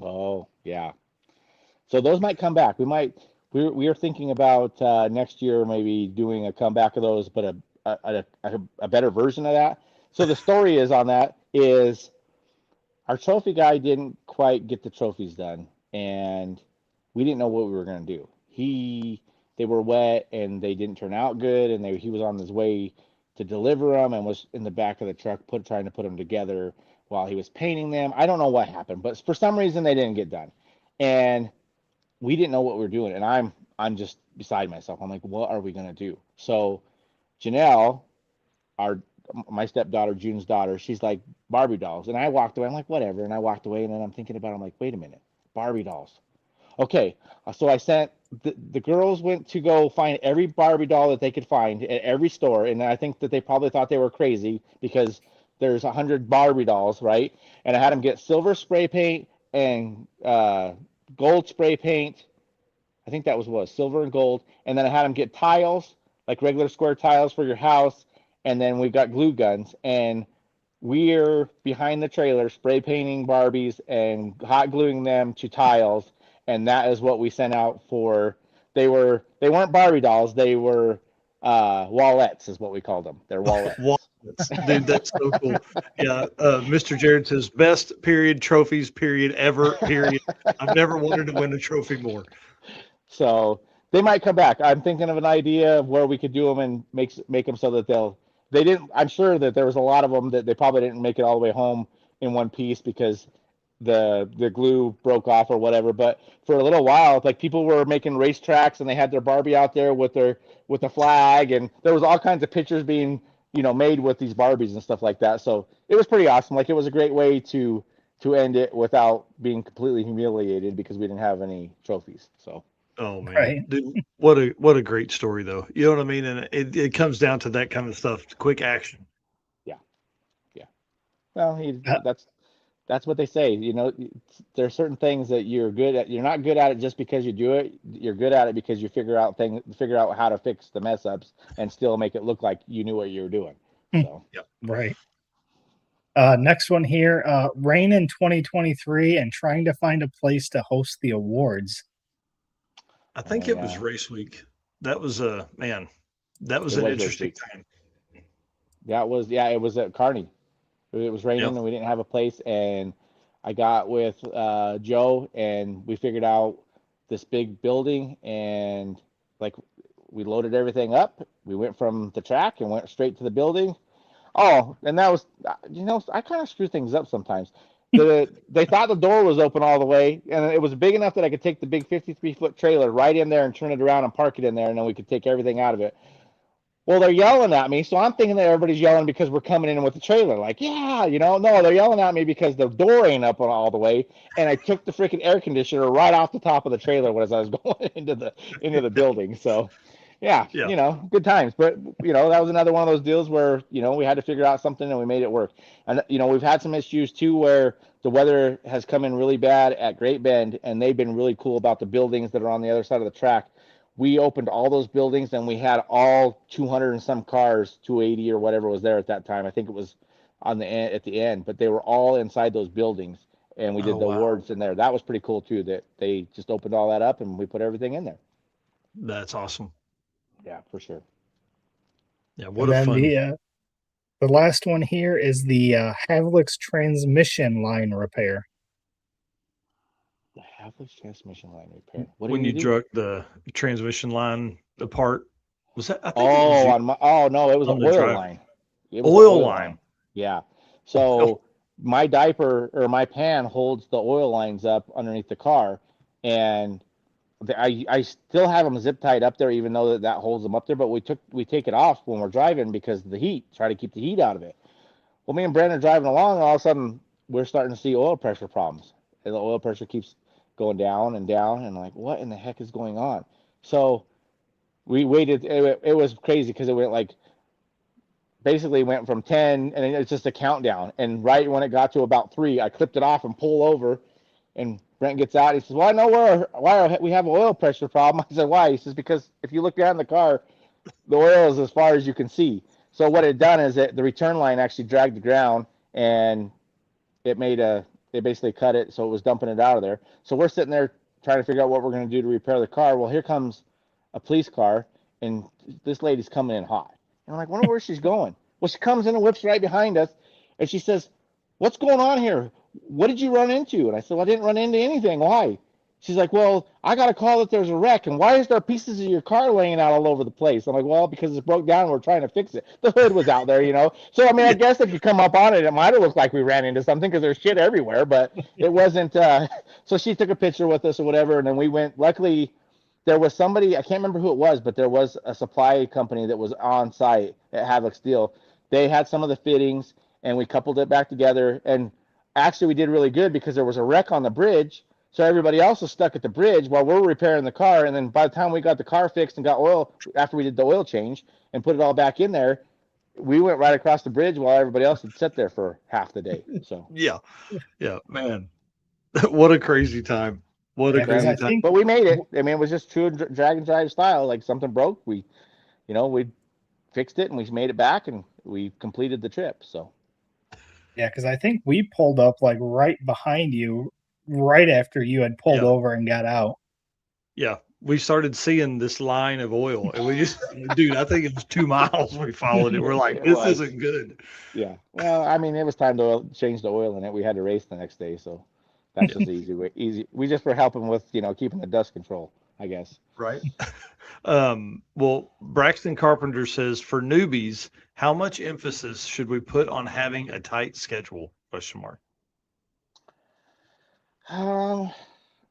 Oh, yeah. So those might come back. We are thinking about next year maybe doing a comeback of those, but a better version of that. So the story is on that is our trophy guy didn't quite get the trophies done, and we didn't know what we were going to do. They were wet and they didn't turn out good, and he was on his way to deliver them and was in the back of the truck trying to put them together while he was painting them. I don't know what happened, but for some reason they didn't get done, and we didn't know what we were doing. And I'm just beside myself. I'm like, what are we going to do? So Janelle, my stepdaughter, June's daughter, she's like, Barbie dolls. And I walked away. I'm like, whatever. And I walked away, and then I'm thinking about it. I'm like, wait a minute, Barbie dolls. Okay. So I sent the girls went to go find every Barbie doll that they could find at every store. And I think that they probably thought they were crazy because there's 100 Barbie dolls, right? And I had them get silver spray paint and gold spray paint. I think that was silver and gold. And then I had them get tiles, like regular square tiles for your house. And then we got glue guns, and we're behind the trailer spray painting Barbies and hot gluing them to tiles. And that is what we sent out for. They weren't Barbie dolls. They were wallets is what we called them. They're wallets. Dude, that's so cool. Yeah. Mr. Jared says best trophies ever. I've never wanted to win a trophy more. So they might come back. I'm thinking of an idea of where we could do them and make them so that they didn't. I'm sure that there was a lot of them that they probably didn't make it all the way home in one piece because the glue broke off or whatever. But for a little while, like people were making racetracks and they had their Barbie out there with the flag, and there was all kinds of pictures being made with these Barbies and stuff like that. So it was pretty awesome. Like it was a great way to end it without being completely humiliated because we didn't have any trophies. So. Oh man, right. Dude, what a great story though. You know what I mean? And it comes down to that kind of stuff, quick action. Yeah. Well, that's what they say. There are certain things that you're good at. You're not good at it just because you do it. You're good at it because you figure out how to fix the mess ups and still make it look like you knew what you were doing. So. Yep. Right. Next one here, rain in 2023 and trying to find a place to host the awards. I think it was race week. That was an interesting time. It was at Kearney. It was raining and we didn't have a place, and I got with Joe and we figured out this big building, and like we loaded everything up. We went from the track and went straight to the building. Oh, and that was, I kind of screw things up sometimes. They thought the door was open all the way, and it was big enough that I could take the big 53-foot trailer right in there and turn it around and park it in there, and then we could take everything out of it. Well, they're yelling at me, so I'm thinking that everybody's yelling because we're coming in with the trailer. Like, yeah, no, they're yelling at me because the door ain't up all the way, and I took the freaking air conditioner right off the top of the trailer as I was going into the building. So, yeah, good times. But, that was another one of those deals where, we had to figure out something and we made it work. And, we've had some issues too where the weather has come in really bad at Great Bend, and they've been really cool about the buildings that are on the other side of the track. We opened all those buildings and we had all 200 and some cars, 280 or whatever was there at that time. I think it was at the end, but they were all inside those buildings, and we did the awards in there. That was pretty cool too, that they just opened all that up and we put everything in there. That's awesome. Yeah, for sure. Yeah, what a fun. The last one here is the Havlic's transmission line repair. The Havlic's transmission line repair. When you drug the transmission line apart, was that? It was an oil line. Oil line. Yeah. So my diaper or my pan holds the oil lines up underneath the car, and I still have them zip tied up there, even though that holds them up there. But we take it off when we're driving because of the heat. Try to keep the heat out of it. Well, me and Brandon are driving along, and all of a sudden we're starting to see oil pressure problems. And the oil pressure keeps going down and down, and like, what in the heck is going on? So we waited. It was crazy because it went like basically went from 10, and it's just a countdown. And right when it got to about 3, I clipped it off and pull over, and Brent gets out. He says, "Well, I know why we have an oil pressure problem." I said, "Why?" He says, "Because if you look behind the car, the oil is as far as you can see." So what it done is that the return line actually dragged the ground, and it basically cut it, so it was dumping it out of there. So we're sitting there trying to figure out what we're going to do to repair the car. Well, here comes a police car, and this lady's coming in hot. And I'm like, wonder where she's going. Well, she comes in and whips right behind us, and she says, "What's going on here? What did you run into?" And I said, "Well, I didn't run into anything. Why?" She's like, "Well, I got a call that there's a wreck, and why is there pieces of your car laying out all over the place?" I'm like, "Well, because it's broke down and we're trying to fix it. The hood was out there, you know." So, I mean, I guess if you come up on it, it might have looked like we ran into something because there's shit everywhere, but it wasn't. So she took a picture with us or whatever, and then we went. Luckily, there was somebody, I can't remember who it was, but there was a supply company that was on site at Havoc Steel. They had some of the fittings, and we coupled it back together. And actually, we did really good because there was a wreck on the bridge. So everybody else was stuck at the bridge while we're repairing the car. And then by the time we got the car fixed and got oil, after we did the oil change and put it all back in there, we went right across the bridge while everybody else had sat there for half the day. So yeah, man, what a crazy time. What a crazy time. But we made it. I mean, it was just true drag and drive style. Like something broke, we fixed it and we made it back and we completed the trip. So yeah, because I think we pulled up like right behind you right after you had pulled over and got out. Yeah, we started seeing this line of oil, and we just, dude, I think it was 2 miles we followed it. We're like, this isn't good. Yeah. Well, I mean, it was time to change the oil in it. We had to race the next day, so that's just easy. We just were helping with, keeping the dust control, I guess. Right. Well, Braxton Carpenter says, for newbies, how much emphasis should we put on having a tight schedule? ?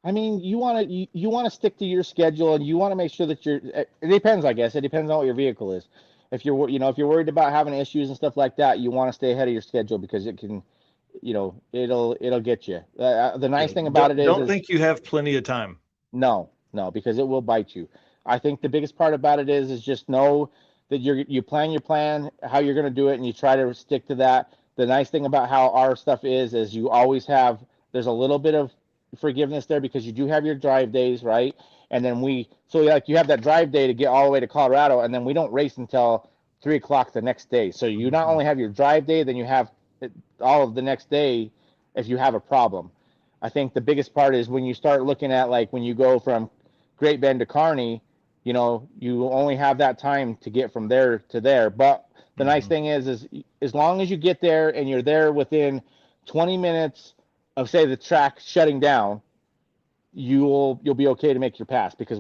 I mean, you want to stick to your schedule, and you want to make sure that it depends, I guess. It depends on what your vehicle is. If you're worried about having issues and stuff like that, you want to stay ahead of your schedule because it can, it'll get you. The nice thing about it is, don't think you have plenty of time. No, because it will bite you. I think the biggest part about it is just know that you plan your plan, how you're going to do it, and you try to stick to that. The nice thing about how our stuff is you always have, there's a little bit of forgiveness there because you do have your drive days, right? And then you have that drive day to get all the way to Colorado, and then we don't race until 3:00 the next day. So you not only have your drive day, then you have all of the next day if you have a problem. I think the biggest part is when you start looking at, like, when you go from Great Bend to Kearney, you only have that time to get from there to there. But the nice thing is as long as you get there and you're there within 20 minutes of, say, the track shutting down, you'll be okay to make your pass because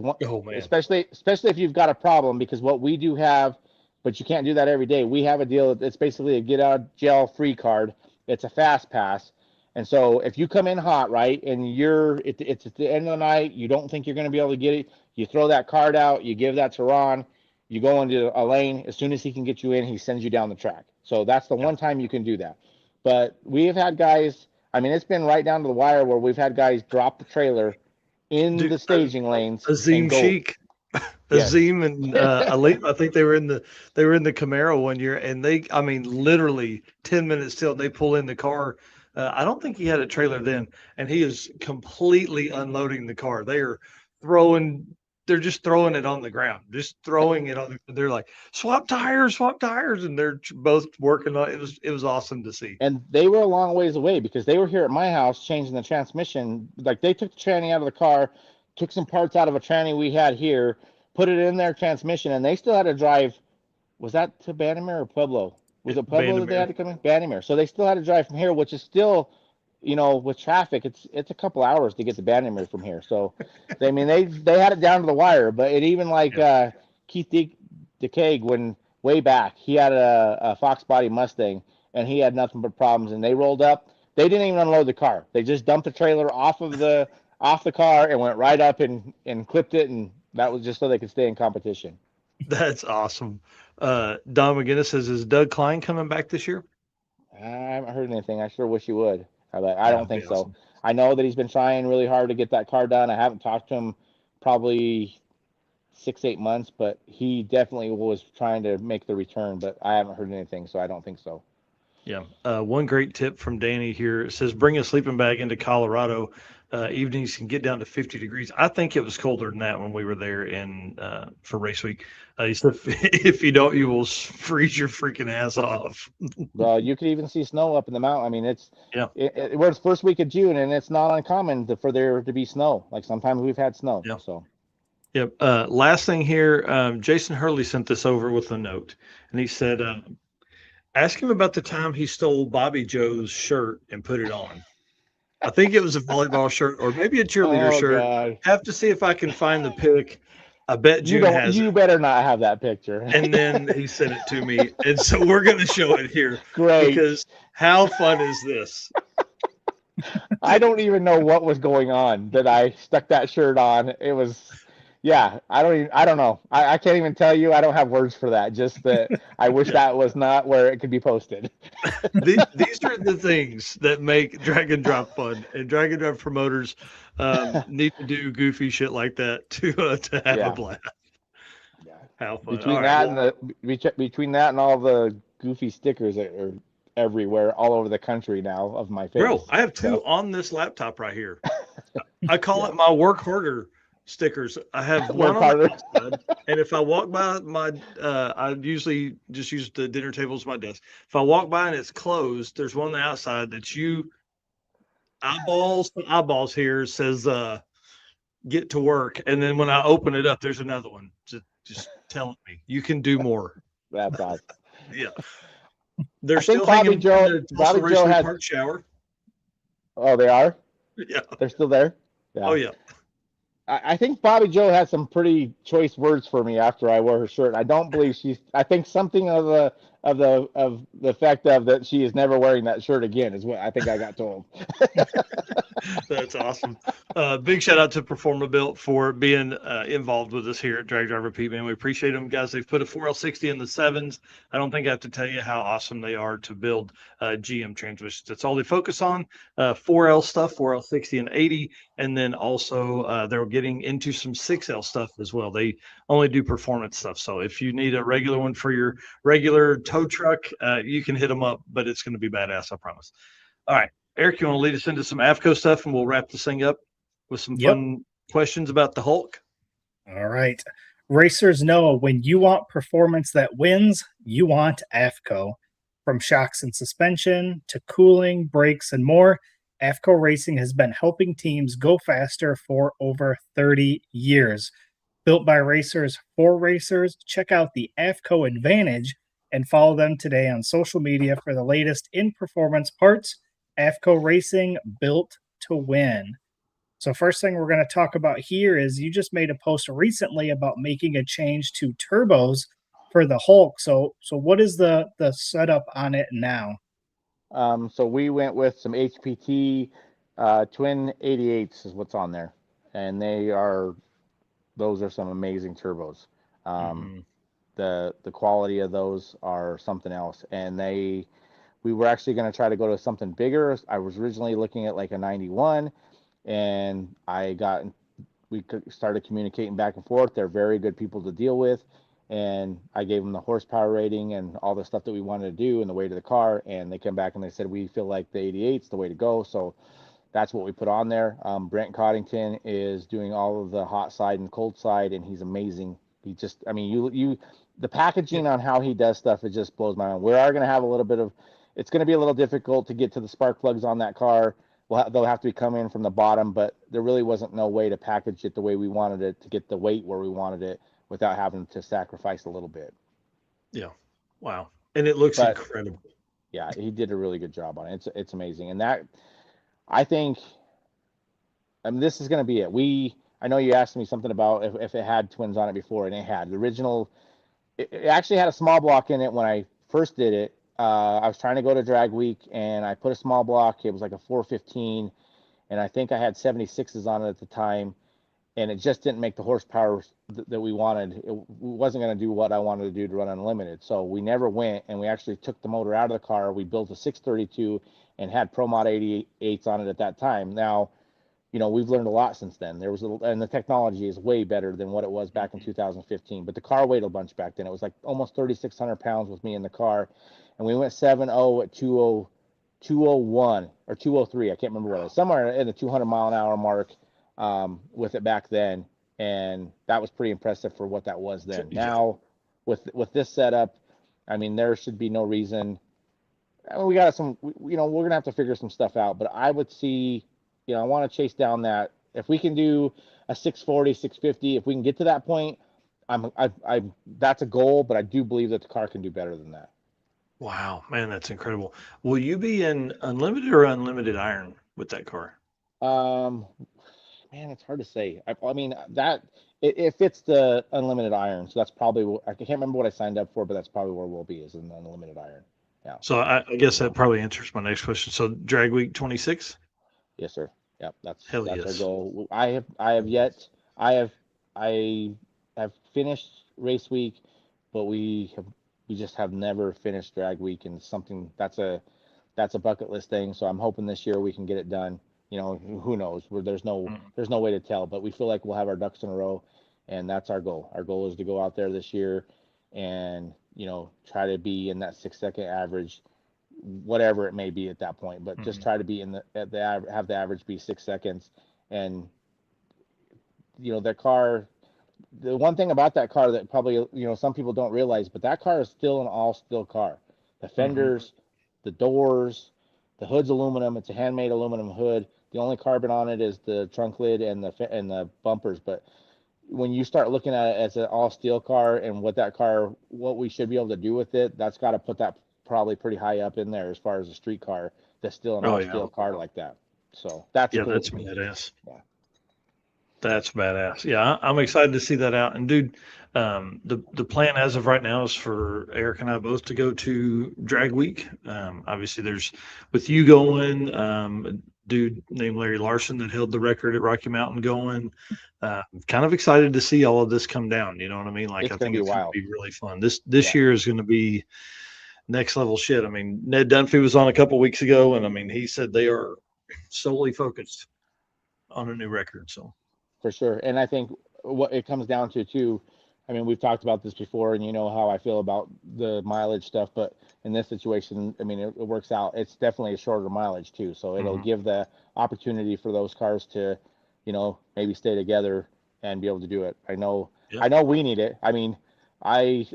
especially if you've got a problem, because what we do have, but you can't do that every day. We have a deal. It's basically a get out of jail free card. It's a fast pass. And so if you come in hot, right, and it's at the end of the night, you don't think you're going to be able to get it, you throw that card out, you give that to Ron, you go into a lane. As soon as he can get you in, he sends you down the track. So that's the one time you can do that. But we have had guys, I mean, it's been right down to the wire where we've had guys drop the trailer in the staging lanes. Azim Sheik. Azim and Elite, I think they were in the Camaro one year, and literally 10 minutes till they pull in the car. I don't think he had a trailer then, and he is completely unloading the car. They're just throwing it on the ground, just throwing it on. They're like, swap tires, and they're both working on it. It was awesome to see. And they were a long ways away because they were here at my house changing the transmission. Like, they took the tranny out of the car, took some parts out of a tranny we had here, put it in their transmission, and they still had to drive. Was that to Bannerman or Pueblo? Was it Pueblo that they had to come in? Bannerman. So they still had to drive from here, which is still, with traffic, it's a couple hours to get to Bannerman from here. So, they had it down to the wire. But it even Keith DeCague, when way back, he had a Fox body Mustang, and he had nothing but problems. And they rolled up. They didn't even unload the car. They just dumped the trailer off of the off the car and went right up and clipped it, and that was just so they could stay in competition. That's awesome. Don McGinnis says, is Doug Klein coming back this year? I haven't heard anything. I sure wish he would. I don't think so. Awesome. I know that he's been trying really hard to get that car done. I haven't talked to him probably 6-8 months, but he definitely was trying to make the return, but I haven't heard anything, so I don't think so. Yeah. One great tip from Danny here. It says, bring a sleeping bag into Colorado. Evenings can get down to 50 degrees. I think it was colder than that when we were there for race week. He said, if you don't, you will freeze your freaking ass off. Well, you could even see snow up in the mountain. I mean, it was first week of June, and it's not uncommon for there to be snow. Like sometimes we've had snow. Yeah. So. Yep. Last thing here, Jason Hurley sent this over with a note, and he said, ask him about the time he stole Bobby Joe's shirt and put it on. I think it was a volleyball shirt or maybe a cheerleader shirt. God. Have to see if I can find the pic. I bet June has it. You better not have that picture. And then he sent it to me. And so we're going to show it here. Great. Because how fun is this? I don't even know what was going on that I stuck that shirt on. It was... Yeah, I don't know. I can't even tell you. I don't have words for that. Just that I wish that was not where it could be posted. These are the things that make Drag and Drop fun, and Drag and Drop promoters need to do goofy shit like that to have a blast. Yeah. How fun! Between that and all the goofy stickers that are everywhere, all over the country now of my face. Bro, I have two on this laptop right here. I call it my work harder stickers. I have one on the outside, and if I walk by my I usually just use the dinner table as my desk. If I walk by and it's closed, there's one on the outside that's you eyeballs here, says get to work, and then when I open it up, there's another one just telling me you can do more. That's awesome. Yeah, they're still hanging. Bobby Joe has park shower. Oh, they are. Yeah, they're still there. Yeah. Oh yeah. I think Bobby Joe had some pretty choice words for me after I wore her shirt. I don't believe I think something of the effect of that she is never wearing that shirt again is what I think I got told. That's awesome. Big shout out to Performabuilt for being involved with us here at Drag Driver Pete, man. We appreciate them, guys. They've put a 4L60 in the 7s. I don't think I have to tell you how awesome they are to build GM transmissions. That's all they focus on. 4L stuff, 4L60 and 80. And then also they're getting into some 6L stuff as well. They only do performance stuff. So if you need a regular one for your regular tow truck, you can hit them up, but it's going to be badass, I promise. All right. Eric, you want to lead us into some AFCO stuff, and we'll wrap this thing up with some fun questions about the Hulk? All right. Racers know when you want performance that wins, you want AFCO. From shocks and suspension to cooling, brakes, and more, AFCO Racing has been helping teams go faster for over 30 years. Built by racers for racers, check out the AFCO Advantage and follow them today on social media for the latest in performance parts. AFCO Racing, built to win. So first thing we're going to talk about here is you just made a post recently about making a change to turbos for the Hulk. So what is the setup on it now? So we went with some HPT twin 88s is what's on there, and those are some amazing turbos. The quality of those are something else, and we were actually going to try to go to something bigger. I was originally looking at like a 91, and we started communicating back and forth. They're very good people to deal with, and I gave them the horsepower rating and all the stuff that we wanted to do and the weight of the car, and they come back and they said, we feel like the 88's the way to go. So that's what we put on there. Brent Coddington is doing all of the hot side and cold side, and he's amazing. He just, I mean, the packaging on how he does stuff, it just blows my mind. We are going to have it's going to be a little difficult to get to the spark plugs on that car. They'll have to be coming in from the bottom, but there really wasn't no way to package it the way we wanted it to get the weight where we wanted it without having to sacrifice a little bit. Yeah. Wow. And it looks incredible. Yeah, he did a really good job on it. It's amazing. And that, I think, this is going to be it. I know you asked me something about if it had twins on it before, and it had. The original, it actually had a small block in it when I first did it. I was trying to go to Drag Week, and I put a small block. It was like a 415, and I think I had 76s on it at the time, and it just didn't make the horsepower that we wanted. It wasn't going to do what I wanted to do to run unlimited. So we never went, and we actually took the motor out of the car. We built a 632 and had Pro Mod 88s on it at that time. Now, we've learned a lot since then. And the technology is way better than what it was back in 2015. But the car weighed a bunch back then. It was like almost 3,600 pounds with me in the car, and we went 7.0 at 201 or 203. I can't remember what it was. Somewhere in the 200 mile an hour mark. With it back then, and that was pretty impressive for what that was then. Now, with this setup, I mean, there should be no reason. I mean, we're gonna have to figure some stuff out. But I would see, I want to chase down that. If we can do a 640, 650, if we can get to that point, that's a goal. But I do believe that the car can do better than that. Wow, man, that's incredible. Will you be in unlimited or unlimited iron with that car? Man, it's hard to say. I mean, that it fits the unlimited iron, so that's probably I can't remember what I signed up for, but that's probably where we'll be, is in the unlimited iron. Yeah. So I guess that probably answers my next question. So Drag Week 26? Yes, sir. Yep, that's our goal. I have finished race week, but we just have never finished drag week, and something that's a bucket list thing. So I'm hoping this year we can get it done. Who knows? There's no way to tell, but we feel like we'll have our ducks in a row, and that's our goal. Our goal is to go out there this year and, try to be in that 6-second average, whatever it may be at that point, but just try to be have the average be 6 seconds. And, that car, the one thing about that car that probably, some people don't realize, but that car is still an all steel car. The fenders, the doors, the hood's aluminum. It's a handmade aluminum hood. The only carbon on it is the trunk lid and the bumpers. But when you start looking at it as an all steel car and what we should be able to do with it, that's got to put that probably pretty high up in there as far as a street car that's still an all steel car like that. So that's cool. That's badass. Yeah. That's badass. Yeah, I'm excited to see that out. And dude, the plan as of right now is for Eric and I both to go to Drag Week. Obviously, there's with you going, a dude named Larry Larson that held the record at Rocky Mountain going. Kind of excited to see all of this come down. You know what I mean? Like, I think it's going to be really fun. This year is going to be next level shit. I mean, Ned Dunphy was on a couple weeks ago, and I mean, he said they are solely focused on a new record. So. For sure. And I think what it comes down to too, I mean, we've talked about this before, and you know how I feel about the mileage stuff, but in this situation, I mean, it works out. It's definitely a shorter mileage too. So it'll give the opportunity for those cars to, maybe stay together and be able to do it. I know we need it. I mean, I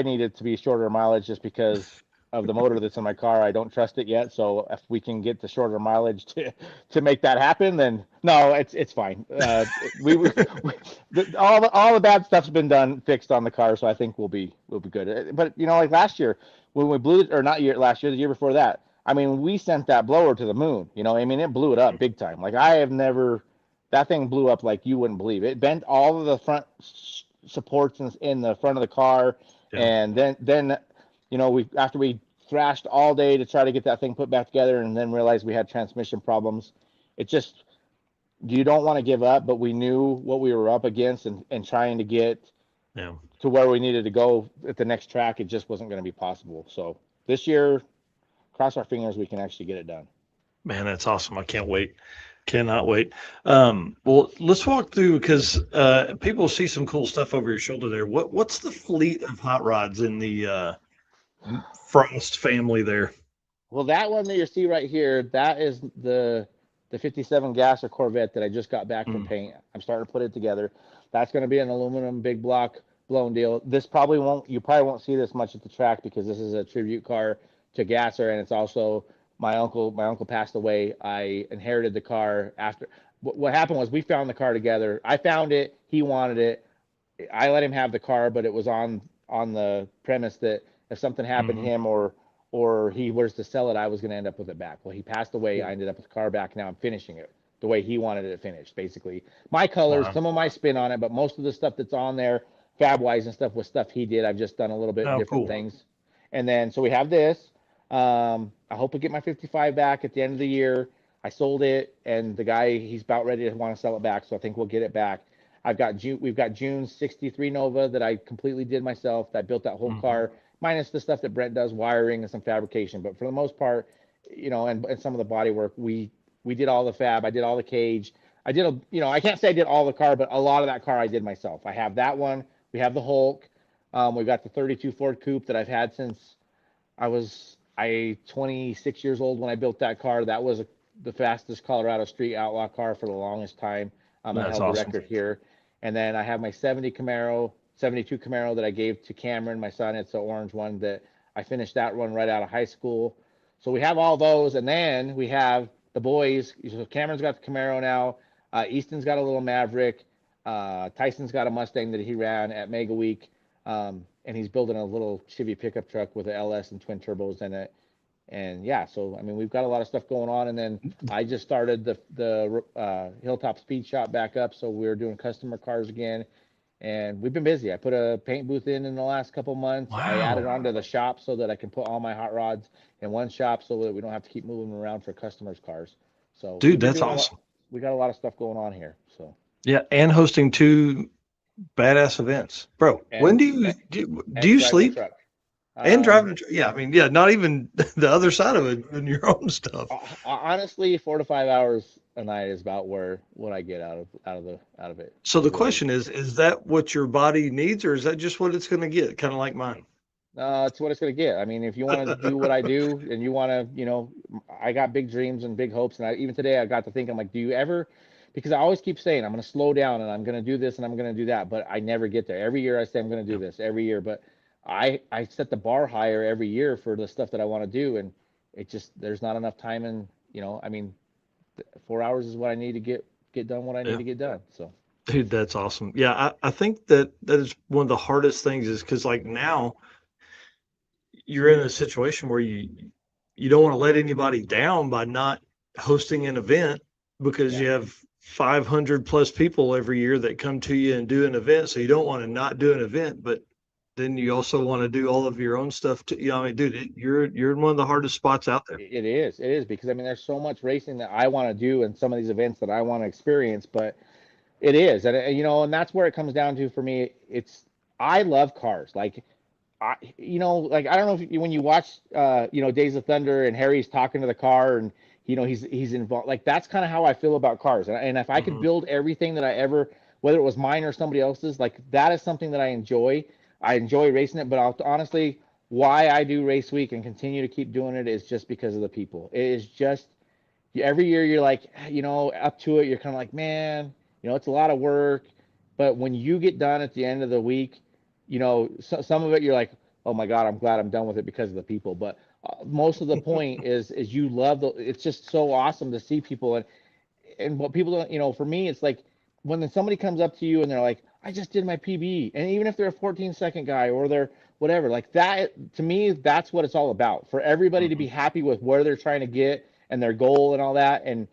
need it to be shorter mileage just because of the motor that's in my car. I don't trust it yet. So if we can get the shorter mileage to make that happen, then no, it's fine. All the bad stuff's been fixed on the car. So I think we'll be good. But like last year when we blew it, or not last year, the year before that, I mean, we sent that blower to the moon, I mean, it blew it up big time. Like that thing blew up like you wouldn't believe. It bent all of the front supports in the front of the car. Yeah. And then after we thrashed all day to try to get that thing put back together, and then realized we had transmission problems, you don't want to give up, but we knew what we were up against, and trying to get to where we needed to go at the next track, it just wasn't going to be possible. So this year, cross our fingers, we can actually get it done. Man, that's awesome. I can't wait. Cannot wait. Well, let's walk through, because people see some cool stuff over your shoulder there. What's the fleet of hot rods in the Frost family there? Well, that one that you see right here, that is the 57 Gasser Corvette that I just got back from paint. I'm starting to put it together. That's going to be an aluminum big block blown deal. You probably won't see this much at the track, because this is a tribute car to Gasser, and it's also my uncle passed away. I inherited the car after. What happened was we found the car together. I found it. He wanted it. I let him have the car, but it was on the premise that if something happened to him or he was to sell it, I was going to end up with it back. Well, he passed away. I ended up with the car back. Now I'm finishing it the way he wanted it finished. Basically, my colors, some of my spin on it, but most of the stuff that's on there, fab-wise and stuff, was stuff he did. I've just done a little bit different things. And then so we have this. I hope I get my 55 back at the end of the year. I sold it, and the guy, he's about ready to want to sell it back, so I think we'll get it back. We've got June's 63 Nova that I completely did myself. That built that whole car, minus the stuff that Brent does, wiring and some fabrication. But for the most part, and some of the body work, we did all the fab. I did all the cage. I can't say I did all the car, but a lot of that car I did myself. I have that one. We have the Hulk. We've got the 32 Ford Coupe that I've had since I was 26 years old when I built that car. That was the fastest Colorado street outlaw car for the longest time. I held the record here. And then I have my 72 Camaro that I gave to Cameron, my son. It's the orange one that I finished that one right out of high school. So we have all those. And then we have the boys. So Cameron's got the Camaro now. Easton's got a little Maverick. Tyson's got a Mustang that he ran at Mega Week. And he's building a little Chevy pickup truck with an LS and twin turbos in it. And yeah, so I mean, we've got a lot of stuff going on. And then I just started the Hilltop Speed Shop back up, so we're doing customer cars again, and we've been busy. I put a paint booth in the last couple months. Wow. I added on to the shop so that I can put all my hot rods in one shop, so that we don't have to keep moving around for customers' cars. So, dude, that's awesome. We got a lot of stuff going on here. So yeah, and hosting 2 badass events, bro. When do you sleep? And driving, yeah, I mean, yeah, not even the other side of it in your own stuff. Honestly, 4 to 5 hours a night is about what I get out of it. So the question is that what your body needs, or is that just what it's going to get? Kind of like mine. It's what it's going to get. I mean, if you want to do what I do, and you want to, I got big dreams and big hopes, and even today I got to think, I'm like, do you ever? Because I always keep saying I'm going to slow down and I'm going to do this and I'm going to do that, but I never get there. Every year I say I'm going to do this every year, but I set the bar higher every year for the stuff that I want to do, and there's not enough time. And I mean, 4 hours is what I need to get done what I need to get done. So, dude, that's awesome. Yeah, I think that is one of the hardest things, is because like now you're in a situation where you don't want to let anybody down by not hosting an event, because you have 500 plus people every year that come to you and do an event. So you don't want to not do an event, but then you also want to do all of your own stuff too. I mean, dude, you're in one of the hardest spots out there. It is because I mean, there's so much racing that I want to do and some of these events that I want to experience, but it is, and and that's where it comes down to for me. I love cars. Like, I don't know if when you watch, Days of Thunder and Harry's talking to the car and he's involved. Like, that's kind of how I feel about cars. And if I could build everything that I ever, whether it was mine or somebody else's, like, that is something that I enjoy. I enjoy racing it, but honestly, why I do race week and continue to keep doing it is just because of the people. It is just, every year you're like, up to it, you're kind of like, man, it's a lot of work. But when you get done at the end of the week, some of it you're like, oh my God, I'm glad I'm done with it because of the people. But most of the point is you love it's just so awesome to see people. And what people don't, for me, it's like when somebody comes up to you and they're like, I just did my PB. And even if they're a 14-second guy or they're whatever, like that, to me, that's what it's all about. For everybody to be happy with where they're trying to get and their goal and all that. And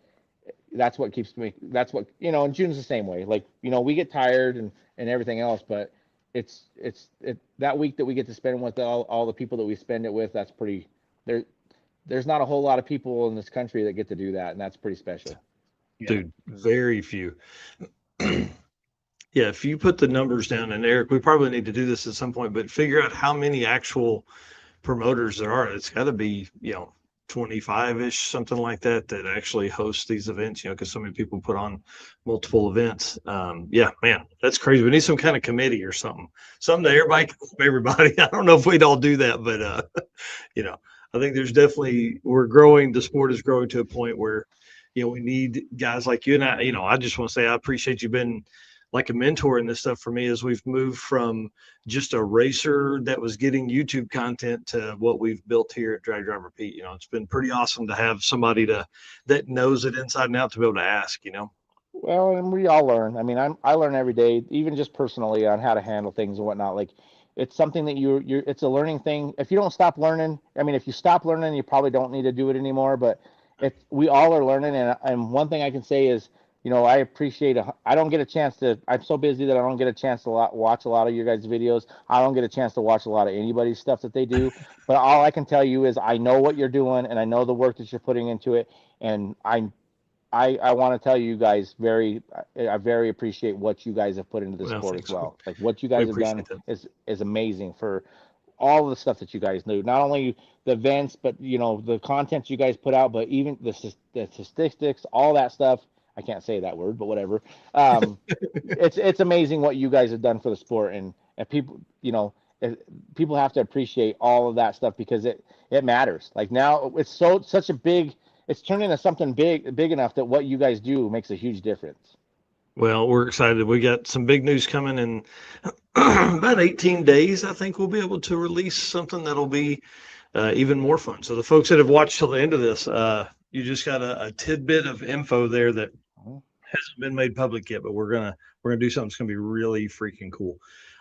that's what keeps me, that's what, and June's the same way. Like, we get tired and everything else, but it's that week that we get to spend with all the people that we spend it with, that's pretty, there's not a whole lot of people in this country that get to do that. And that's pretty special. Dude, very few. Yeah, if you put the numbers down, and Eric, we probably need to do this at some point, but figure out how many actual promoters there are. It's got to be, 25-ish, something like that actually host these events, because so many people put on multiple events. Yeah, man, that's crazy. We need some kind of committee or something that everybody can help everybody. I don't know if we'd all do that, but, I think there's definitely, the sport is growing to a point where, we need guys like you. And I just want to say, I appreciate you being like a mentor in this stuff for me, as we've moved from just a racer that was getting YouTube content to what we've built here at Drag Driver Pete. It's been pretty awesome to have somebody that knows it inside and out to be able to ask, Well, and we all learn. I mean, I learn every day, even just personally, on how to handle things and whatnot. Like, it's something that it's a learning thing. If you don't stop learning, I mean, if you stop learning, you probably don't need to do it anymore, but we all are learning. And one thing I can say is, I appreciate I don't get a chance to, I'm so busy that I don't get a chance to watch a lot of your guys' videos. I don't get a chance to watch a lot of anybody's stuff that they do. But all I can tell you is I know what you're doing and I know the work that you're putting into it. And I want to tell you guys I very appreciate what you guys have put into the sport as well. Like what you guys have done is amazing for all the stuff that you guys do. Not only the events, but the content you guys put out, but even the statistics, all that stuff. I can't say that word, but whatever. It's amazing what you guys have done for the sport, and people, people have to appreciate all of that stuff because it matters. Like now, it's such a big. It's turned into something big enough that what you guys do makes a huge difference. Well, we're excited. We got some big news coming in about 18 days. I think we'll be able to release something that'll be even more fun. So the folks that have watched till the end of this, you just got a tidbit of info there that hasn't been made public yet, but we're gonna do something that's gonna be really freaking cool.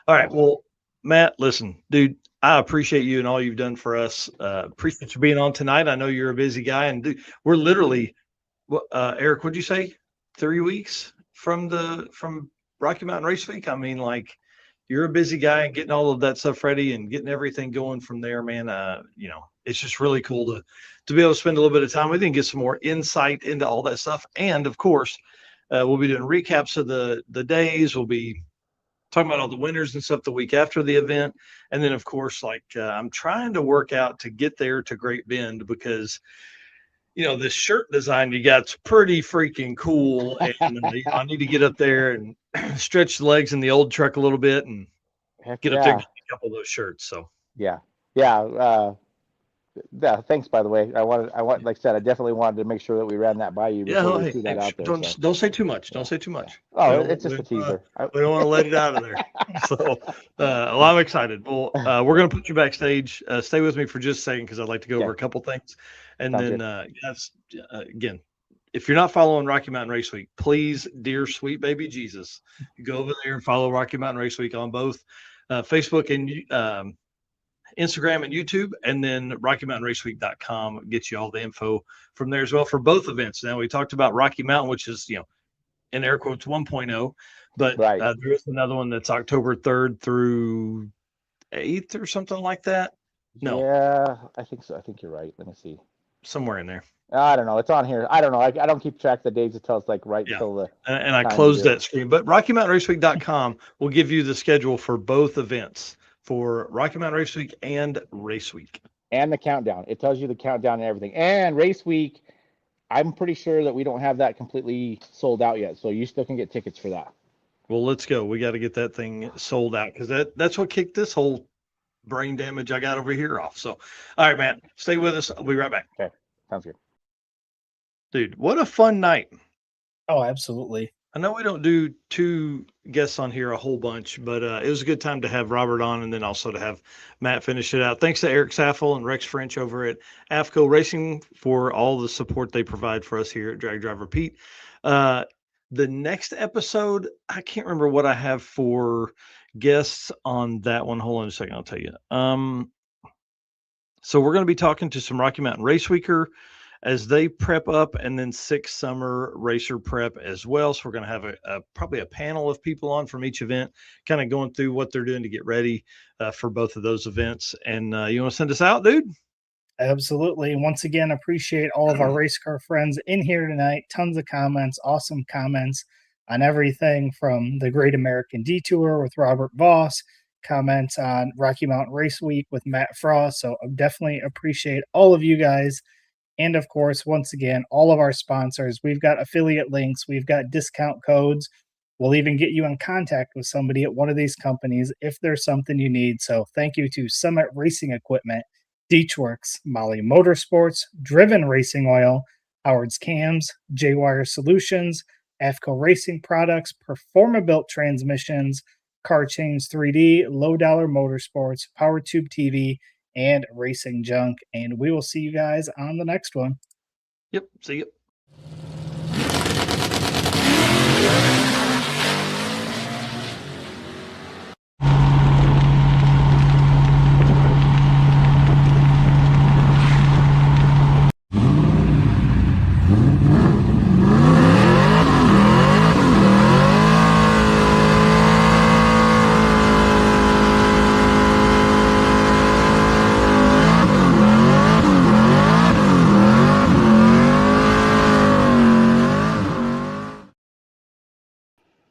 All right. Well, Matt, listen, dude, I appreciate you and all you've done for us. Appreciate you being on tonight. I know you're a busy guy, and dude, we're literally, Eric, what'd you say? 3 weeks from Rocky Mountain Race Week? I mean, like, you're a busy guy and getting all of that stuff ready and getting everything going from there, man. It's just really cool to be able to spend a little bit of time with you and get some more insight into all that stuff. And of course, we'll be doing recaps of the days. We'll be talking about all the winners and stuff the week after the event. And then of course, like, I'm trying to work out to get there to Great Bend because, this shirt design you got's pretty freaking cool. And I need to get up there and stretch the legs in the old truck a little bit and get up there and get a couple of those shirts. So yeah. Thanks, by the way. I want, like I said, I definitely wanted to make sure that we ran that by you before we threw that out there. Don't say too much. Don't say too much. Oh, it's just a teaser. We don't want to let it out of there. So, well, I'm excited. Well, we're going to put you backstage. Stay with me for just a second because I'd like to go over a couple things. And then, again, if you're not following Rocky Mountain Race Week, please, dear sweet baby Jesus, go over there and follow Rocky Mountain Race Week on both Facebook and Instagram and YouTube, and then RockyMountainRaceWeek.com gets you all the info from there as well for both events. Now, we talked about Rocky Mountain, which is, in air quotes 1.0, but there is another one that's October 3rd through 8th or something like that. No. Yeah, I think so. I think you're right. Let me see. Somewhere in there. I don't know. It's on here. I don't know. I don't keep track of the dates until it's like until the. And I closed that screen. But RockyMountainRaceWeek.com will give you the schedule for both events, for Rocky Mountain Race Week and Race Week. And the countdown. It tells you the countdown and everything. And Race Week, I'm pretty sure that we don't have that completely sold out yet. So you still can get tickets for that. Well, let's go. We got to get that thing sold out because that's what kicked this whole brain damage I got over here off. So, all right, Matt, stay with us. I'll be right back. Okay. Sounds good. Dude, what a fun night. Oh, absolutely. I know we don't do two guests on here a whole bunch, but it was a good time to have Robert on and then also to have Matt finish it out. Thanks to Eric Saffel and Rex French over at AFCO Racing for all the support they provide for us here at Drag Driver Pete. The next episode, I can't remember what I have for guests on that one. Hold on a second, I'll tell you. So we're going to be talking to some Rocky Mountain Race Weeker as they prep up, and then 6 summer racer prep as well. So we're going to have probably a panel of people on from each event, kind of going through what they're doing to get ready for both of those events. And you want to send us out, dude? Absolutely. Once again, appreciate all of our race car friends in here tonight. Tons of comments, awesome comments on everything from the Great American Detour with Robert Voss, comments on Rocky Mountain Race Week with Matt Frost. So I definitely appreciate all of you guys. And of course, once again, all of our sponsors. We've got affiliate links. We've got discount codes. We'll even get you in contact with somebody at one of these companies if there's something you need. So thank you to Summit Racing Equipment, Deechworks, Molly Motorsports, Driven Racing Oil, Howard's Cams, J-Wire Solutions, AFCO Racing Products, Performa-Built Transmissions, Car Chains 3D, Low Dollar Motorsports, Power Tube TV, and Racing Junk. And we will see you guys on the next one. Yep. See you.